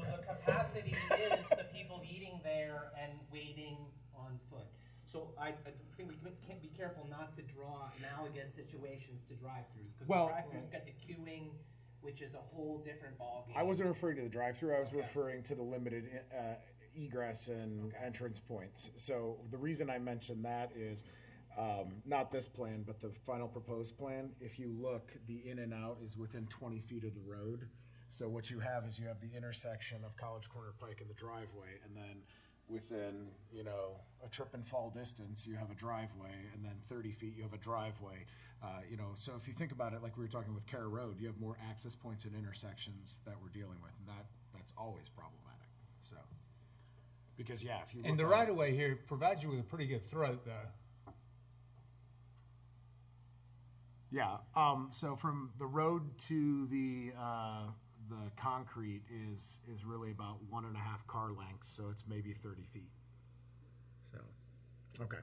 G: the capacity is the people eating there and waiting on foot. So I think we can't be careful not to draw analogous situations to drive-throughs, because the drive-throughs got the queuing, which is a whole different ballgame.
J: I wasn't referring to the drive-through. I was referring to the limited egress and entrance points. So the reason I mentioned that is not this plan, but the final proposed plan. If you look, the in and out is within 20 feet of the road. So what you have is the intersection of College Corner Pike and the driveway, and then within, a trip and fall distance, you have a driveway, and then 30 feet, you have a driveway. So if you think about it, like we were talking with Kerr Road, you have more access points and intersections that we're dealing with, and that's always problematic. So, because if you look
K: And the
J: at
K: right of way here provides you with a pretty good throat, though.
J: Yeah. So from the road to the concrete is really about 1.5 car lengths, so it's maybe 30 feet. So, okay.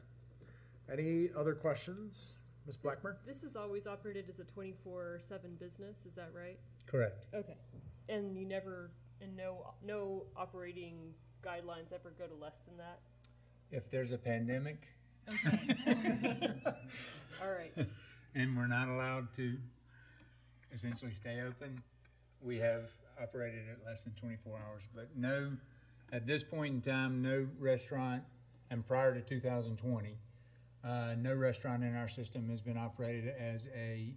J: Any other questions, Ms. Blackmer?
E: This is always operated as a 24/7 business, is that right?
K: Correct.
E: Okay. And you never, and no operating guidelines ever go to less than that?
K: If there's a pandemic.
E: Okay. All right.
K: And we're not allowed to essentially stay open, we have operated at less than 24 hours. But no, at this point in time, no restaurant, and prior to 2020, no restaurant in our system has been operated as a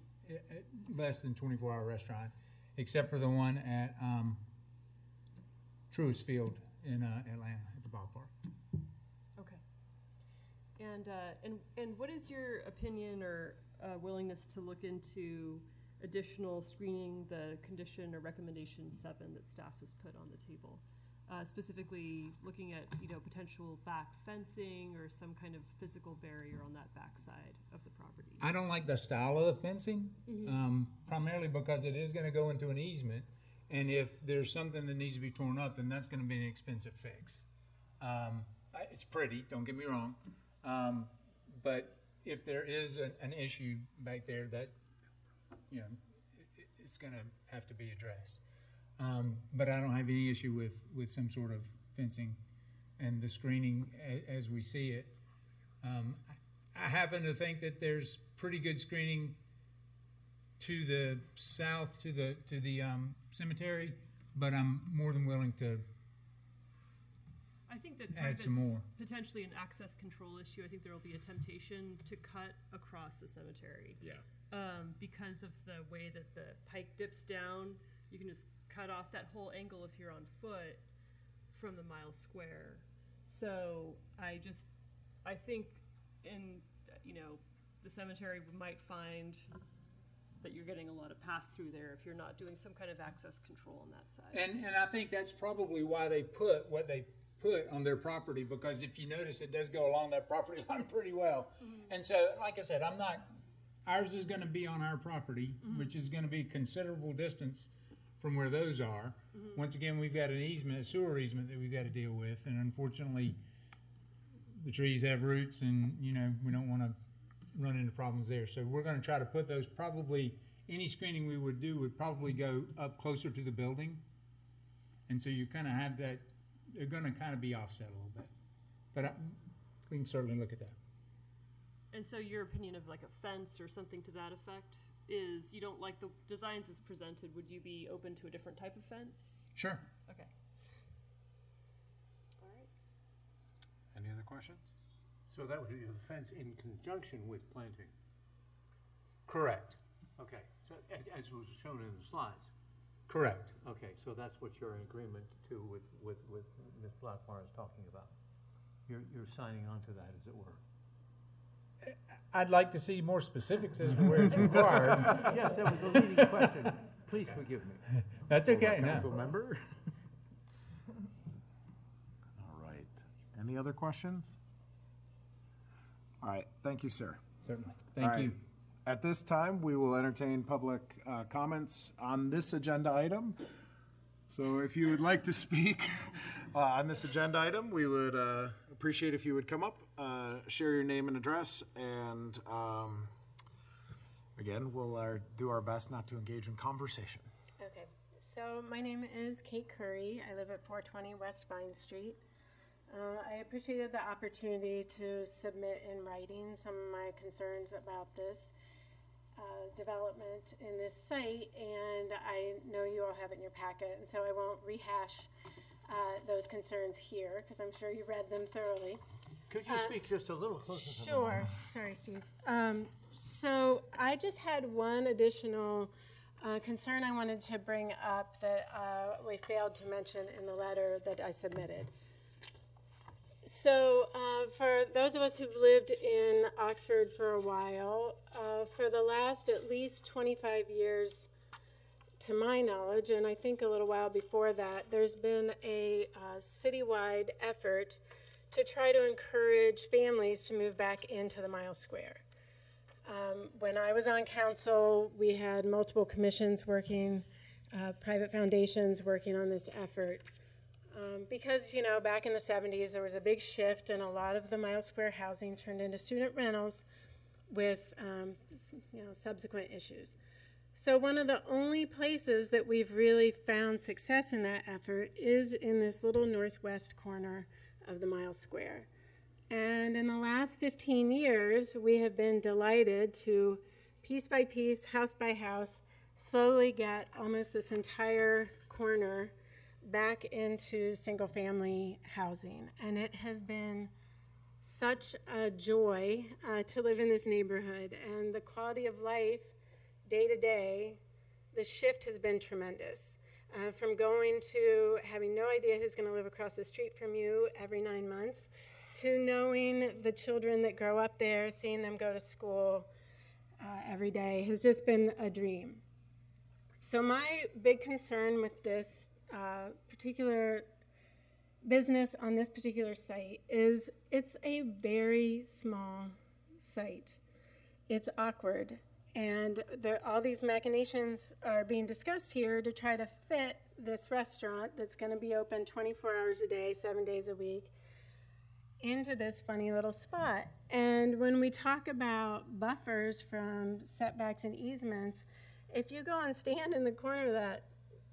K: less than 24-hour restaurant, except for the one at Truist Field in Atlanta at the ballpark.
E: Okay. And what is your opinion or willingness to look into additional screening, the condition or recommendation 7 that staff has put on the table. Specifically looking at, potential back fencing or some kind of physical barrier on that back side of the property.
K: I don't like the style of the fencing, primarily because it is gonna go into an easement. And if there's something that needs to be torn up, then that's gonna be an expensive fix. It's pretty, don't get me wrong. But if there is an issue back there that, it's gonna have to be addressed. But I don't have any issue with some sort of fencing and the screening as we see it. I happen to think that there's pretty good screening to the south, to the cemetery, but I'm more than willing to
E: I think that part
K: add
E: of
K: some
E: it's
K: more.
E: potentially an access control issue. I think there will be a temptation to cut across the cemetery.
J: Yeah.
E: Because of the way that the pike dips down, you can just cut off that whole angle if you're on foot from the mile square. So I think in, the cemetery might find that you're getting a lot of pass through there if you're not doing some kind of access control on that side.
K: And I think that's probably why they put what they put on their property, because if you notice, it does go along that property line pretty well. And so, like I said, ours is gonna be on our property, which is gonna be considerable distance from where those are. Once again, we've got an easement, a sewer easement that we've got to deal with, and unfortunately, the trees have roots, and we don't want to run into problems there. So we're going to try to put those. Probably any screening we would do would probably go up closer to the building, and so you kind of have that. They're going to kind of be offset a little bit, but we can certainly look at that.
E: And so your opinion of like a fence or something to that effect is you don't like the designs as presented. Would you be open to a different type of fence?
K: Sure.
E: Okay. All right.
J: Any other questions?
B: So that would be the fence in conjunction with planting.
K: Correct.
B: Okay, so as was shown in the slides.
K: Correct.
B: Okay, so that's what you're in agreement to with Ms. Blackmore is talking about. You're signing on to that, as it were.
K: I'd like to see more specifics as to where it's required.
B: Yes, that was a leading question. Please forgive me.
K: That's okay. No.
J: Council member? All right. Any other questions? All right, thank you, sir.
K: Certainly.
J: All
K: Thank
J: right.
K: you.
J: At this time, we will entertain public comments on this agenda item. So if you would like to speak on this agenda item, we would appreciate if you would come up, share your name and address, and again, we'll do our best not to engage in conversation.
L: Okay, so my name is Kate Curry. I live at 420 West Vine Street. I appreciated the opportunity to submit in writing some of my concerns about this development in this site, and I know you all have it in your packet, and so I won't rehash those concerns here, because I'm sure you read them thoroughly.
B: Could you speak just a little closer to the
L: Sure.
B: mic?
L: Sorry, Steve. So I just had one additional concern I wanted to bring up that we failed to mention in the letter that I submitted. So for those of us who've lived in Oxford for a while, for the last at least 25 years, to my knowledge, and I think a little while before that, there's been a citywide effort to try to encourage families to move back into the Mile Square. When I was on council, we had multiple commissions working, private foundations working on this effort. Because, back in the 70s, there was a big shift, and a lot of the Mile Square housing turned into student rentals with, subsequent issues. So one of the only places that we've really found success in that effort is in this little northwest corner of the Mile Square. And in the last 15 years, we have been delighted to, piece by piece, house by house, slowly get almost this entire corner back into single-family housing. And it has been such a joy to live in this neighborhood. And the quality of life, day to day, the shift has been tremendous. From going to having no idea who's going to live across the street from you every 9 months, to knowing the children that grow up there, seeing them go to school, every day has just been a dream. So my big concern with this particular business on this particular site is it's a very small site. It's awkward, and all these machinations are being discussed here to try to fit this restaurant that's going to be open 24 hours a day, 7 days a week, into this funny little spot. And when we talk about buffers from setbacks and easements, if you go and stand in the corner of that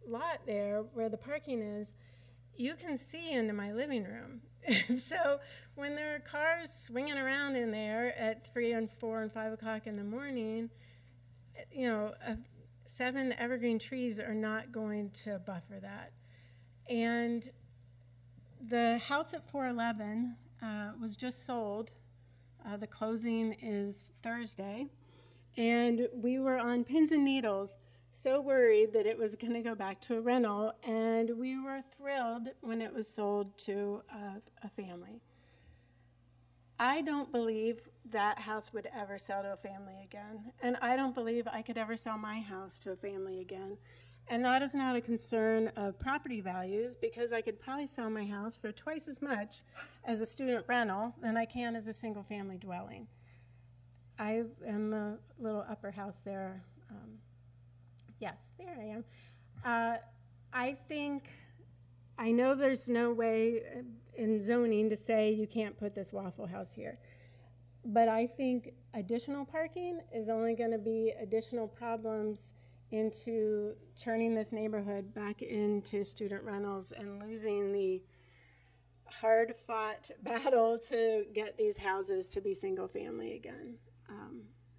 L: lot there where the parking is, you can see into my living room. So when there are cars swinging around in there at 3 and 4 and 5 o'clock in the morning, 7 evergreen trees are not going to buffer that. And the house at 411 was just sold. The closing is Thursday. And we were on pins and needles, so worried that it was going to go back to a rental, and we were thrilled when it was sold to a family. I don't believe that house would ever sell to a family again, and I don't believe I could ever sell my house to a family again. And that is not a concern of property values, because I could probably sell my house for twice as much as a student rental than I can as a single-family dwelling. I am the little upper house there. Yes, there I am. I know there's no way in zoning to say you can't put this Waffle House here, but I think additional parking is only going to be additional problems into turning this neighborhood back into student rentals and losing the hard-fought battle to get these houses to be single-family again.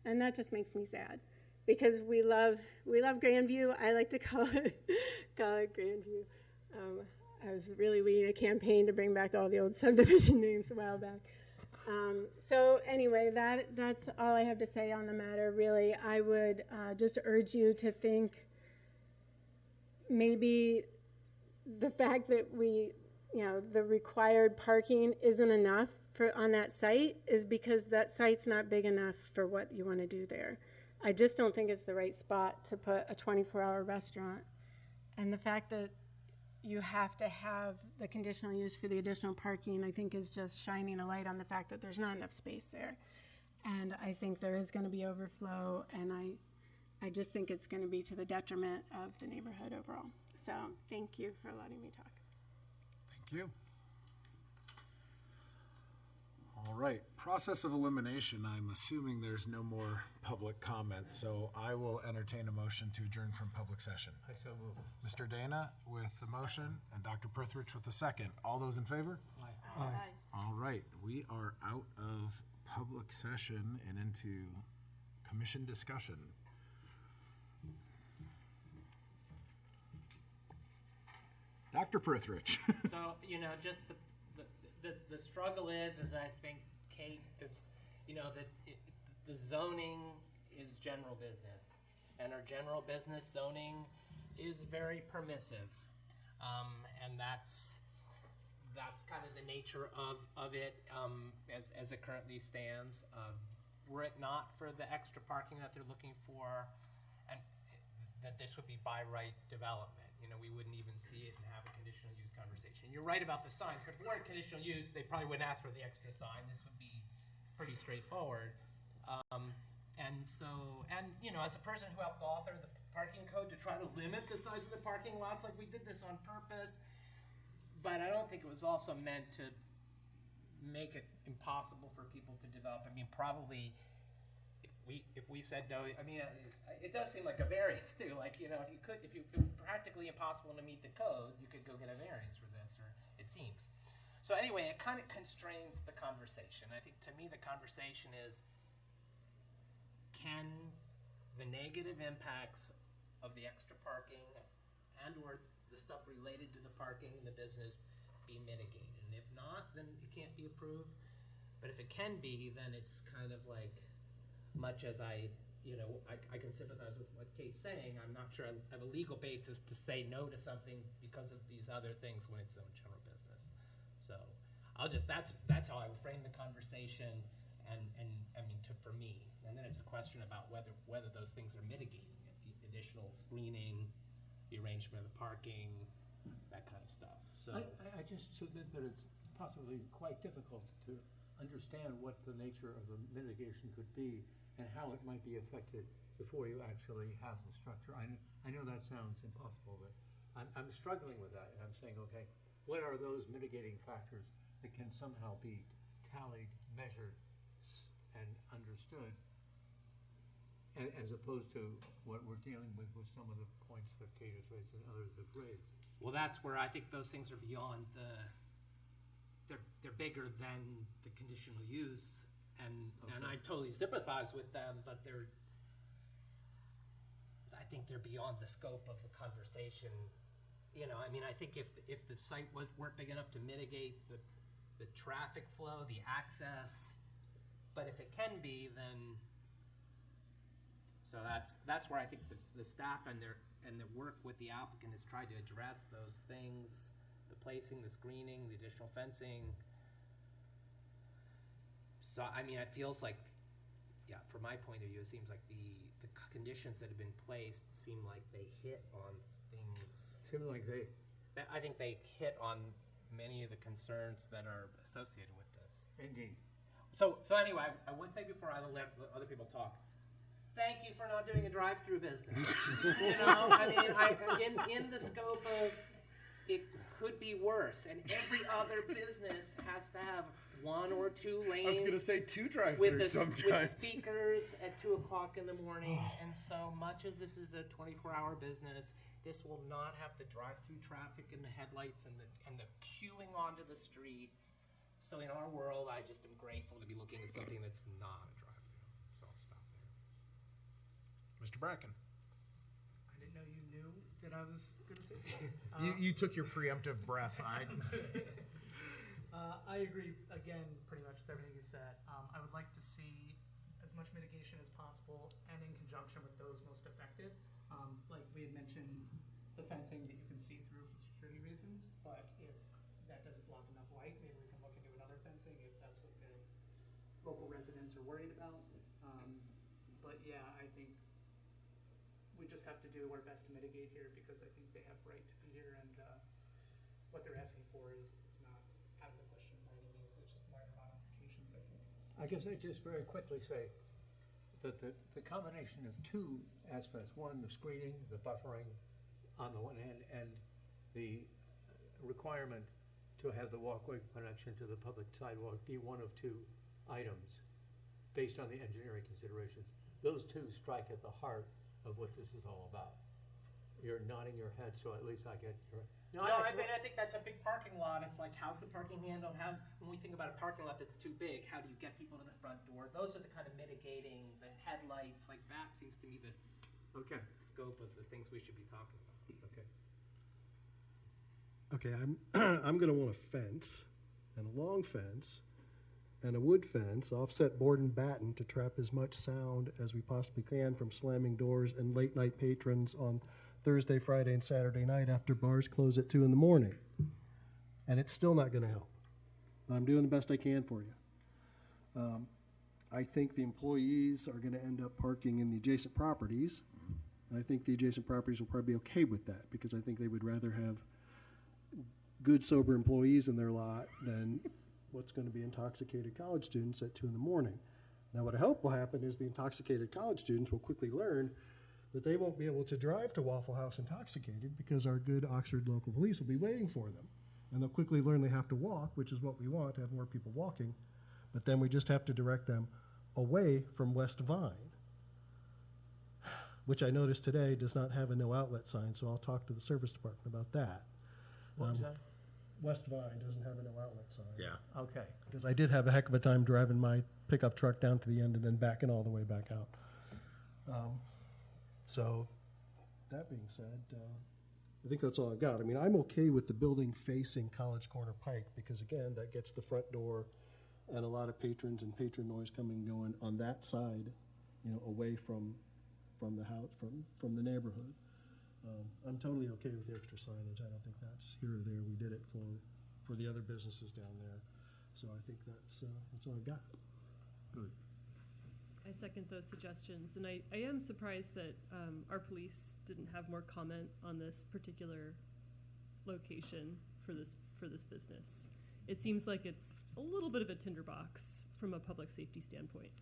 L: And that just makes me sad, because we love Grandview. I like to call it Grandview. I was really leading a campaign to bring back all the old subdivision names a while back. So anyway, that's all I have to say on the matter, really. I would just urge you to think maybe the fact that the required parking isn't enough on that site is because that site's not big enough for what you want to do there. I just don't think it's the right spot to put a 24-hour restaurant. And the fact that you have to have the conditional use for the additional parking, I think, is just shining a light on the fact that there's not enough space there. And I think there is going to be overflow, and I just think it's going to be to the detriment of the neighborhood overall. So thank you for letting me talk.
J: Thank you. All right, process of elimination. I'm assuming there's no more public comment, so I will entertain a motion to adjourn from public session.
B: I so move.
J: Mr. Dana with the motion and Dr. Perthrich with the second. All those in favor?
L: Aye.
J: All right, we are out of public session and into commission discussion. Dr. Perthrich.
G: So, just the struggle is I think, Kate, is, the zoning is general business, and our general business zoning is very permissive, and that's kind of the nature of it as it currently stands. Were it not for the extra parking that they're looking for, and that this would be by right development, we wouldn't even see it and have a conditional use conversation. You're right about the signs, but if it weren't conditional use, they probably wouldn't ask for the extra sign. This would be pretty straightforward. As a person who helped author the parking code to try to limit the size of the parking lots, like we did this on purpose, but I don't think it was also meant to make it impossible for people to develop. I mean, probably if we said no, I mean, it does seem like a variance too. Like, if it was practically impossible to meet the code, you could go get a variance for this, or it seems. So anyway, it kind of constrains the conversation. I think, to me, the conversation is, can the negative impacts of the extra parking and or the stuff related to the parking and the business be mitigated? And if not, then it can't be approved. But if it can be, then it's kind of like, much as I can sympathize with what Kate's saying, I'm not sure I have a legal basis to say no to something because of these other things when it's own general business. So that's how I would frame the conversation. and I mean, for me, and then it's a question about whether those things are mitigating it, the additional screening, the arrangement of the parking, that kind of stuff, so.
B: I just submit that it's possibly quite difficult to understand what the nature of the mitigation could be and how it might be affected before you actually have the structure. I know that sounds impossible, but I'm struggling with that, and I'm saying, okay, what are those mitigating factors that can somehow be tallied, measured, and understood, as opposed to what we're dealing with some of the points that Kate has raised and others have raised.
G: Well, that's where I think those things are beyond they're bigger than the conditional use, and I totally sympathize with them, but I think they're beyond the scope of the conversation. You know, I mean, I think if the site weren't big enough to mitigate the traffic flow, the access, but if it can be, then, so that's where I think the staff and their work with the applicant has tried to address those things, the placing, the screening, the additional fencing. So, I mean, it feels like, yeah, from my point of view, it seems like the conditions that have been placed seem like they hit on things. I think they hit on many of the concerns that are associated with this.
B: Indeed.
G: So anyway, I would say before I let other people talk, thank you for not doing a drive-through business. You know, I mean, in the scope of, it could be worse, and every other business has to have 1 or 2 lanes.
A: I was gonna say 2 drive-throughs sometimes.
G: With speakers at 2 o'clock in the morning, and so much as this is a 24-hour business, this will not have the drive-through traffic and the headlights and the queuing onto the street. So in our world, I just am grateful to be looking at something that's not a drive-through. So I'll stop there.
A: Mr. Bracken.
F: I didn't know you knew that I was gonna say something.
A: You took your preemptive breath.
F: I agree, again, pretty much with everything you said. I would like to see as much mitigation as possible and in conjunction with those most affected. Like we had mentioned, the fencing that you can see through for security reasons, but if that doesn't block enough light, maybe we can look into another fencing if that's what the local residents are worried about. But yeah, I think we just have to do our best to mitigate here because I think they have right to be here, and what they're asking for is it's not out of the question by any means. It's just minor modifications, I think.
B: I guess I just very quickly say that the combination of 2 aspects, one, the screening, the buffering on the one hand, and the requirement to have the walkway connection to the public sidewalk be one of 2 items based on the engineering considerations. Those 2 strike at the heart of what this is all about. You're nodding your head, so at least I get your...
G: No, I mean, I think that's a big parking lot. It's like, how's the parking handled? When we think about a parking lot that's too big, how do you get people to the front door? Those are the kind of mitigating, the headlights, like that seems to me the scope of the things we should be talking about.
B: Okay.
C: Okay, I'm gonna want a fence, and a long fence, and a wood fence, offset board and batten to trap as much sound as we possibly can from slamming doors and late night patrons on Thursday, Friday, and Saturday night after bars close at 2 in the morning. And it's still not gonna help. I'm doing the best I can for you. I think the employees are gonna end up parking in the adjacent properties. And I think the adjacent properties will probably be okay with that, because I think they would rather have good, sober employees in their lot than what's gonna be intoxicated college students at 2 in the morning. Now, what I hope will happen is the intoxicated college students will quickly learn that they won't be able to drive to Waffle House intoxicated because our good Oxford local police will be waiting for them. And they'll quickly learn they have to walk, which is what we want, to have more people walking. But then we just have to direct them away from West Vine, which I noticed today does not have a no outlet sign, so I'll talk to the service department about that.
B: What was that?
C: West Vine doesn't have a no outlet sign.
J: Yeah.
B: Okay.
C: Because I did have a heck of a time driving my pickup truck down to the end and then backing all the way back out. So, that being said, I think that's all I've got. I mean, I'm okay with the building facing College Corner Pike because, again, that gets the front door and a lot of patrons and patron noise coming and going on that side, you know, away from the house, from the neighborhood. I'm totally okay with the extra signage. I don't think that's here or there. We did it for the other businesses down there. So I think that's all I've got.
B: Good.
E: I second those suggestions, and I am surprised that our police didn't have more comment on this particular location for this business. It seems like it's a little bit of a tinderbox from a public safety standpoint.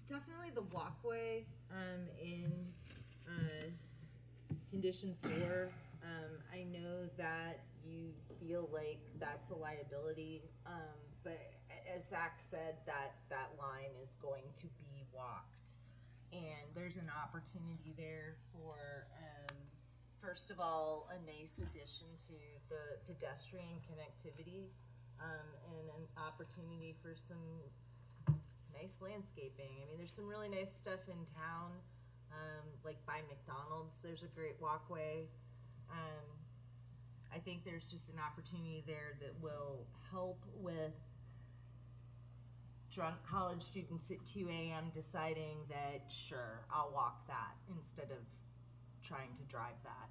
D: Definitely the walkway in condition 4. I know that you feel like that's a liability, but as Zach said, that line is going to be walked, and there's an opportunity there for first of all, a nice addition to the pedestrian connectivity, and an opportunity for some nice landscaping. I mean, there's some really nice stuff in town, like by McDonald's, there's a great walkway. I think there's just an opportunity there that will help with drunk college students at 2 a.m. deciding that, sure, I'll walk that instead of trying to drive that.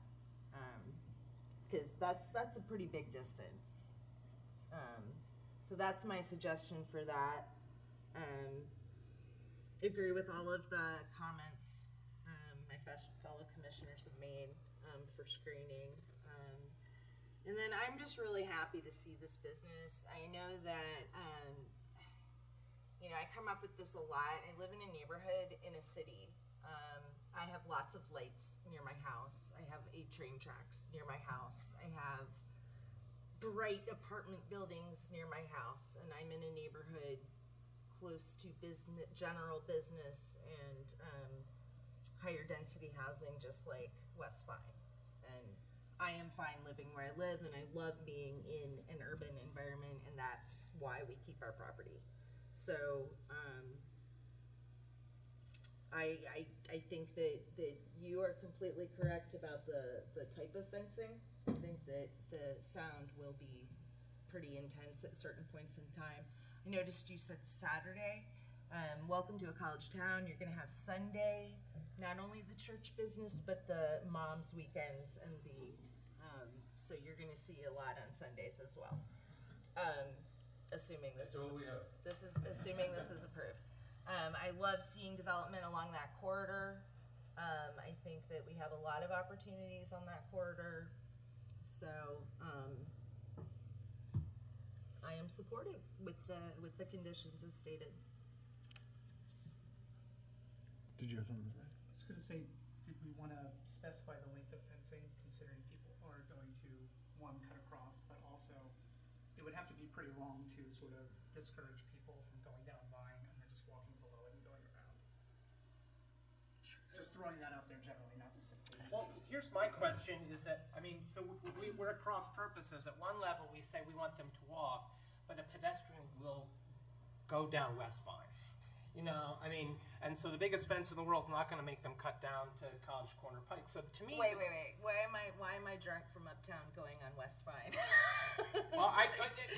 D: Because that's a pretty big distance. So that's my suggestion for that. Agree with all of the comments my fellow commissioners have made for screening. And then I'm just really happy to see this business. I know that, you know, I come up with this a lot. I live in a neighborhood in a city. I have lots of lights near my house. I have 8 train tracks near my house. I have bright apartment buildings near my house, and I'm in a neighborhood close to business, general business, and higher density housing, just like West Vine. And I am fine living where I live, and I love being in an urban environment, and that's why we keep our property. So I think that you are completely correct about the type of fencing. I think that the sound will be pretty intense at certain points in time. I noticed you said Saturday. Welcome to a college town. You're going to have Sunday, not only the church business, but the mom's weekends and the, so you're going to see a lot on Sundays as well. Assuming this is approved. I love seeing development along that corridor. I think that we have a lot of opportunities on that corridor. So I am supportive with the conditions as stated.
A: Did you have something to say?
F: I was going to say, did we want to specify the length of fencing, considering people are going to, one, cut across, but also it would have to be pretty long to sort of discourage people from going down Vine and then just walking below it and going around. Just throwing that out there generally, not specifically.
G: Well, here's my question is that, I mean, so we're at cross purposes. At one level, we say we want them to walk, but a pedestrian will go down West Vine. You know, I mean, and so the biggest fence in the world is not going to make them cut down to College Corner Pike. So to me,
D: Wait. Why am I drunk from uptown going on West Vine?
G: Well,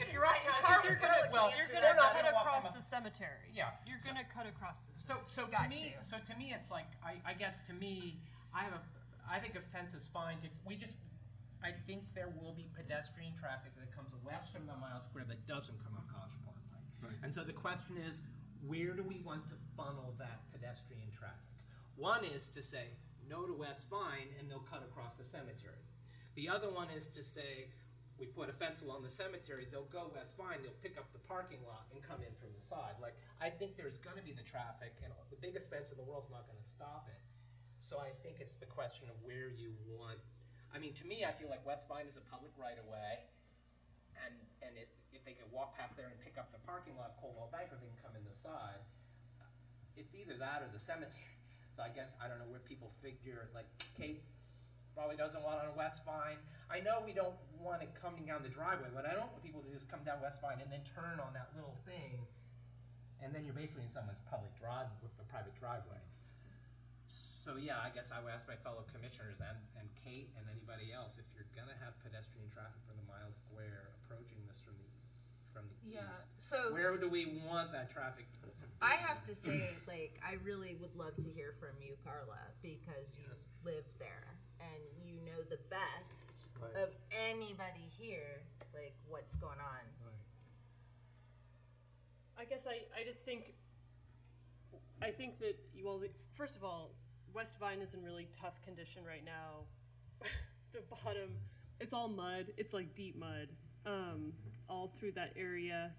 G: if you're uptown,
E: You're gonna cut across the cemetery.
G: Yeah.
E: You're gonna cut across the cemetery.
G: So to me, it's like I guess to me, I think a fence is fine. I think there will be pedestrian traffic that comes west from the Mile Square that doesn't come on College Corner Pike. Right. And so the question is, where do we want to funnel that pedestrian traffic? One is to say no to West Vine and they'll cut across the cemetery. The other one is to say we put a fence along the cemetery, they'll go West Vine, they'll pick up the parking lot and come in from the side. Like, I think there's going to be the traffic, and the biggest fence in the world is not going to stop it. So I think it's the question of where you want. I mean, to me, I feel like West Vine is a public right-of-way, and if they can walk past there and pick up the parking lot of Coldwell Bank, or they can come in the side, it's either that or the cemetery. So I guess, I don't know where people figure, like, Kate probably doesn't want on West Vine. I know we don't want it coming down the driveway. What I don't want people to do is come down West Vine and then turn on that little thing, and then you're basically in someone's public drive, with a private driveway. So yeah, I guess I would ask my fellow commissioners and Kate and anybody else, if you're gonna have pedestrian traffic from the Mile Square approaching this from the east,
D: So
G: where do we want that traffic to be?
D: I have to say, like, I really would love to hear from you, Carla, because you live there and you know the best
B: Right.
D: of anybody here, like, what's going on.
E: I guess I just think, I think that, well, first of all, West Vine is in really tough condition right now. The bottom, it's all mud, it's like deep mud, all through that area.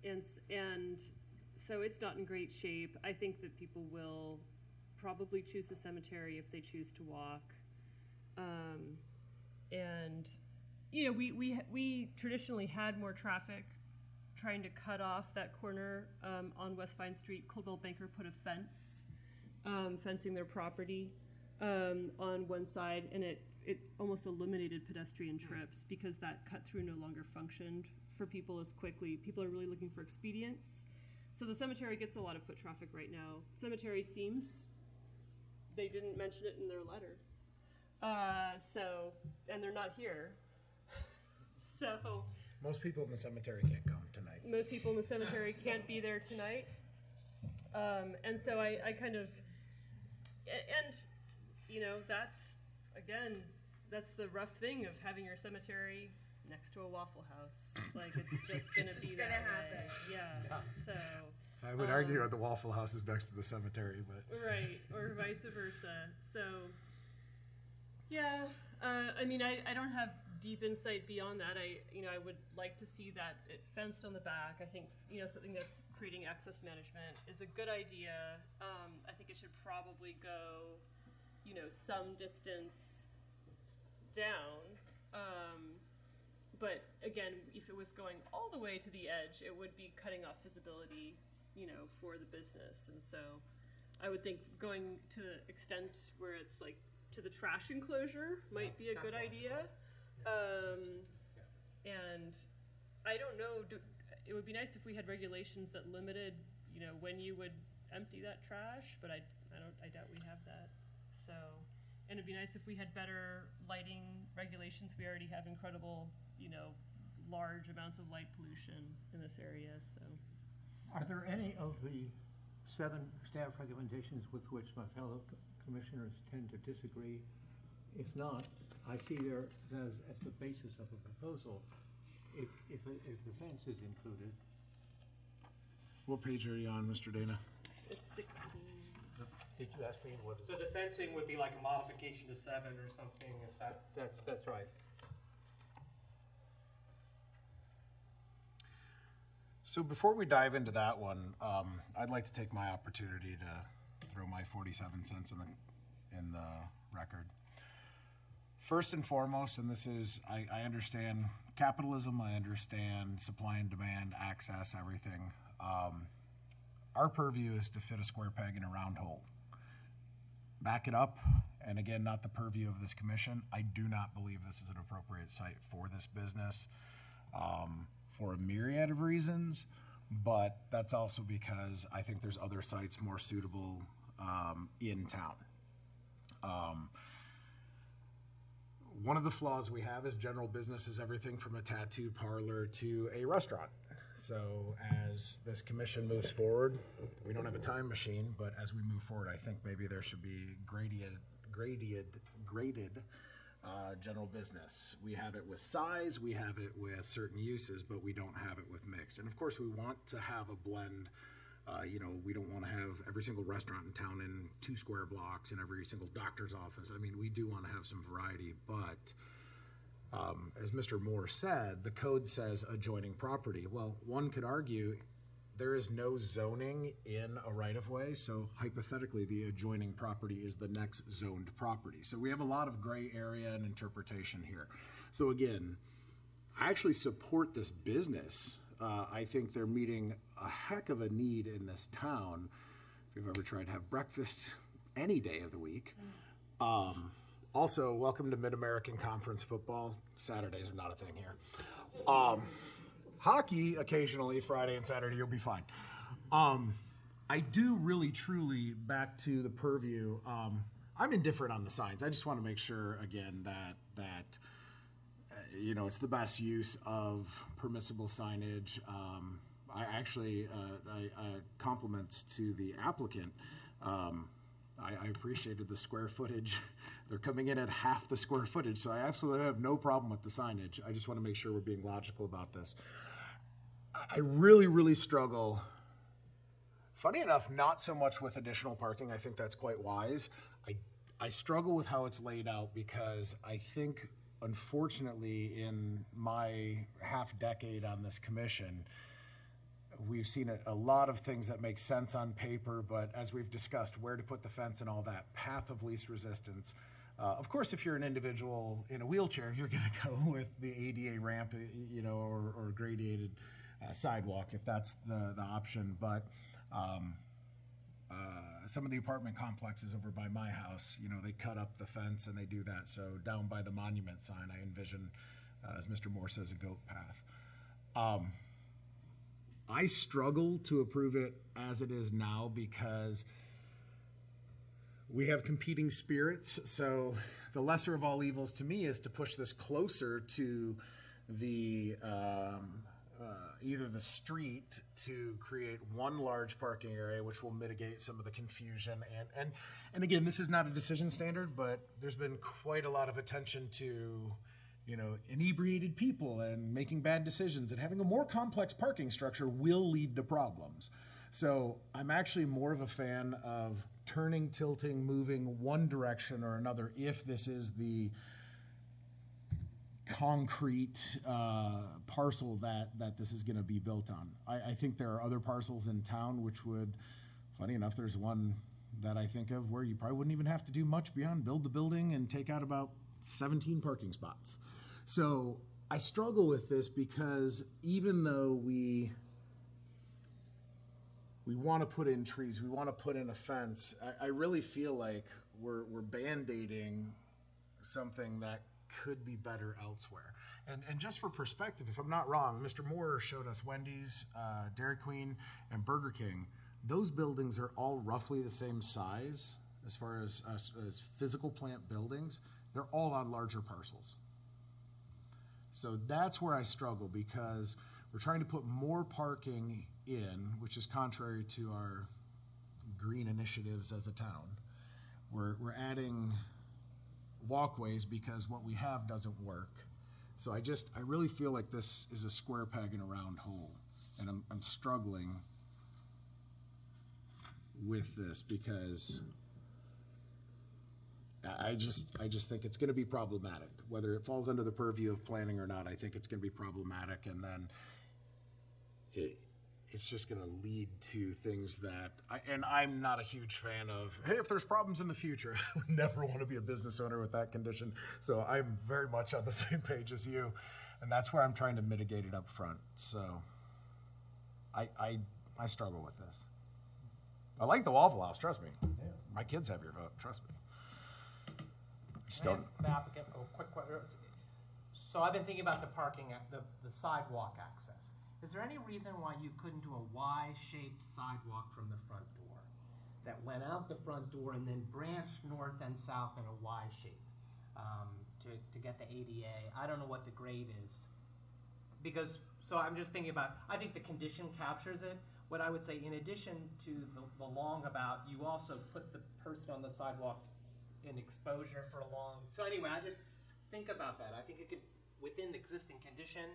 E: And so it's not in great shape. I think that people will probably choose the cemetery if they choose to walk. And, you know, we traditionally had more traffic trying to cut off that corner on West Vine Street. Coldwell Banker put a fence, fencing their property on one side, and it almost eliminated pedestrian trips because that cut through no longer functioned for people as quickly. People are really looking for expedience. So the cemetery gets a lot of foot traffic right now. Cemetery seems, they didn't mention it in their letter. And they're not here. So
J: Most people in the cemetery can't come tonight.
E: most people in the cemetery can't be there tonight. And so I kind of, and, you know, that's, again, that's the rough thing of having your cemetery next to a Waffle House. Like, it's just gonna be
D: just
E: that
D: gonna
E: way.
D: happen.
E: Yeah, so,
J: I would argue the Waffle House is next to the cemetery, but
E: right, or vice versa. So, yeah, I mean, I don't have deep insight beyond that. I would like to see that it fenced on the back. I think, you know, something that's creating access management is a good idea. I think it should probably go, you know, some distance down. But again, if it was going all the way to the edge, it would be cutting off visibility, you know, for the business. And so I would think going to the extent where it's like to the trash enclosure might be a good idea. And I don't know, it would be nice if we had regulations that limited, you know, when you would empty that trash, but I doubt we have that. So, and it'd be nice if we had better lighting regulations. We already have incredible, you know, large amounts of light pollution in this area, so.
B: Are there any of the 7 staff recommendations with which my fellow commissioners tend to disagree? If not, I see there as the basis of a proposal, if the fence is included.
J: what page are you on, Mr. Dana?
E: It's 16.
I: So the fencing would be like a modification to 7 or something, is that?
B: That's right.
J: So before we dive into that one, I'd like to take my opportunity to throw my 47 cents in the record. First and foremost, and this is, I understand capitalism, I understand supply and demand, access, everything. Our purview is to fit a square peg in a round hole. Back it up, and again, not the purview of this commission. I do not believe this is an appropriate site for this business for a myriad of reasons, but that's also because I think there's other sites more suitable in town. One of the flaws we have is general business is everything from a tattoo parlor to a restaurant. So as this commission moves forward, we don't have a time machine, but as we move forward, I think maybe there should be graded general business. We have it with size, we have it with certain uses, but we don't have it with mixed. And of course, we want to have a blend. You know, we don't want to have every single restaurant in town in 2 square blocks and every single doctor's office. I mean, we do want to have some variety, but as Mr. Moore said, the code says adjoining property. Well, one could argue there is no zoning in a right-of-way, so hypothetically, the adjoining property is the next zoned property. So we have a lot of gray area and interpretation here. So again, I actually support this business. I think they're meeting a heck of a need in this town. If you've ever tried to have breakfast any day of the week. Also, welcome to Mid-American Conference football. Saturdays are not a thing here. Hockey, occasionally, Friday and Saturday, you'll be fine. I do really, truly, back to the purview, I'm indifferent on the signs. I just want to make sure, again, that you know, it's the best use of permissible signage. I actually, compliments to the applicant. I appreciated the square footage. They're coming in at half the square footage, so I absolutely have no problem with the signage. I just want to make sure we're being logical about this. I really, really struggle. Funny enough, not so much with additional parking. I think that's quite wise. I struggle with how it's laid out because I think, unfortunately, in my half decade on this commission, we've seen a lot of things that make sense on paper, but as we've discussed, where to put the fence and all that, path of least resistance. Of course, if you're an individual in a wheelchair, you're going to go with the ADA ramp, you know, or gradated sidewalk if that's the option. But some of the apartment complexes over by my house, you know, they cut up the fence and they do that. So down by the monument sign, I envision, as Mr. Moore says, a goat path. I struggle to approve it as it is now because we have competing spirits. So the lesser of all evils to me is to push this closer to the either the street to create one large parking area, which will mitigate some of the confusion. And again, this is not a decision standard, but there's been quite a lot of attention to, you know, inebriated people and making bad decisions, and having a more complex parking structure will lead to problems. So I'm actually more of a fan of turning, tilting, moving one direction or another if this is the concrete parcel that this is going to be built on. I think there are other parcels in town which would, funny enough, there's one that I think of where you probably wouldn't even have to do much beyond build the building and take out about 17 parking spots. So I struggle with this because even though we want to put in trees, we want to put in a fence, I really feel like we're Band-Aiding something that could be better elsewhere. And just for perspective, if I'm not wrong, Mr. Moore showed us Wendy's, Dairy Queen, and Burger King. Those buildings are all roughly the same size as far as physical plant buildings. They're all on larger parcels. So that's where I struggle, because we're trying to put more parking in, which is contrary to our green initiatives as a town. We're adding walkways because what we have doesn't work. So I really feel like this is a square peg in a round hole, and I'm struggling with this because I just think it's going to be problematic. Whether it falls under the purview of planning or not, I think it's going to be problematic, and then it's just going to lead to things that, I'm not a huge fan of, hey, if there's problems in the future, I would never want to be a business owner with that condition. So I'm very much on the same page as you, and that's where I'm trying to mitigate it up front. So I struggle with this. I like the Waffle House, trust me. Yeah. My kids have your vote, trust me. Just
G: Can I
J: don't.
G: ask the applicant a quick question? So I've been thinking about the parking, the sidewalk access. Is there any reason why you couldn't do a Y-shaped sidewalk from the front door that went out the front door and then branched north and south in a Y shape to get the ADA? I don't know what the grade is. Because, so I'm just thinking about, I think the condition captures it. What I would say, in addition to the long about, you also put the person on the sidewalk in exposure for a long, so anyway, I just think about that. I think it could, within the existing condition,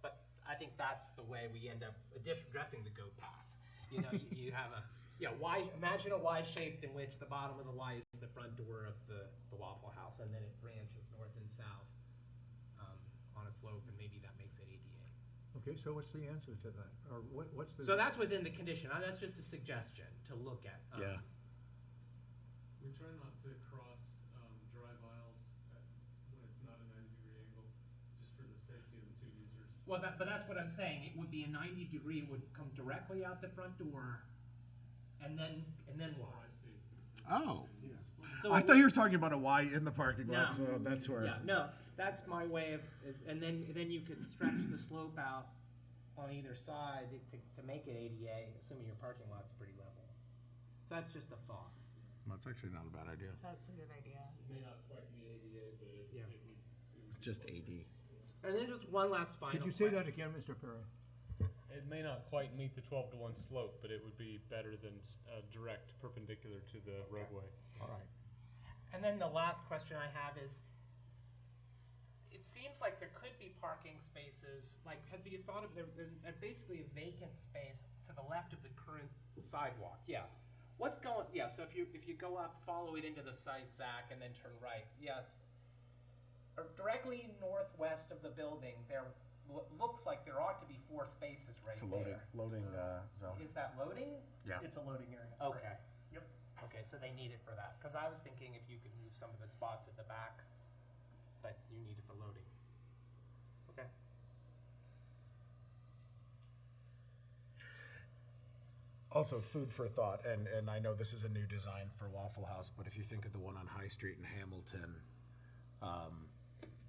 G: but I think that's the way we end up addressing the goat path. You know, you have a, imagine a Y shaped in which the bottom of the Y is the front door of the Waffle House, and then it branches north and south on a slope, and maybe that makes it ADA.
B: Okay, so what's the answer to that? Or what's the?
G: So that's within the condition. That's just a suggestion to look at.
J: Yeah.
H: We try not to cross drive aisles when it's not a 90-degree angle, just for the safety of the two users.
G: Well, but that's what I'm saying. It would be a 90-degree. It would come directly out the front door, and then what?
H: Oh, I see.
J: Oh.
G: So
J: I thought you were talking about a Y in the parking lot, so that's where.
G: Yeah, no, that's my way of, and then you could stretch the slope out on either side to make it ADA, assuming your parking lot's pretty level. So that's just a thought.
J: That's actually not a bad idea.
D: That's a good idea.
H: It may not quite be ADA, but it would
J: Just AD.
G: And then just one last final
B: Could you say
G: question.
B: that again, Mr. Perry?
H: It may not quite meet the 12-to-1 slope, but it would be better than direct perpendicular to the roadway.
B: All right.
G: And then the last question I have is, it seems like there could be parking spaces, like, have you thought of, there's basically a vacant space to the left of the current sidewalk, yeah. What's going, yeah, so if you go up, follow it into the site, Zach, and then turn right, yes. Directly northwest of the building, there looks like there ought to be 4 spaces right
J: It's a
G: there.
J: loading zone.
G: Is that loading?
J: Yeah.
I: It's a loading area.
G: Okay.
I: Yep.
G: Okay, so they need it for that, because I was thinking if you could move some of the spots at the back, but you need it for loading. Okay.
J: Also, food for thought, and I know this is a new design for Waffle House, but if you think of the one on High Street in Hamilton,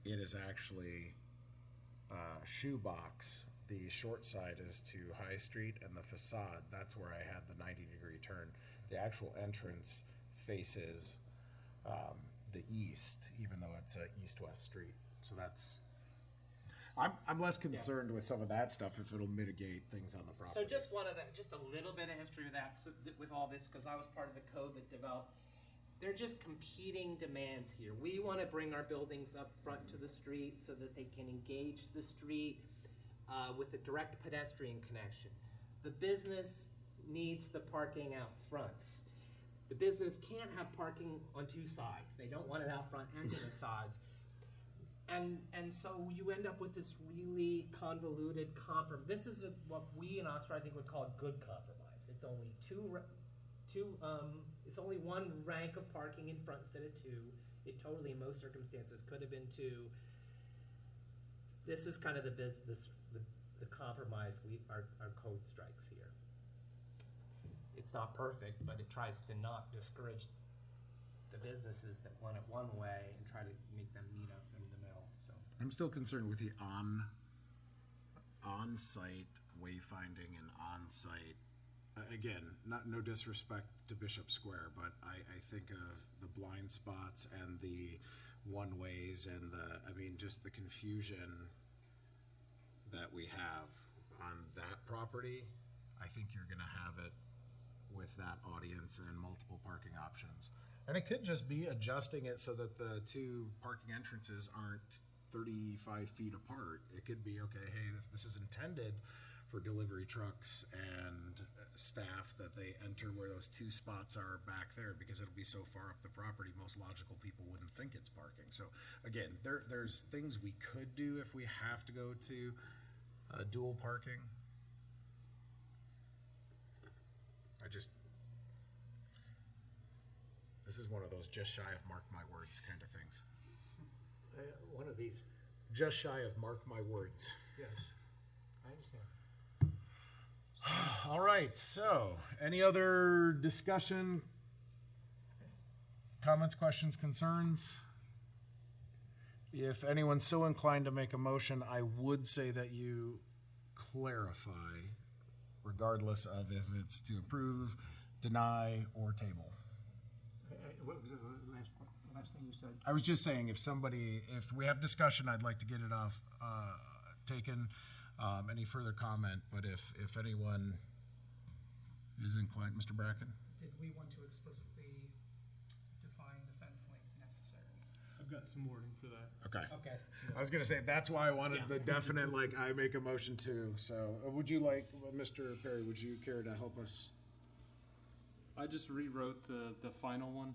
J: it is actually shoebox. The short side is to High Street, and the facade, that's where I had the 90-degree turn. The actual entrance faces the east, even though it's a east-west street. So that's, I'm less concerned with some of that stuff if it'll mitigate things on the property.
G: So just just a little bit of history with that, so with all this, because I was part of the code that developed. They're just competing demands here. We want to bring our buildings up front to the street so that they can engage the street with a direct pedestrian connection. The business needs the parking out front. The business can't have parking on 2 sides. They don't want it out front and to the sides. And so you end up with this really convoluted compromise. This is what we in Oxford, I think, would call a good compromise. It's only it's only 1 rank of parking in front instead of 2. It totally, in most circumstances, could have been 2. This is kind of the compromise our code strikes here. It's not perfect, but it tries to not discourage the businesses that want it one way and try to make them meet us in the middle. So
J: I'm still concerned with the on-site wayfinding and on-site. Again, no disrespect to Bishop Square, but I think of the blind spots and the one-ways and just the confusion that we have on that property. I think you're going to have it with that audience and multiple parking options. And it could just be adjusting it so that the 2 parking entrances aren't 35 feet apart. It could be, okay, hey, if this is intended for delivery trucks and staff, that they enter where those 2 spots are back there, because it'll be so far up the property, most logical people wouldn't think it's parking. So again, there's things we could do if we have to go to dual parking. This is one of those just shy of mark my words kind of things.
B: One of these.
J: Just shy of mark my words.
B: Yes, I understand.
J: All right, so any other discussion, comments, questions, concerns? If anyone's so inclined to make a motion, I would say that you clarify, regardless of if it's to approve, deny, or table.
B: What was the last thing you said?
J: I was just saying, if we have discussion, I'd like to get it off, taken, any further comment, but if anyone is inclined, Mr. Bracken?
F: Did we want to explicitly define the fence length necessary?
H: I've got some wording for that.
J: Okay.
G: okay.
J: I was gonna say, that's why I wanted the definite, I make a motion too, so, would you like, Mr. Perry, would you care to help us?
H: I just rewrote the final one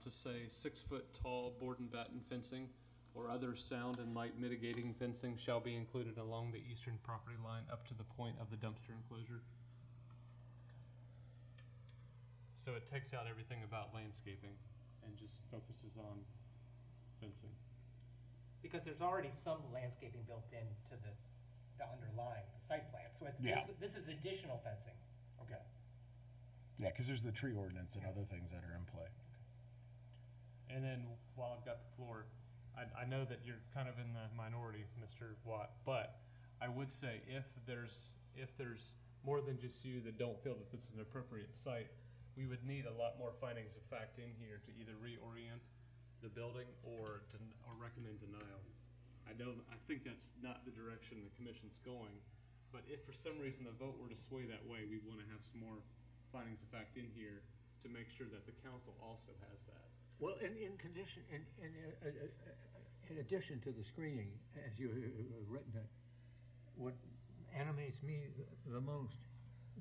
H: to say 6-foot tall board and batten fencing or other sound and light mitigating fencing shall be included along the eastern property line up to the point of the dumpster enclosure. So it takes out everything about landscaping and just focuses on fencing.
G: Because there's already some landscaping built into the underlying, the site plan. So it's this is additional fencing. Okay.
J: Yeah, because there's the tree ordinance and other things that are in play.
H: And then while I've got the floor, I know that you're kind of in the minority, Mr. Watt, but I would say if there's more than just you that don't feel that this is an appropriate site, we would need a lot more findings of fact in here to either reorient the building or recommend denial. I think that's not the direction the commission's going, But if for some reason the vote were to sway that way, we want to have some more findings of fact in here to make sure that the council also has that.
B: Well, in addition to the screening, as you have written it, what animates me the most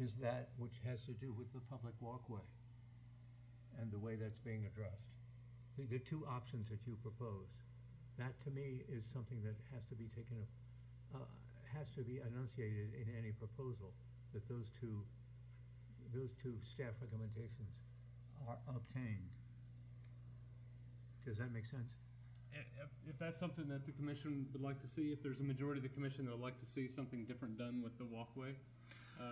B: is that which has to do with the public walkway and the way that's being addressed. The two options that you propose, that to me is something that has to be taken, has to be enunciated in any proposal, that those two staff recommendations are obtained. Does that make sense?
H: If that's something that the commission would like to see, if there's a majority of the commission that would like to see something different done with the walkway.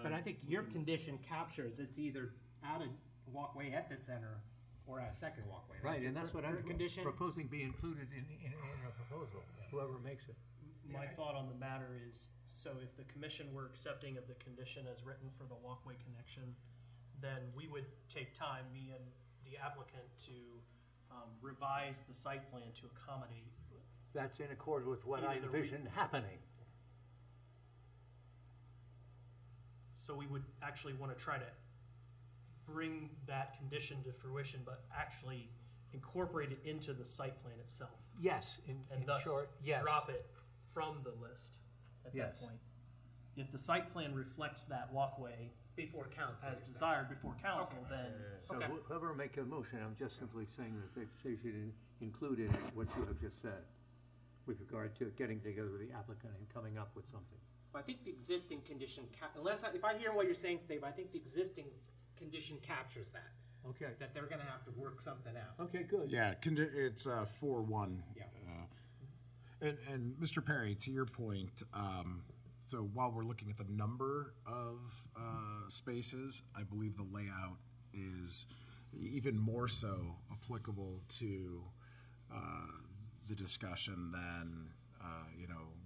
G: But I think your condition captures, it's either add a walkway at the center or add a second walkway.
B: Right, and that's what I'm
G: condition.
B: proposing be included in a proposal, whoever makes it.
I: My thought on the matter is, so if the commission were accepting of the condition as written for the walkway connection, then we would take time, me and the applicant, to revise the site plan to accommodate.
B: That's in accord with what I
I: Either
B: envision happening.
I: So we would actually want to try to bring that condition to fruition, but actually incorporate it into the site plan itself.
B: Yes, in
I: thus
B: short, yes.
I: drop it from the list at
B: Yes.
I: that point. If the site plan reflects that walkway
G: Before council.
I: as desired before council, then,
B: So
I: okay.
B: whoever make a motion, I'm just simply saying that they should include in it what you have just said with regard to getting together with the applicant and coming up with something.
G: I think the existing condition, if I hear what you're saying, Steve, I think the existing condition captures that,
B: Okay.
G: that they're gonna have to work something out.
B: Okay, good.
J: Yeah, it's 4-1.
G: Yeah.
J: And Mr. Perry, to your point, so while we're looking at the number of spaces, I believe the layout is even more so applicable to the discussion than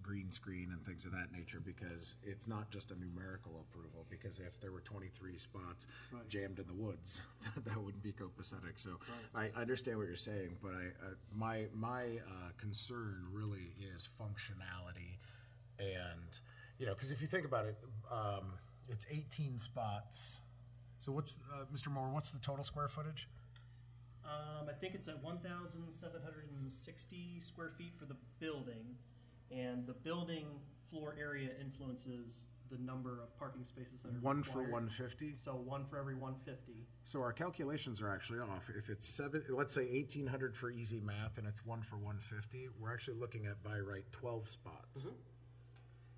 J: green screen and things of that nature, because it's not just a numerical approval, because if there were 23 spots
B: Right.
J: jammed in the woods, that wouldn't be copacetic. So I understand what you're saying, but my concern really is functionality, and because if you think about it, it's 18 spots. So what's Mr. Moore? What's the total square footage?
I: I think it's at 1,760 square feet for the building, and the building floor area influences the number of parking spaces that are
J: One for
I: required.
J: 150.
I: So one for every 150.
J: So our calculations are actually off. If it's let's say 1,800 for easy math, and it's 1 for 150, we're actually looking at by right 12 spots.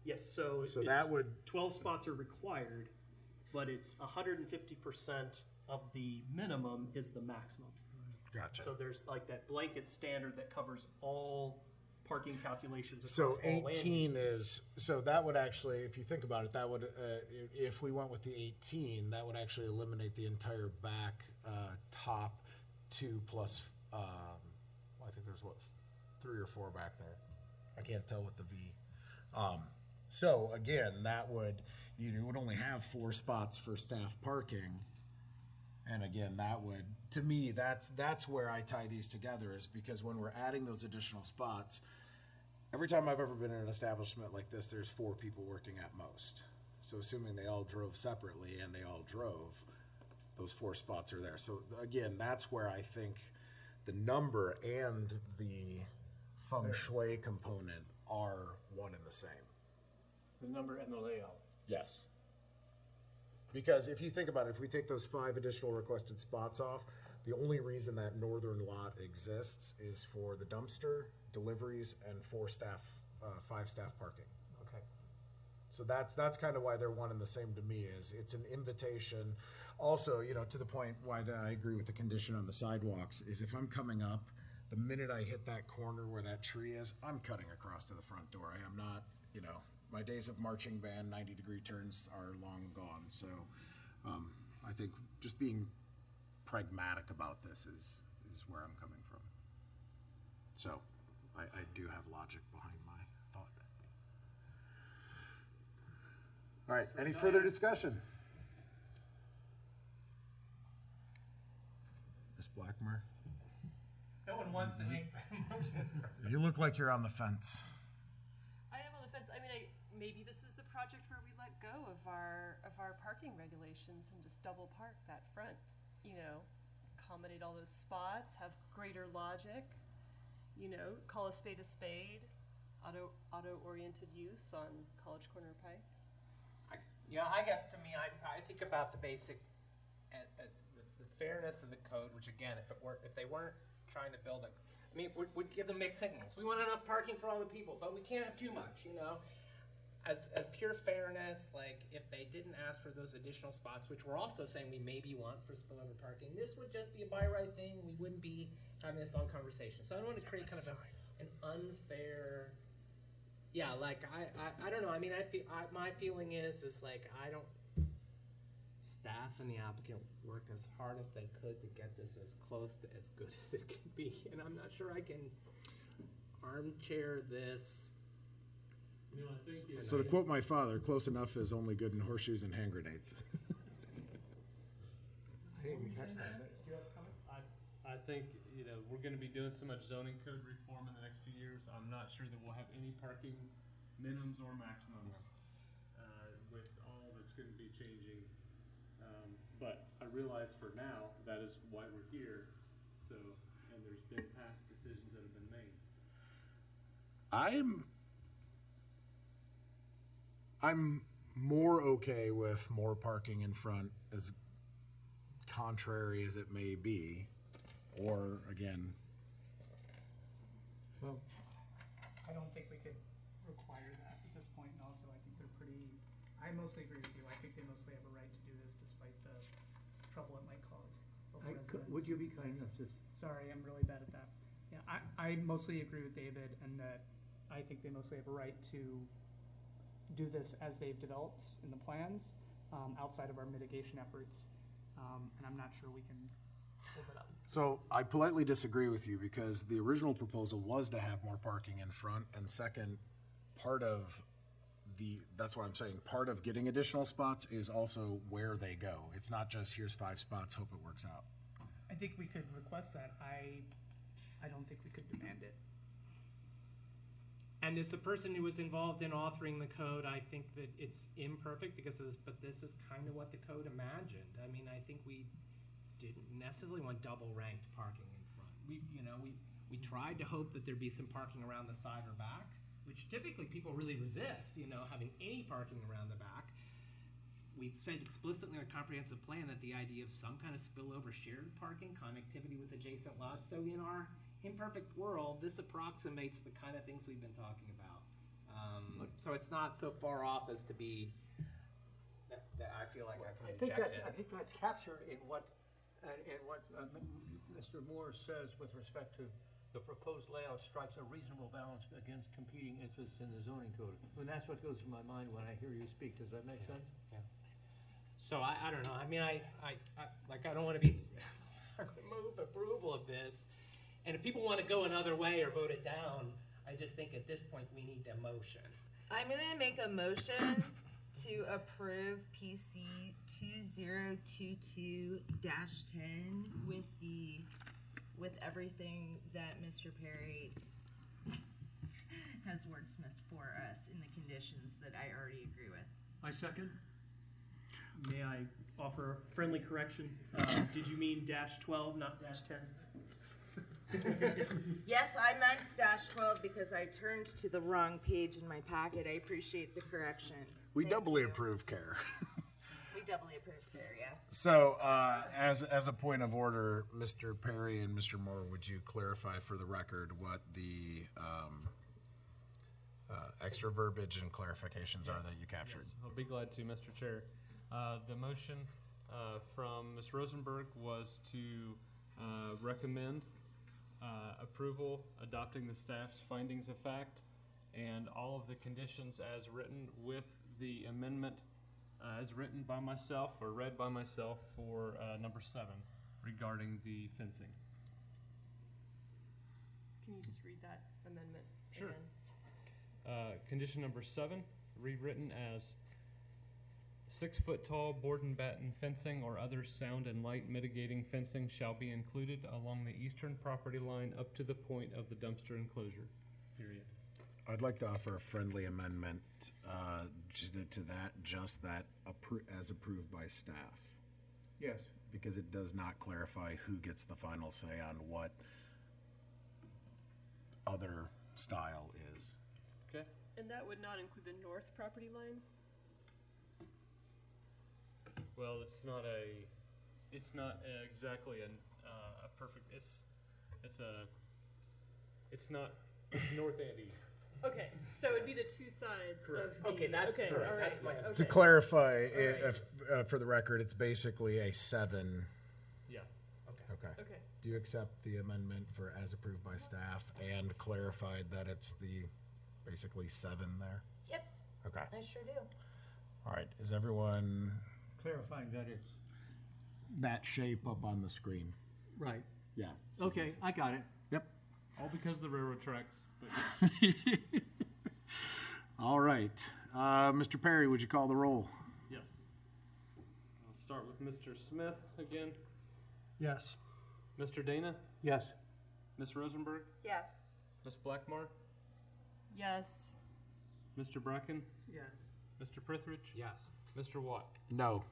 I: Yes, so
J: So
I: it's
J: that would
I: 12 spots are required, but it's 150% of the minimum is the maximum.
J: gotcha.
I: So there's like that blanket standard that covers all parking calculations across
J: So
I: all land
J: 18
I: uses.
J: so that would actually, if you think about it, that would, if we went with the 18, that would actually eliminate the entire back top 2 plus, I think there's 3 or 4 back there. I can't tell with the V. So again, that would, you would only have 4 spots for staff parking. And again, that would, to me, that's where I tie these together, is because when we're adding those additional spots, every time I've ever been in an establishment like this, there's 4 people working at most. So assuming they all drove separately and they all drove, those 4 spots are there. So again, that's where I think the number and the feng shui component are one and the same.
B: The number and the layout.
J: Yes. Because if you think about it, if we take those 5 additional requested spots off, the only reason that northern lot exists is for the dumpster, deliveries, and 5 staff parking.
B: Okay.
J: So that's kind of why they're one and the same to me, is it's an invitation. Also, to the point why I agree with the condition on the sidewalks, is if I'm coming up, the minute I hit that corner where that tree is, I'm cutting across to the front door. I am not, my days of marching band 90-degree turns are long gone. So I think just being pragmatic about this is where I'm coming from. So I do have logic behind my thought. All right, any further discussion? Ms. Blackmer?
G: No one wants to make that motion.
J: You look like you're on the fence.
E: I am on the fence. I mean, maybe this is the project where we let go of our parking regulations and just double park that front, you know, accommodate all those spots, have greater logic, you know, call a spade, auto-oriented use on College Corner Pike.
G: I guess to me, I think about the basic, the fairness of the code, which again, if they weren't trying to build we'd give them mixed signals. We want enough parking for all the people, but we can't have too much, you know? As pure fairness, like, if they didn't ask for those additional spots, which we're also saying we maybe want for spillover parking, this would just be a by right thing. We wouldn't be having this long conversation. So I don't want to create kind of an unfair, like, I don't know. I mean, my feeling is like, staff and the applicant worked as hard as they could to get this as close to as good as it can be. And I'm not sure I can armchair this.
H: You know, I think
J: So to quote my father, close enough is only good in horseshoes and hand grenades.
H: I think, you know, we're gonna be doing so much zoning code reform in the next few years. I'm not sure that we'll have any parking minimums or maximums, with all that's gonna be changing. But I realize for now, that is why we're here. So, and there's been past decisions that have been made.
J: I'm more okay with more parking in front, as contrary as it may be, or again.
F: Well, I don't think we could require that at this point, and also I think I mostly agree with you. I think they mostly have a right to do this despite the trouble it might cause local residents.
B: Would you be kind enough to?
F: Sorry, I'm really bad at that. Yeah, I mostly agree with David, and that I think they mostly have a right to do this as they've developed in the plans, outside of our mitigation efforts, and I'm not sure we can hold it up.
J: So I politely disagree with you, because the original proposal was to have more parking in front, and second, that's what I'm saying, part of getting additional spots is also where they go. It's not just here's 5 spots, hope it works out.
F: I think we could request that. I don't think we could demand it.
G: And as a person who was involved in authoring the code, I think that it's imperfect because of this, but this is kind of what the code imagined. I mean, I think we didn't necessarily want double ranked parking in front. We tried to hope that there'd be some parking around the side or back, which typically people really resist, having any parking around the back. We said explicitly in our comprehensive plan that the idea of some kind of spillover shared parking, connectivity with adjacent lots. So in our imperfect world, this approximates the kind of things we've been talking about. So it's not so far off as to be that I feel like I can inject it.
B: I think that's captured in what Mr. Moore says with respect to the proposed layout strikes a reasonable balance against competing interests in the zoning code. And that's what goes through my mind when I hear you speak. Does that make sense?
G: Yeah. So I don't know. I mean, I don't want to be move approval of this. And if people want to go another way or vote it down, I just think at this point we need a motion.
D: I'm gonna make a motion to approve PC 2022-10 with everything that Mr. Perry has wordsmithed for us in the conditions that I already agree with.
B: I second.
I: May I offer a friendly correction? Did you mean -12, not -10?
D: Yes, I meant -12 because I turned to the wrong page in my packet. I appreciate the correction.
J: We
D: Thank
J: doubly
D: you.
J: approve care.
D: We doubly approve there, yeah.
J: So, as a point of order, Mr. Perry and Mr. Moore, would you clarify for the record what the extra verbiage and clarifications are that you captured?
H: Yes, I'll be glad to, Mr. Chair. The motion from Ms. Rosenberg was to recommend approval, adopting the staff's findings of fact, and all of the conditions as written with the amendment as written by myself or read by myself for number 7 regarding the fencing.
E: Can you just read that amendment
H: Sure.
E: again?
H: Condition number 7, rewritten as 6-foot tall board and batten fencing or other sound and light mitigating fencing shall be included along the eastern property line up to the point of the dumpster enclosure, period.
J: I'd like to offer a friendly amendment just that as approved by staff.
B: Yes.
J: Because it does not clarify who gets the final say on what other style is.
H: Okay.
E: And that would not include the north property line?
H: Well, it's not exactly a perfect, it's north and east.
E: Okay, so it'd be the two sides
H: Correct.
E: of the.
G: Okay, that's
E: okay,
G: correct.
E: all right,
G: That's my
E: okay.
J: To clarify, for the record, it's basically a 7.
H: Yeah.
J: Okay.
E: Okay,
J: Do you accept the amendment for as approved by staff and clarified that it's the basically 7 there?
D: Yep,
J: Okay.
D: I sure do.
J: All right. Is everyone
B: Clarifying that it's,
J: that shape up on the screen?
B: right.
J: Yeah.
B: Okay, I got it.
J: Yep.
H: All because of the railroad tracks. But
J: All right. Mr. Perry, would you call the roll?
H: yes. I'll start with Mr. Smith again.
C: Yes.
H: Mr. Dana,
B: Yes.
H: Ms. Rosenberg,
D: Yes.
H: Ms. Blackmore,
E: yes.
H: Mr. Bracken,
F: Yes.
H: Mr. Prithridge,
G: Yes.
H: Mr. Watt.
J: No.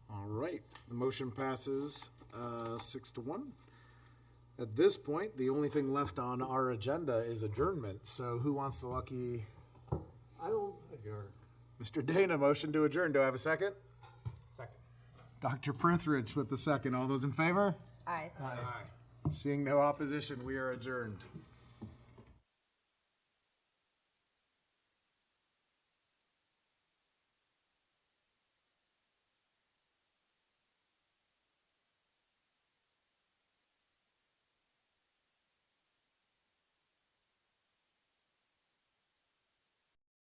J: All right, the motion passes 6-1. At this point, the only thing left on our agenda is adjournment. So who wants the lucky?
B: I will adjourn.
J: Mr. Dana, motion to adjourn. Do I have a second?
G: Second.
J: Dr. Prithridge with the second. All those in favor?
D: Aye.
J: Seeing no opposition, we are adjourned.